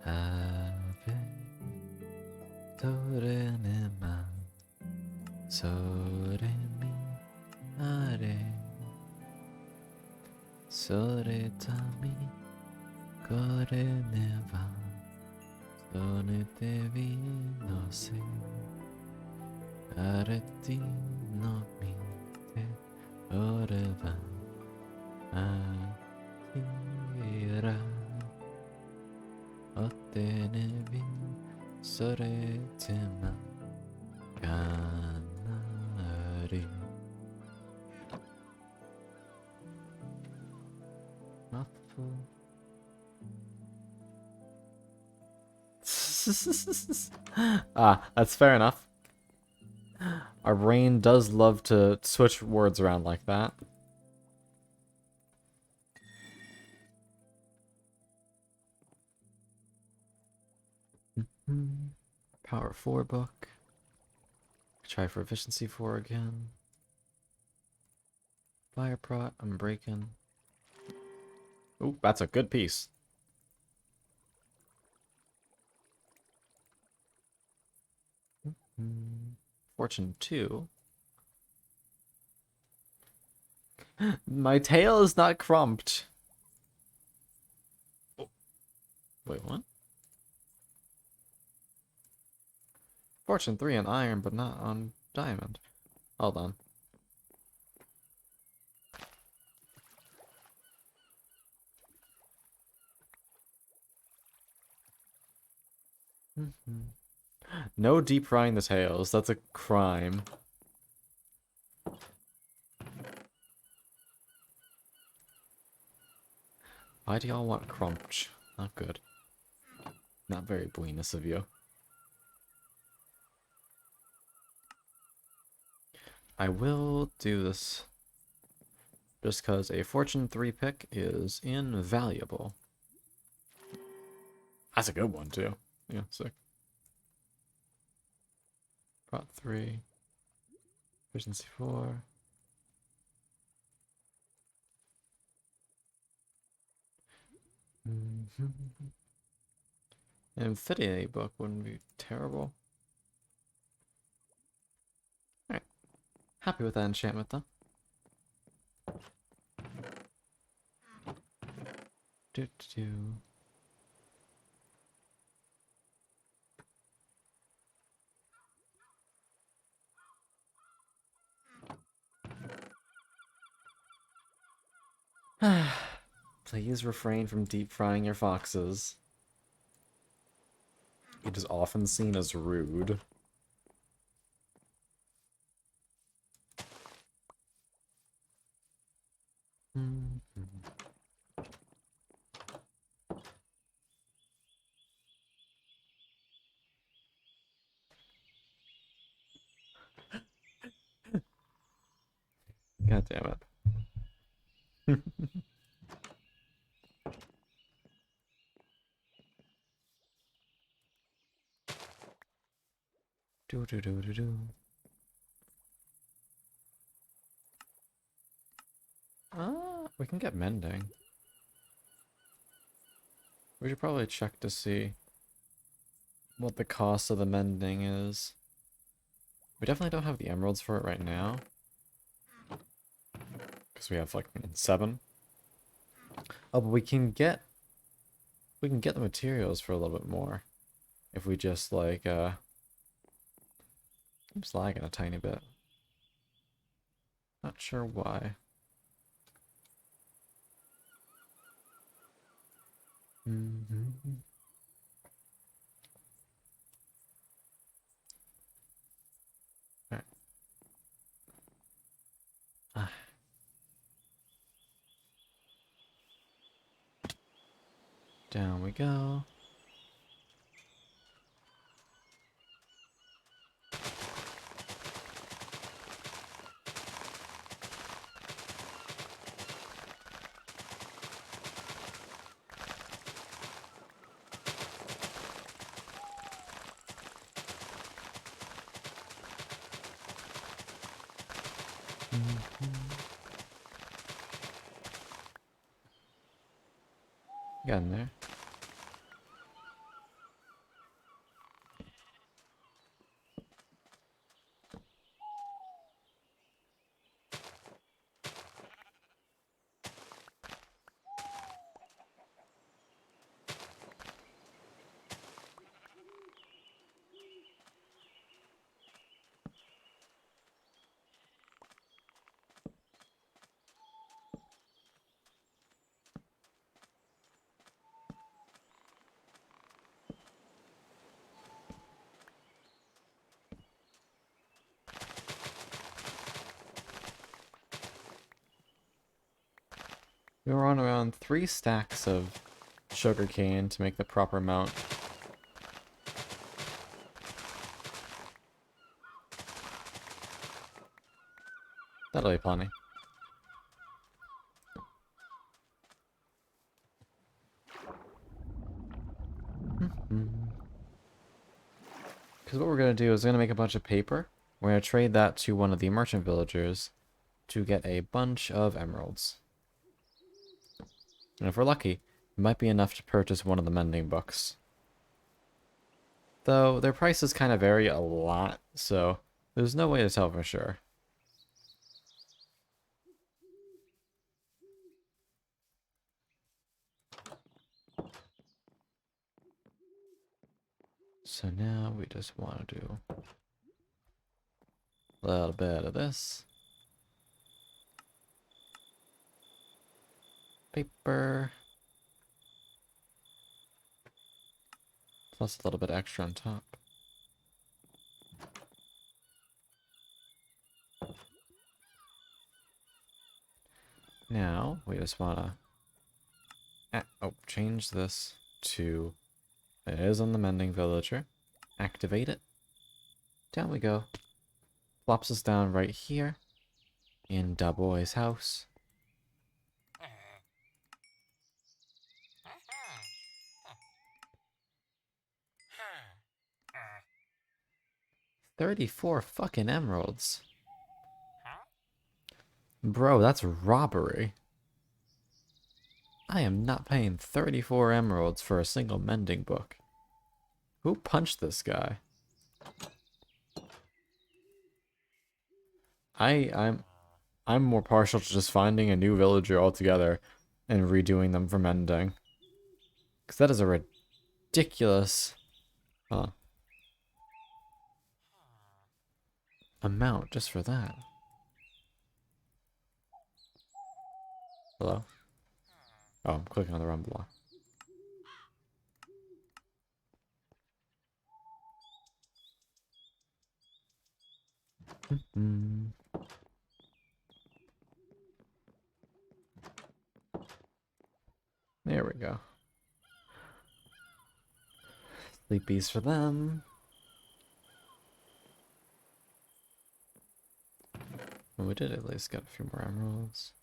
Ave Dore ne ma Sore mi are Sore tami Kore ne va Sone te vi no se Areti no mi te Ore va Akira Otene vi Sore tema Kanari Mouthful. That's fair enough. Our brain does love to switch words around like that. Power 4 book. Try for efficiency 4 again. Fire prot, I'm breaking. Ooh, that's a good piece. Fortune 2. My tail is not crumped. Oh. Wait, what? Fortune 3 on iron, but not on diamond. Hold on. No deep frying the tails. That's a crime. Why do y'all want crunch? Not good. Not very buenus of you. I will do this just because a Fortune 3 pick is invaluable. That's a good one, too. Yeah, sick. Prot 3. Efficiency 4. An Infinity book wouldn't be terrible. Alright. Happy with that enchantment, though. Do. Please refrain from deep frying your foxes. It is often seen as rude. God damn it. Do. We can get mending. We should probably check to see what the cost of the mending is. We definitely don't have the emeralds for it right now. because we have like 7. Oh, but we can get the materials for a little bit more if we just like I'm just lagging a tiny bit. Not sure why. Alright. Down we go. Got in there. We were on around 3 stacks of sugarcane to make the proper amount. That'll be plenty. Because what we're going to do is we're going to make a bunch of paper. We're going to trade that to one of the merchant villagers to get a bunch of emeralds. And if we're lucky, it might be enough to purchase one of the mending books. Though their prices kind of vary a lot, so there's no way to tell for sure. So now we just want to do a little bit of this. Paper. Plus a little bit extra on top. Now, we just want to change this to, it is on the mending villager. Activate it. Down we go. Plops us down right here in Da Boy's house. $34 fucking emeralds. Bro, that's robbery. I am not paying 34 emeralds for a single mending book. Who punched this guy? I'm more partial to just finding a new villager altogether and redoing them for mending. Because that is a ridiculous amount just for that. Hello? Oh, I'm clicking on the wrong block. There we go. Sleepies for them. Well, we did at least get a few more emeralds.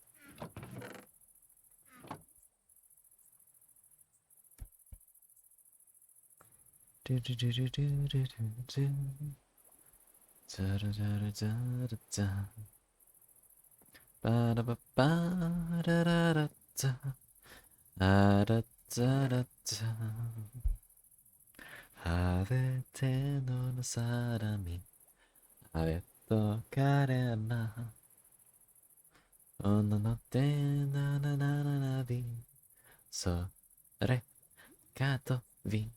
Do do do do do do do do. Da da da da da da. Ba da ba ba da da da da. Da da da da da. 晴れての空にあれと彼な Una notte na vi recato vi.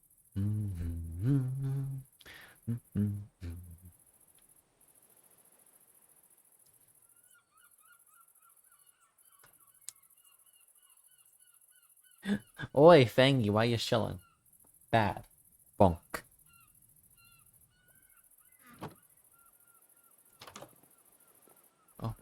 Oi, Fangy, why you shilling? Bad. Bonk. Oh.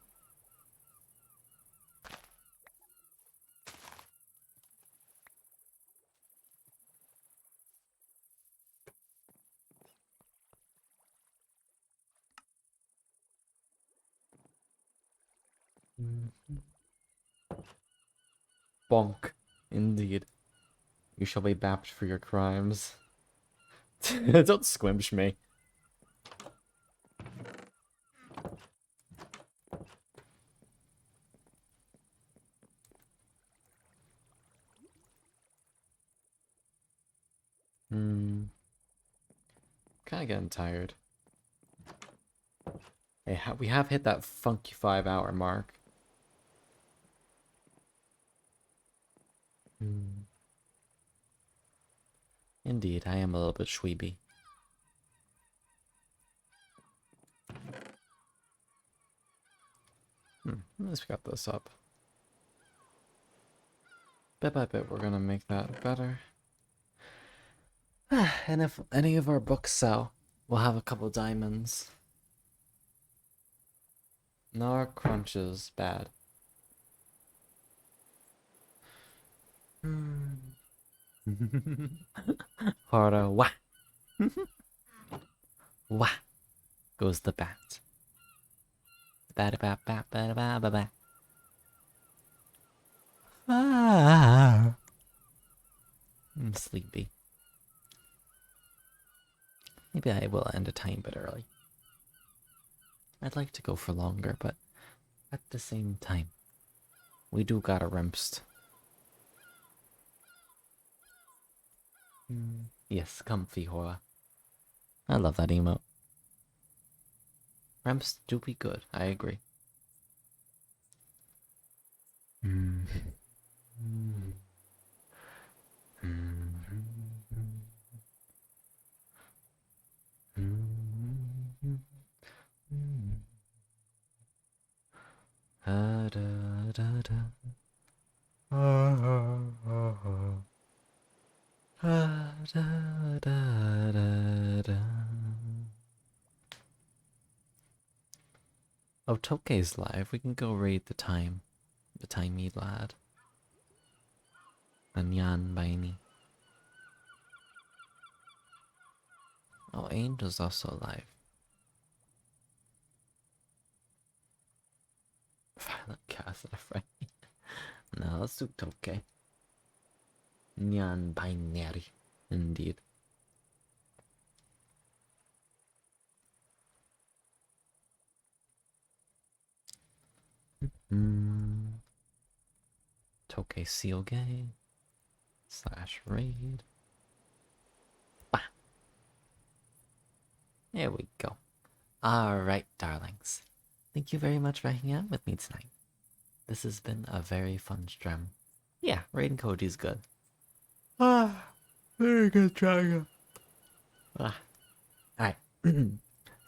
Bonk. Indeed. You shall be bapped for your crimes. Don't squimsh me. Kinda getting tired. Hey, we have hit that funky 5-hour mark. Indeed, I am a little bit shweeby. At least we got this up. Bit by bit, we're gonna make that better. And if any of our books sell, we'll have a couple diamonds. No, our crunch is bad. Harder, wah! Wah! Goes the bat. Ba-da-ba-ba-ba-ba-ba-ba. Ah! I'm sleepy. Maybe I will end a tiny bit early. I'd like to go for longer, but at the same time, we do gotta rempst. Yes, comfy horror. I love that emote. Remps do be good, I agree. Oh, Toke's live. We can go raid the timey lad. Anyan Baini. Oh, Angel's also alive. Violent Cast of Friend. No, let's do Toke. Nyan Binary. Indeed. Toke Sealgay / raid. Bah. There we go. Alright, darlings. Thank you very much for hanging out with me tonight. This has been a very fun stream. Yeah, raiding Koji's good. Very good, Dragon. Alright.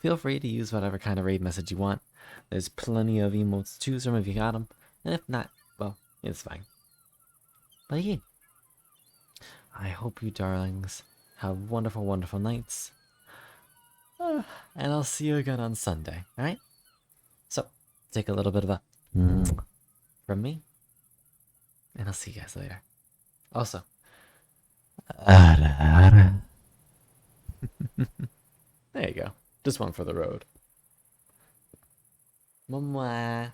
Feel free to use whatever kind of raid message you want. There's plenty of emotes to choose from if you got them. And if not, well, it's fine. But yeah. I hope you darlings have wonderful, wonderful nights. And I'll see you again on Sunday, alright? So, take a little bit of a from me. And I'll see you guys later. Also, there you go. Just one for the road. Mwah.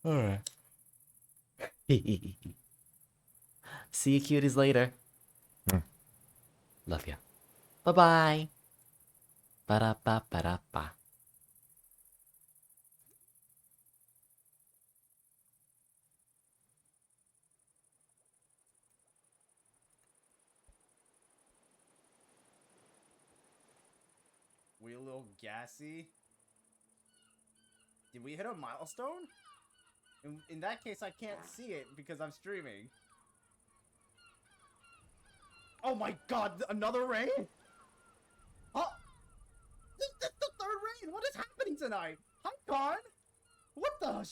Alright. See you cuties later. Love ya. Bye-bye. Ba-da-ba-ba-da-ba. We a little gassy? Did we hit a milestone? In that case, I can't see it because I'm streaming. Oh my god, another raid? Oh! This is the third raid! What is happening tonight? Hi, Con! What the